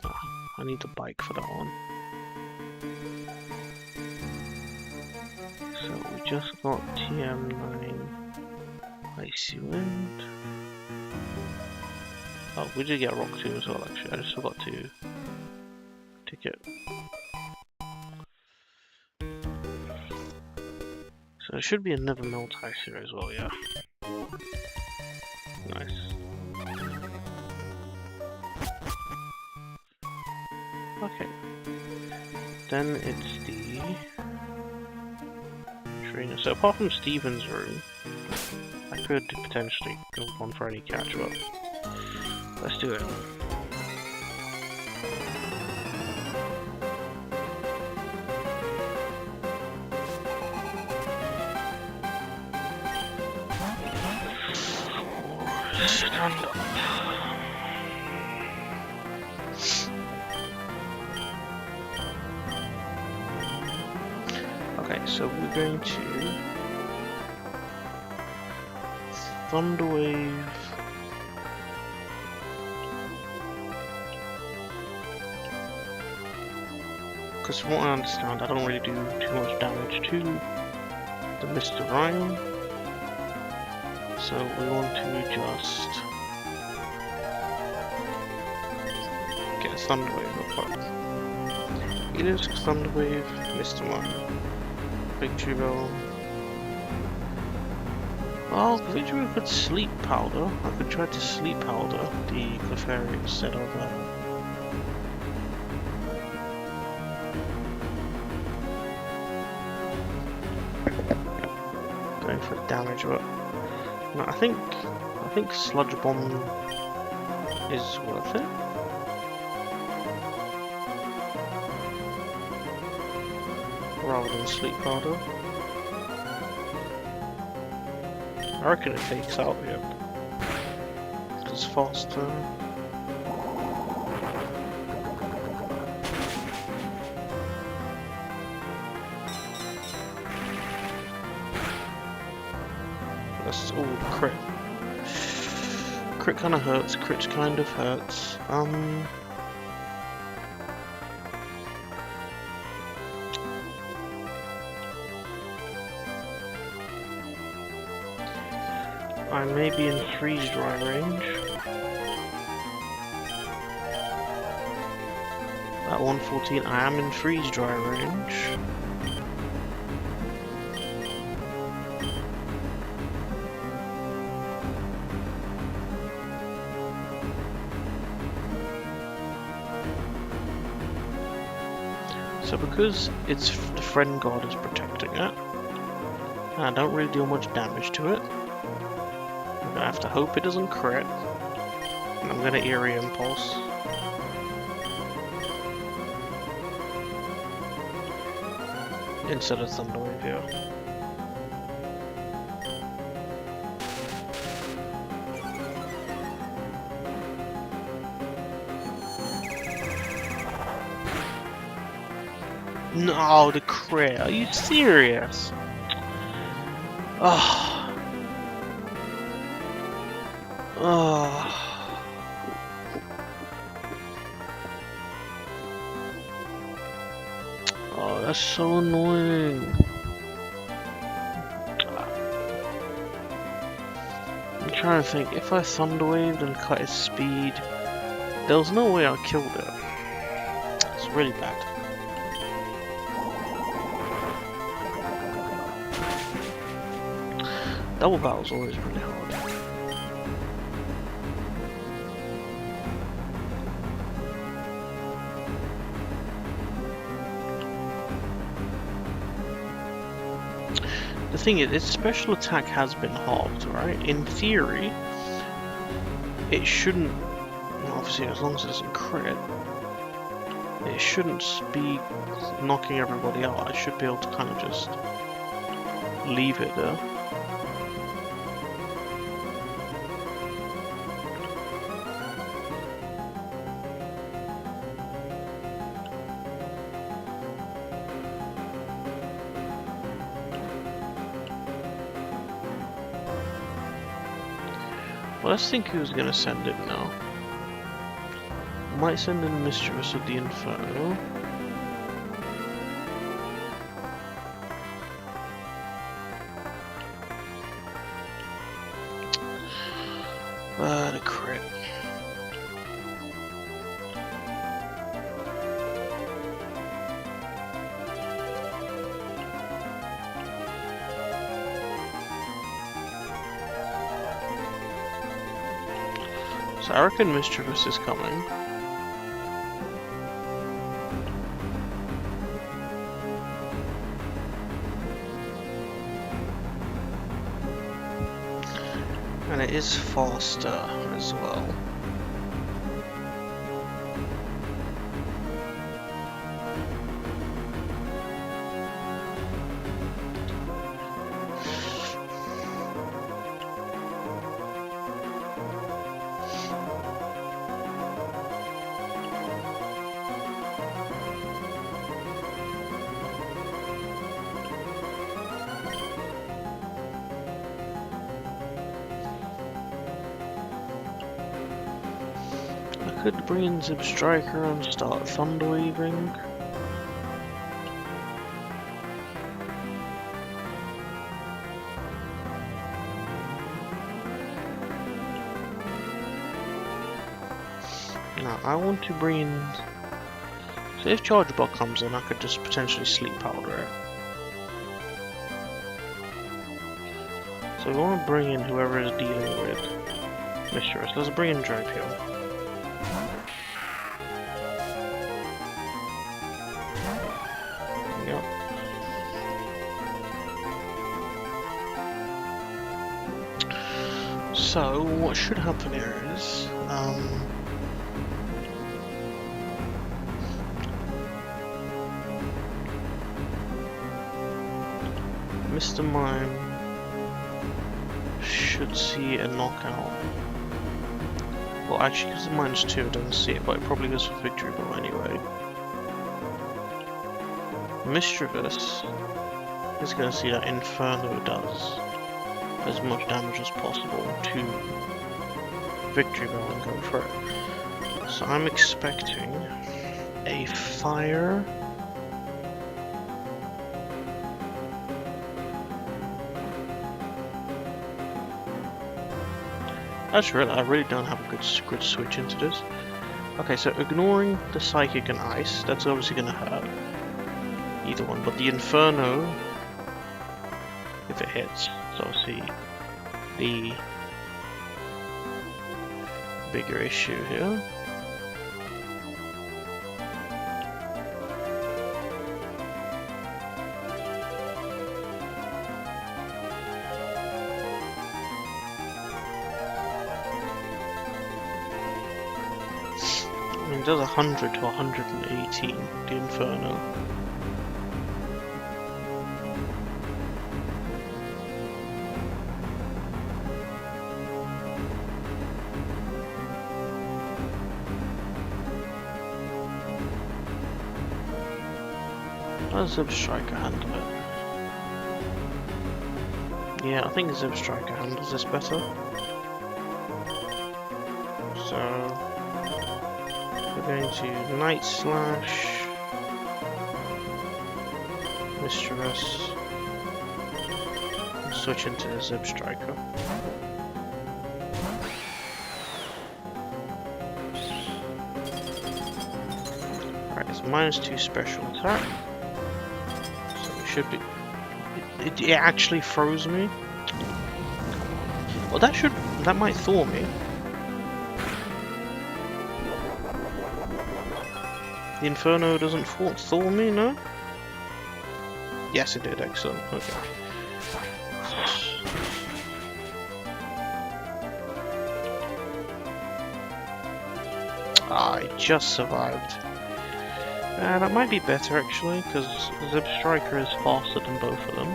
Oh, I need a bike for that one. So we just got TM9 Icy Wind. Oh, we did get Rock 2 as well actually, I just forgot to tick it. So there should be another Melt Ice here as well, yeah. Nice. Okay. Then it's the trainer. So apart from Steven's room, I could potentially go on for any catch up. Let's do it. Stand up. Okay, so we're going to Thunderwave. Because from what I understand, I don't really do too much damage to the Mr. Ryan. So we want to just get a Thunderwave apart. Elisk, Thunderwave, Mr. Ryan. Victory Bell. Oh, Victory Bell could Sleep Powder. I could try to Sleep Powder the Clefairy instead of going for damage, but no, I think Sludge Bomb is worth it. Rather than Sleep Powder. I reckon it takes out here. It's faster. That's all crit. Crit kind of hurts. Crit kind of hurts. I may be in freeze dry range. At 114, I am in freeze dry range. So because it's the friend god is protecting it, and I don't really deal much damage to it, I'm gonna have to hope it doesn't crit, and I'm gonna Eerie Impulse. Instead of Thunderwave here. No, the crit. Are you serious? Oh. Oh. Oh, that's so annoying. I'm trying to think. If I Thunderwaved and cut his speed, there was no way I killed it. It's really bad. Double battle's always really hard. The thing is, its special attack has been halved, right? In theory, it shouldn't, obviously as long as it doesn't crit, it shouldn't be knocking everybody out. I should be able to kind of just leave it there. Well, let's think who's gonna send it now. Might send in Mischievous of the Inferno. The crit. So I reckon Mischievous is coming. And it is faster as well. I could bring in Zip Striker and start Thunderwaving. Now I want to bring in. So if Charge Bug comes in, I could just potentially Sleep Powder it. So we want to bring in whoever is dealing with Mischievous. Let's bring in Drapion. Yep. So what should happen here is Mr. Mime should see a knockout. Well, actually, because the mine's 2, it doesn't see it, but it probably goes for Victory Blow anyway. Mischievous is going to see that Inferno does. as much damage as possible to Victory Bell and go for it. So I'm expecting a fire. I really don't have a good switch into this. Okay, so ignoring the Psychic and Ice, that's obviously gonna hurt. Either one, but the Inferno, if it hits, so obviously the bigger issue here. I mean, it does 100 to 118, the Inferno. How does Zip Striker handle it? Yeah, I think Zip Striker handles this better. So we're going to Night Slash, Mistress, and switch into the Zip Striker. Alright, it's -2 special attack. Should be. It actually froze me. Well, that might thaw me. The Inferno doesn't thaw me, no? Yes, it did. Excellent. Okay. I just survived. That might be better actually, because Zip Striker is faster than both of them.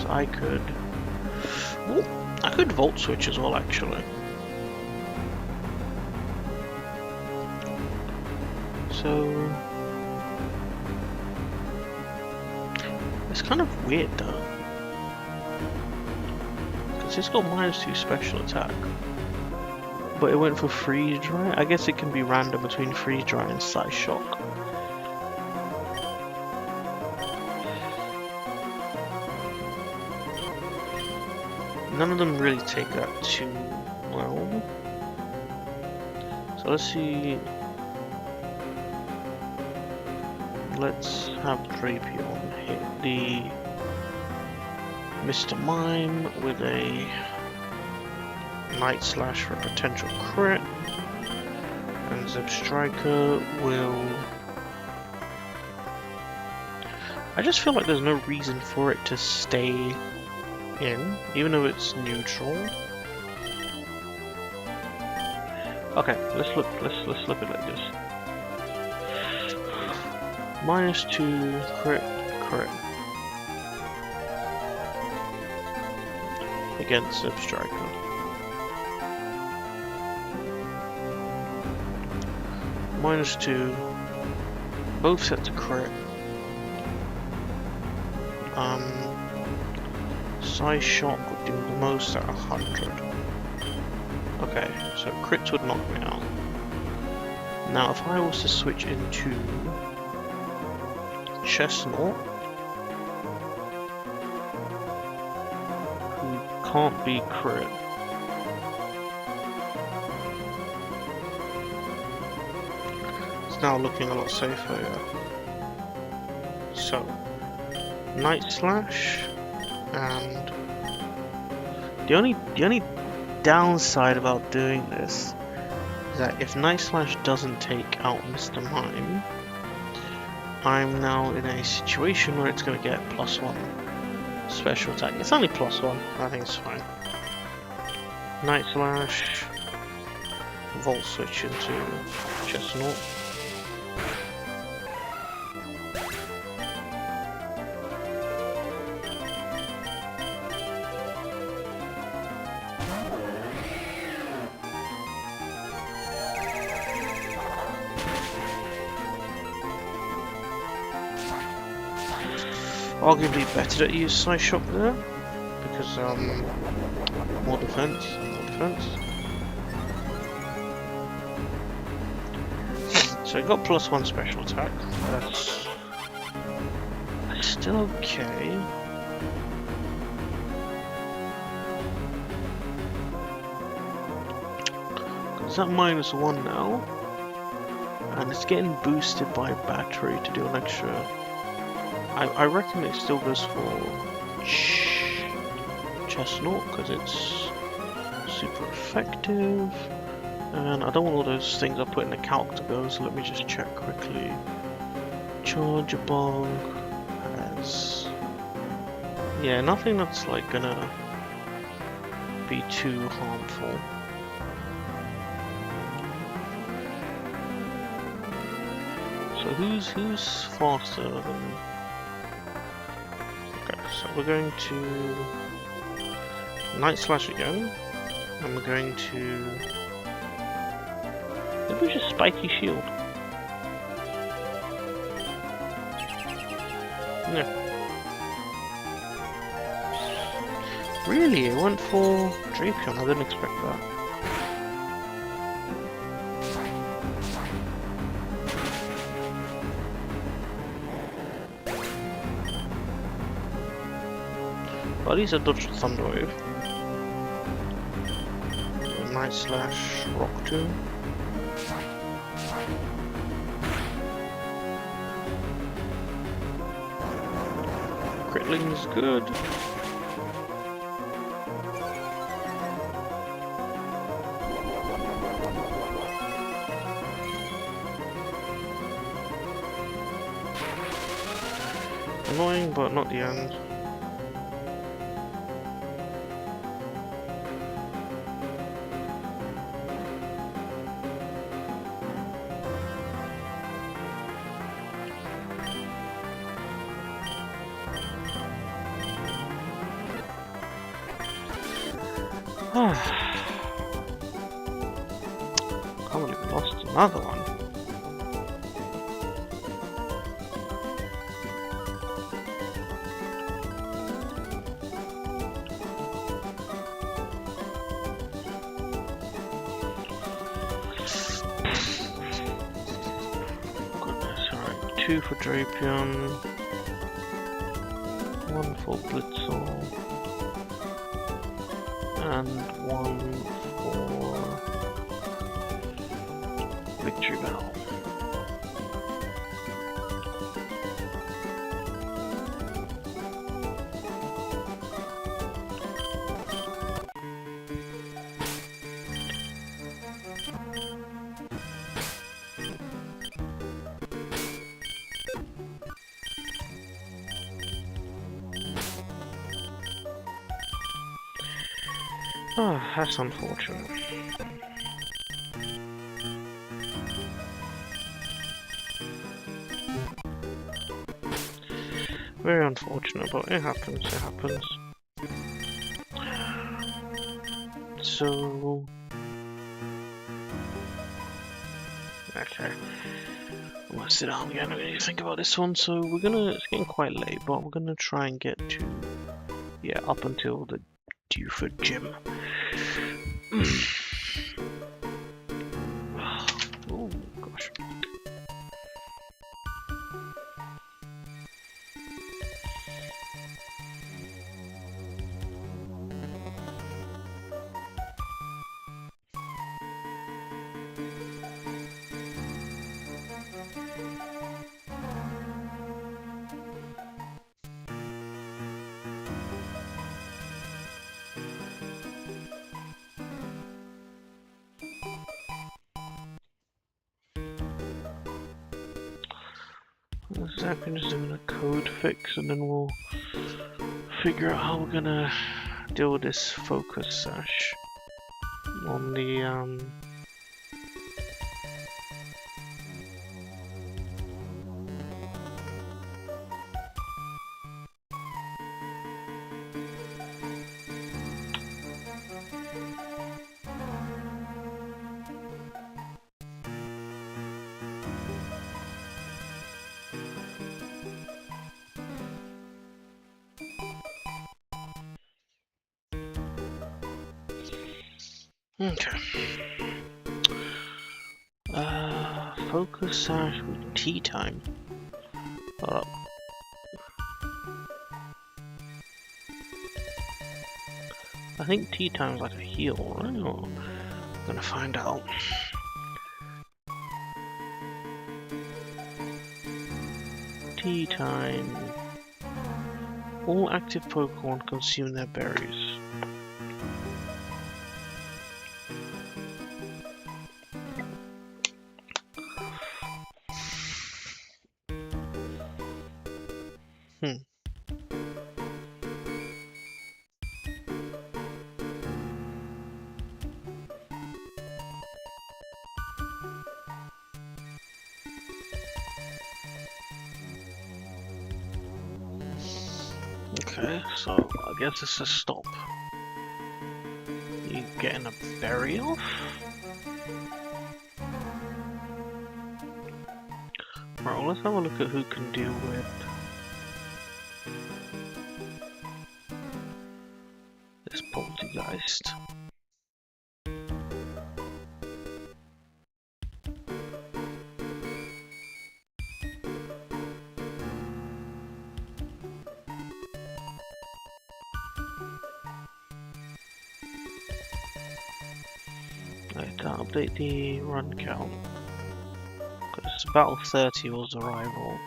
So I could... Ooh, I could Volt Switch as well actually. So... It's kind of weird though. Because it's got -2 special attack. But it went for Freeze Dry. I guess it can be random between Freeze Dry and Size Shock. None of them really take that too well. So let's see. Let's have Drapion hit the Mr. Mime with a Night Slash for a potential crit, and Zip Striker will... I just feel like there's no reason for it to stay in, even though it's neutral. Okay, let's look at it like this. -2 crit against Zip Striker. -2, both sets of crit. Size Shock would do the most at 100. Okay, so crits would knock me out. Now if I was to switch into Chestnut, who can't be crit, now looking a lot safer, yeah. So, Night Slash, and the only downside about doing this is that if Night Slash doesn't take out Mr. Mime, I'm now in a situation where it's going to get +1 special attack. It's only +1, I think it's fine. Night Slash, Volt Switch into Chestnut. Arguably better that you use Side Shock there, because more defense, So I got +1 special attack. That's still okay. It's at -1 now, and it's getting boosted by battery to do an extra. I reckon it still goes for Chestnut because it's super effective. And I don't want all those things I put in the calc to go, so let me just check quickly. Charge a bug has... Yeah, nothing that's like gonna be too harmful. So who's faster than... Okay, so we're going to Night Slash again, and we're going to... Maybe just Spiky Shield. No. Really? It went for Drapion, I didn't expect that. But at least I dodged the Thunder Wave. Night Slash, Rock Tomb. Critling's good. Annoying, but not the end. Can't believe we lost another one. Goodness, alright. 2 for Drapion. 1 for Blitzel. And 1 for Victory Bell. Oh, that's unfortunate. Very unfortunate, but it happens, So... Okay. I'm gonna sit down again and really think about this one. So we're gonna... It's getting quite late, but we're gonna try and get to... Yeah, up until the Dewford Gym. Oh, gosh. I'm just doing a code fix and then we'll figure out how we're gonna deal with this focus sash on the Okay. Focus sash with tea time. Hold up. I think tea time's like a heal, right? Or I'm gonna find out. Tea time. All active Pokemon consume their berries. Okay, so I guess it's a stop. You getting a berry off? Right, well, let's have a look at who can deal with this poltergeist. Right, update the run count. Because battle 30 was the rival.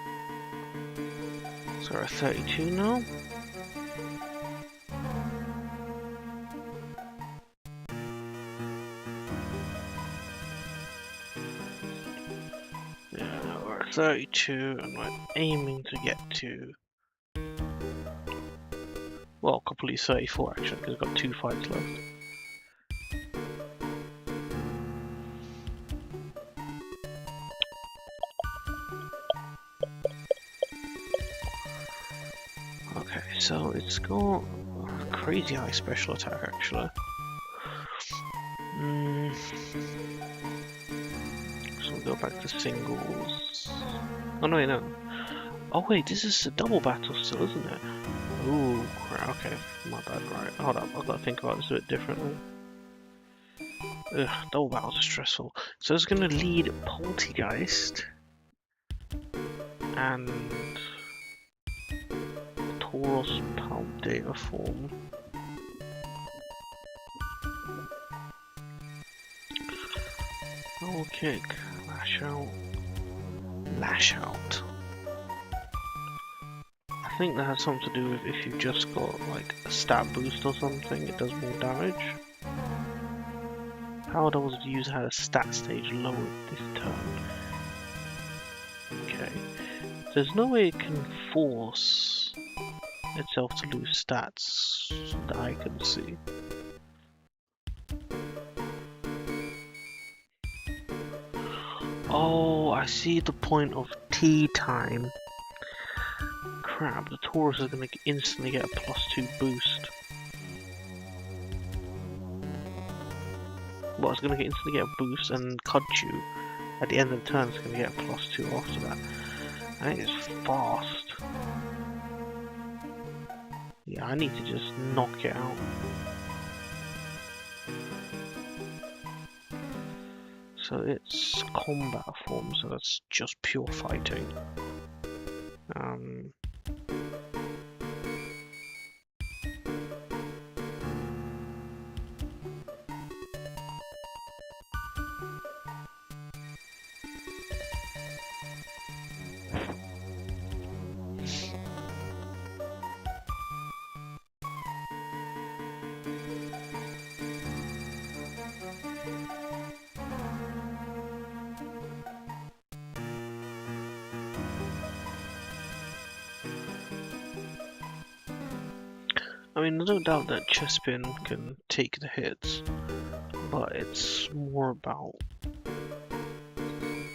So we're at 32 now. Yeah, we're at 32 and we're aiming to get to... Well, completely 34 actually, because we've got 2 fights left. Okay, so it's got a crazy high special attack actually. So we'll go back to singles. Oh no, wait, no. Oh wait, this is a double battle still, isn't it? Ooh, okay, my bad, right. Hold up, I've got to think about this a bit differently. Ugh, double battles are stressful. So it's going to lead Poltergeist and Tauros Palm Data form. Double kick, lash out, lash out. I think that has something to do with if you've just got like a stat boost or something, it does more damage. Power Doubles used had a stat stage lowered this turn. Okay. There's no way it can force itself to lose stats that I can see. Oh, I see the point of tea time. Crap, the Taurus is going to instantly get a +2 boost. Well, it's going to instantly get a boost, and Kudchu at the end of the turn is going to get a +2 after that. I think it's fast. Yeah, I need to just knock it out. So it's combat form, so that's just pure fighting. I mean, there's no doubt that Chespin can take the hits, but it's more about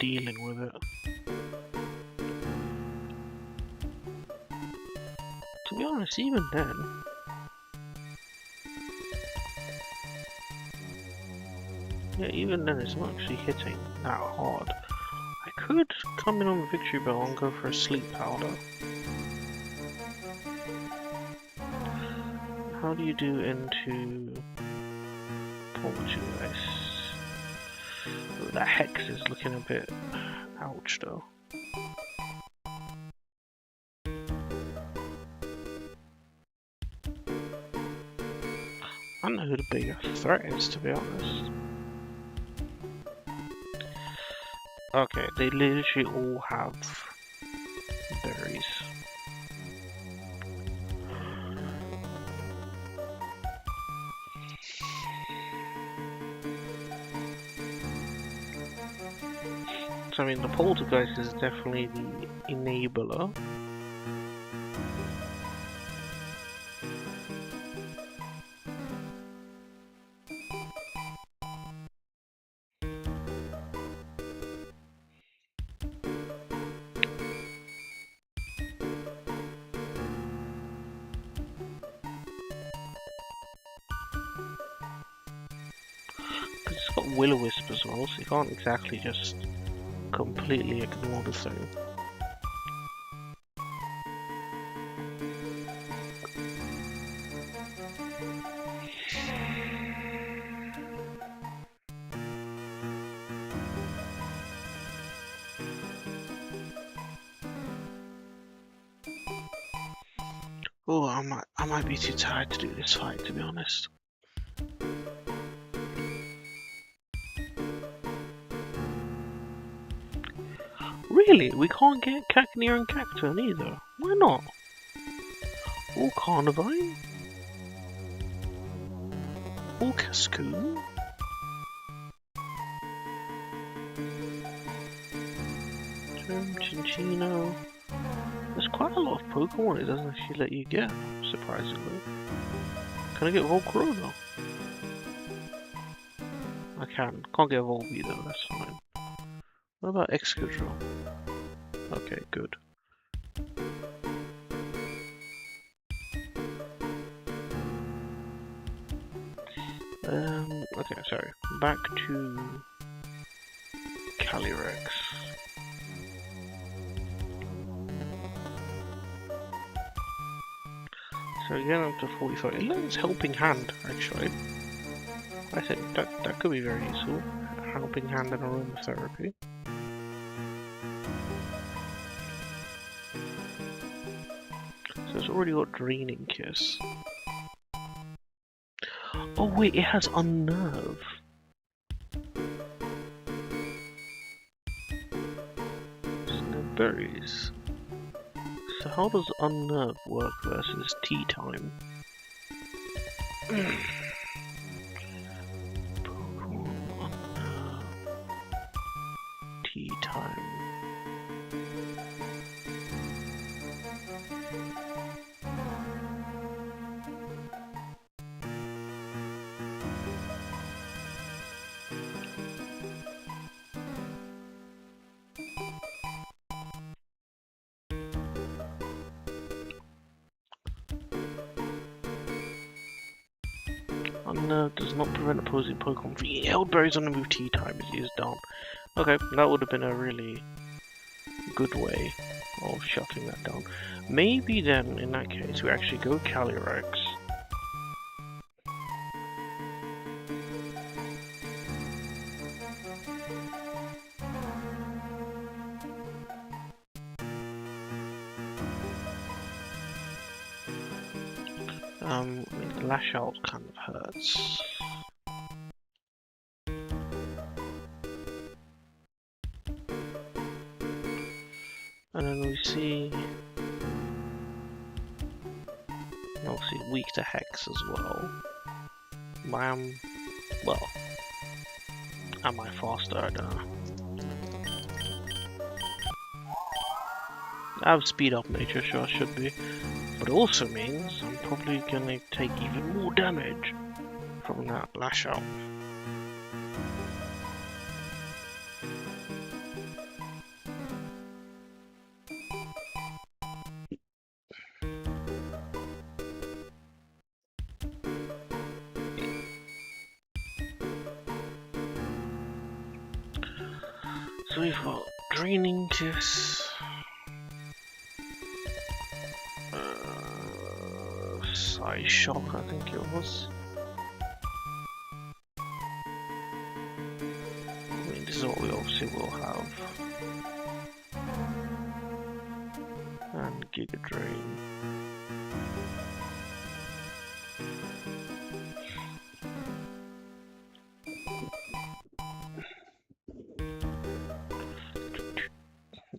dealing with it. To be honest, even then, yeah, even then it's not actually hitting that hard. I could come in on the victory bell and go for a sleep powder. How do you do into performance, you guys. That hex is looking a bit ouch though. I don't know who the bigger threat is, to be honest. Okay, they literally all have berries. So I mean, the poltergeist is definitely the enabler. It's got will-o-wisp as well, so you can't exactly just completely ignore the thing. Oh, I might be too tired to do this fight, to be honest. Really? We can't get Cacnea and Cacturn either? Why not? Or Carnivine? Or Cascoon? Cinccino. There's quite a lot of Pokemon it doesn't actually let you get, surprisingly. Can I get Volcro though? I can. Can't get Volbeat though, that's fine. What about Excadrill? Okay, good. Okay, sorry. Back to Calyrex. So again up to 45. It learns Helping Hand, actually. I think that could be very useful. Helping Hand and aromatherapy. So it's already got Draining Kiss. Oh wait, it has Unnerve. Berries. So how does Unnerve work versus Tea Time? Pokemon Unnerve. Tea Time. Unnerve does not prevent opposing Pokemon from eating held berries on the move. Tea Time is used down. Okay, that would have been a really good way of shutting that down. Maybe then, in that case, we actually go Calyrex. I mean, Lash Out kind of hurts. And then we see, obviously, weak to Hex as well. Well, am I faster? I don't know. I have speed up nature, sure I should be. But it also means I'm probably gonna take even more damage from that Lash Out. So we've got Draining Kiss, Psy Shock, I think it was. obviously we'll have. And Giga Drain.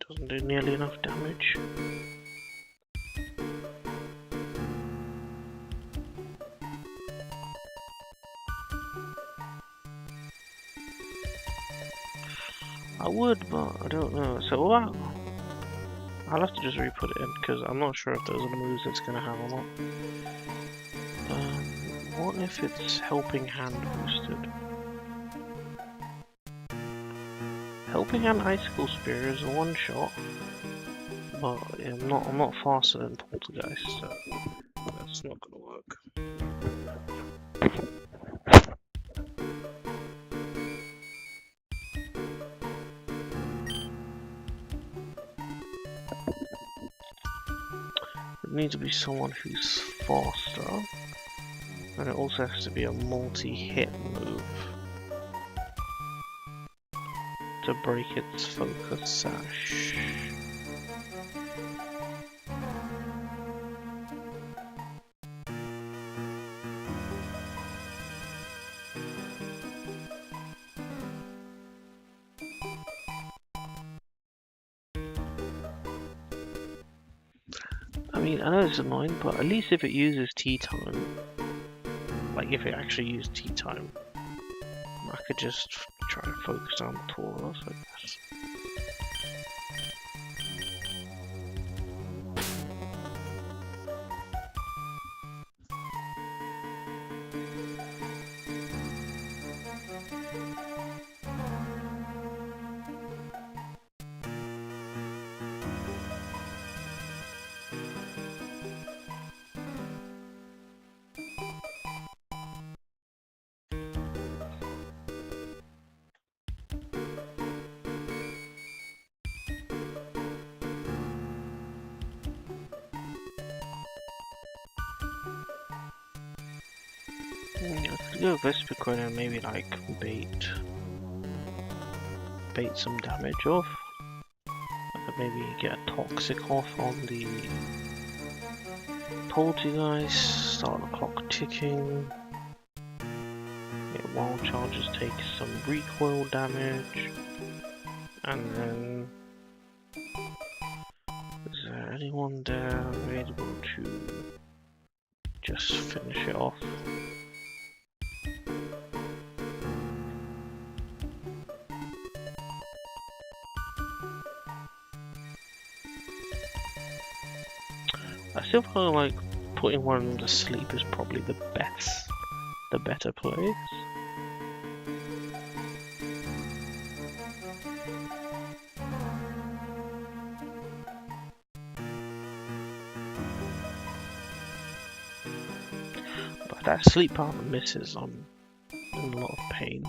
Doesn't do nearly enough damage. I would, but I don't know. So what? I'll have to just re-put it in because I'm not sure if those are the moves it's gonna have or not. What if it's Helping Hand boosted? Helping Hand Icicle Spear is a one shot, but yeah, I'm not faster than Poltergeist, so that's not gonna work. It needs to be someone who's faster, and it also has to be a multi-hit move to break its focus sash. I mean, I know it's annoying, but at least if it uses tea time, like if it actually used tea time, I could just try and focus on the Tauros, I guess. I could go Vespiquen and maybe like bait some damage off. I could maybe get a Toxic off on the Poltergeist, start the clock ticking. Get Wild Charges, take some recoil damage, and then is there anyone there available to just finish it off? I still feel like putting one of them to sleep is probably the better place. But if that sleep partner misses, I'm in a lot of pain.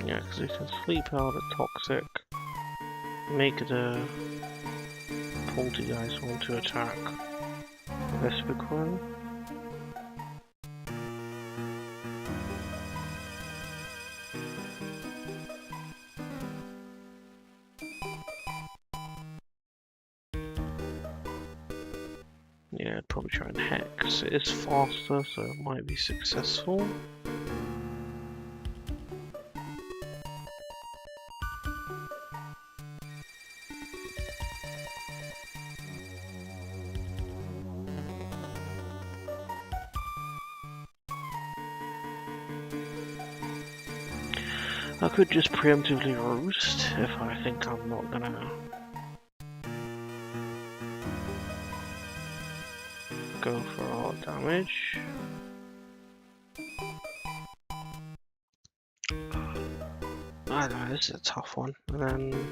Yeah, because we can sleep out a Toxic, make the Poltergeist want to attack Vespiquen. Yeah, I'd probably try and Hex. It is faster, so it might be successful. I could just preemptively roost if I think I'm not gonna go for a lot of damage. I don't know, this is a tough one. And then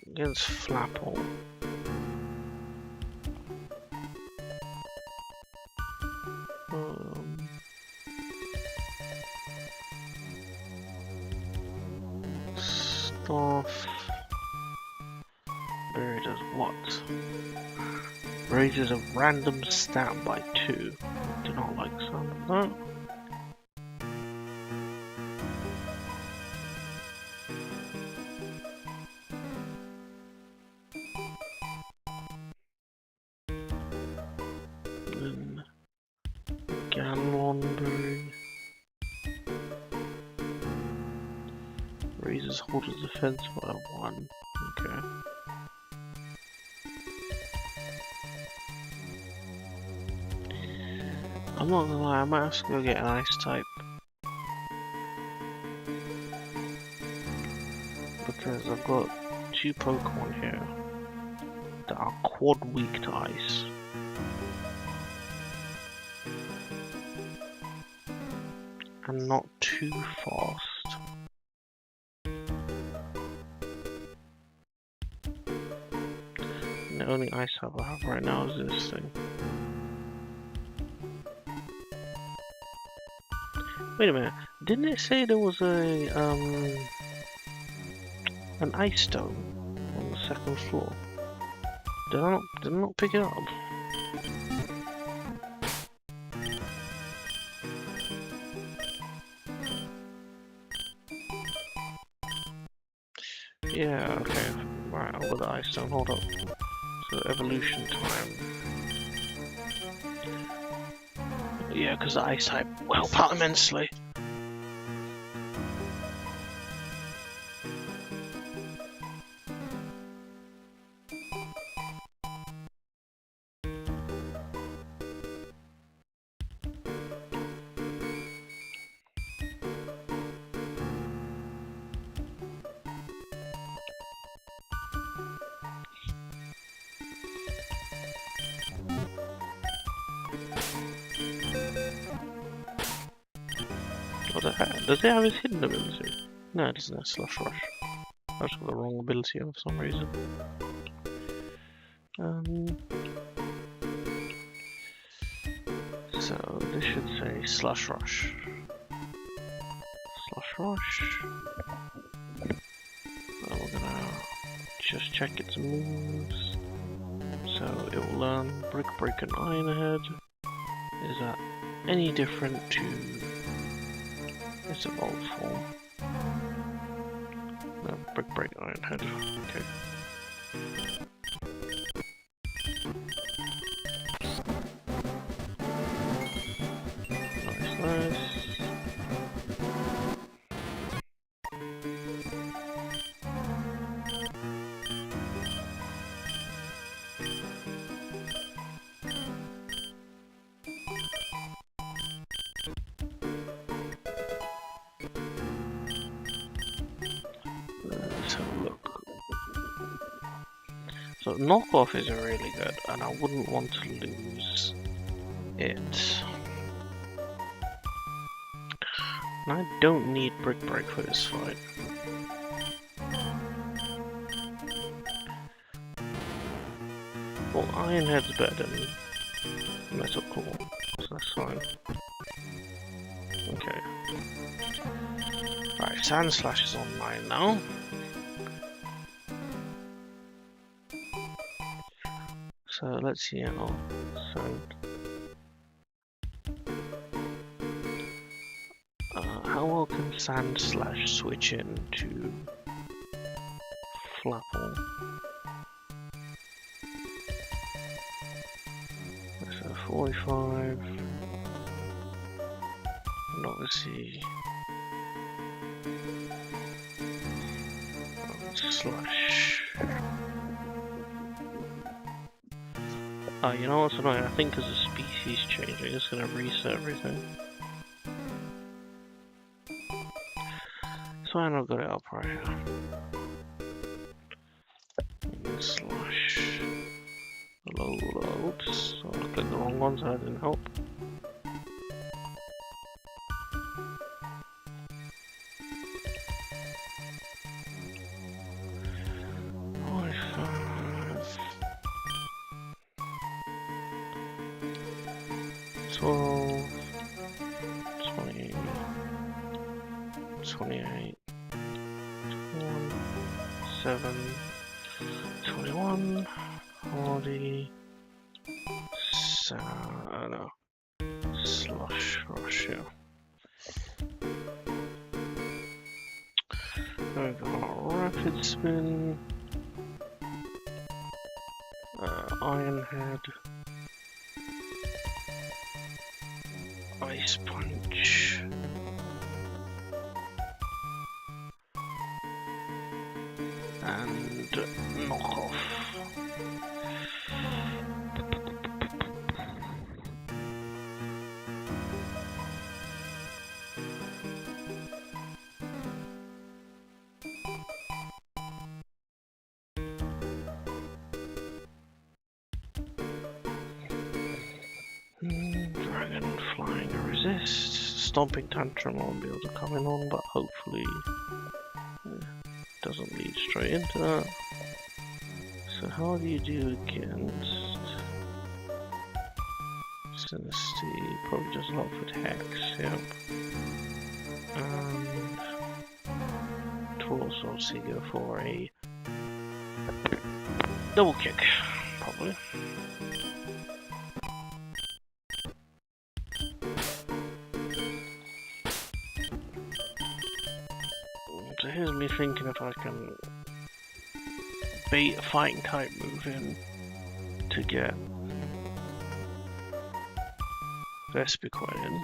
against Flapple. off. Buried as what? Raises a random stat by 2. Do not like the sound of that. Then GAN laundry. Raises holder's defense by 1. Okay. I'm not gonna lie, I might have to go get an ice type. Because I've got 2 Pokemon here that are quad weak to ice. And not too fast. And the only ice type I have right now is this thing. Wait a minute, didn't it say there was a an ice stone on the 2nd floor? Did I not pick it up? Yeah, okay. Right, I've got the ice stone, hold up. So evolution time. Yeah, because the ice type will help out immensely. What the heck? Does it have its hidden ability? No, it doesn't have Slush Rush. I just got the wrong ability for some reason. So this should say Slush Rush. Slush Rush. Well, we're gonna just check its moves. So it will learn Brick Break and Iron Head. Is that any different to its evolved form? No, Brick Break Iron Head. Okay. Nice. Let's have a look. So knockoff is really good, and I wouldn't want to lose it. And I don't need Brick Break for this fight. Well, Iron Head's better than Metal Claw, so that's fine. Okay. Alright, Sand Slash is online now. So let's see how Sand. How well can Sand Slash switch into Flapple? So 45. And obviously Slash. Oh, you know what's annoying? I think because the species changing, it's gonna reset everything. So I not got it up right here. And slash. Oops, I clicked the wrong one, so that didn't help. $12, 20, 28, 21. 27, 21, 40, no, slush rush, yeah. We've got rapid spin, iron head, ice punch, and knockoff. Dragon flying resist. Stomping tantrum won't be able to come in on, but hopefully it doesn't lead straight into that. So how do you do against Sinisty? Probably does a lot with Hex, yep. And Taurus will obviously go for a double kick, probably. So here's me thinking if I can bait a fighting type move in to get Vespiquen in.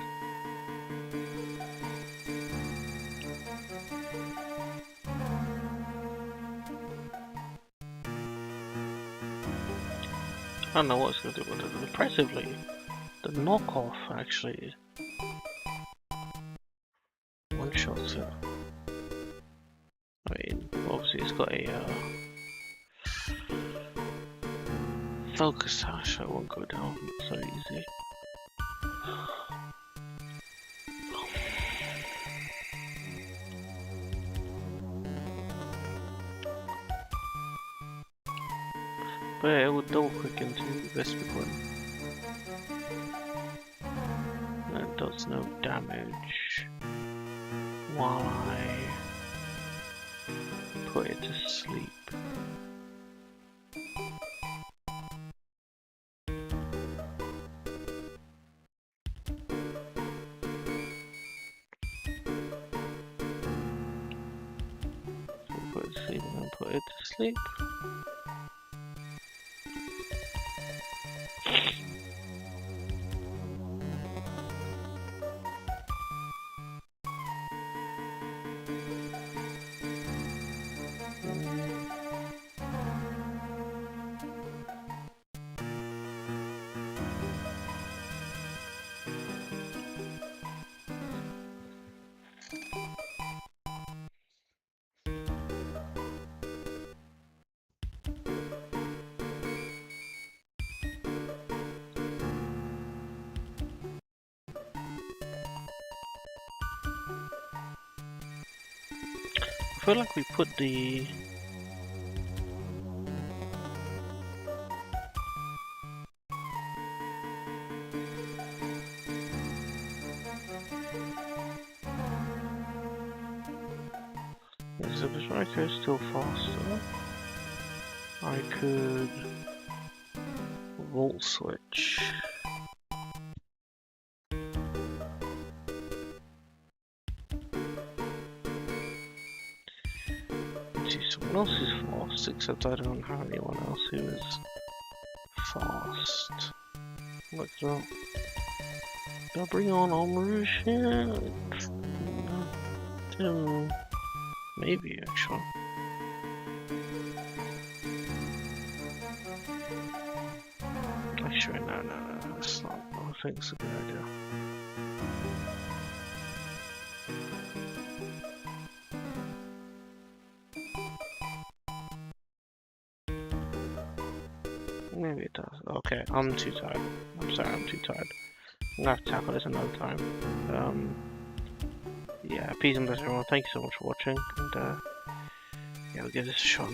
I don't know what it's going to do with it. Impressively, the knockoff actually one-shots it. I mean, obviously it's got a focus hash, so it won't go down so easy. But yeah, it would double click into Vespiquen. And it does no damage while I put it to sleep. So put it to sleep and then put it to sleep. I feel like we put the so the striker is still faster. I could volt switch. See, someone else is fast, except I don't have anyone else who is fast. Like that. Do I bring on Omrouge here? Maybe actually. Actually, no, that's not. I think it's a good idea. Maybe it does. Okay, I'm too tired. I'm sorry, I'm too tired. I'm gonna have to tackle this another time. Yeah, peace and blessings everyone. Thank you so much for watching, and yeah, we'll give this a shot.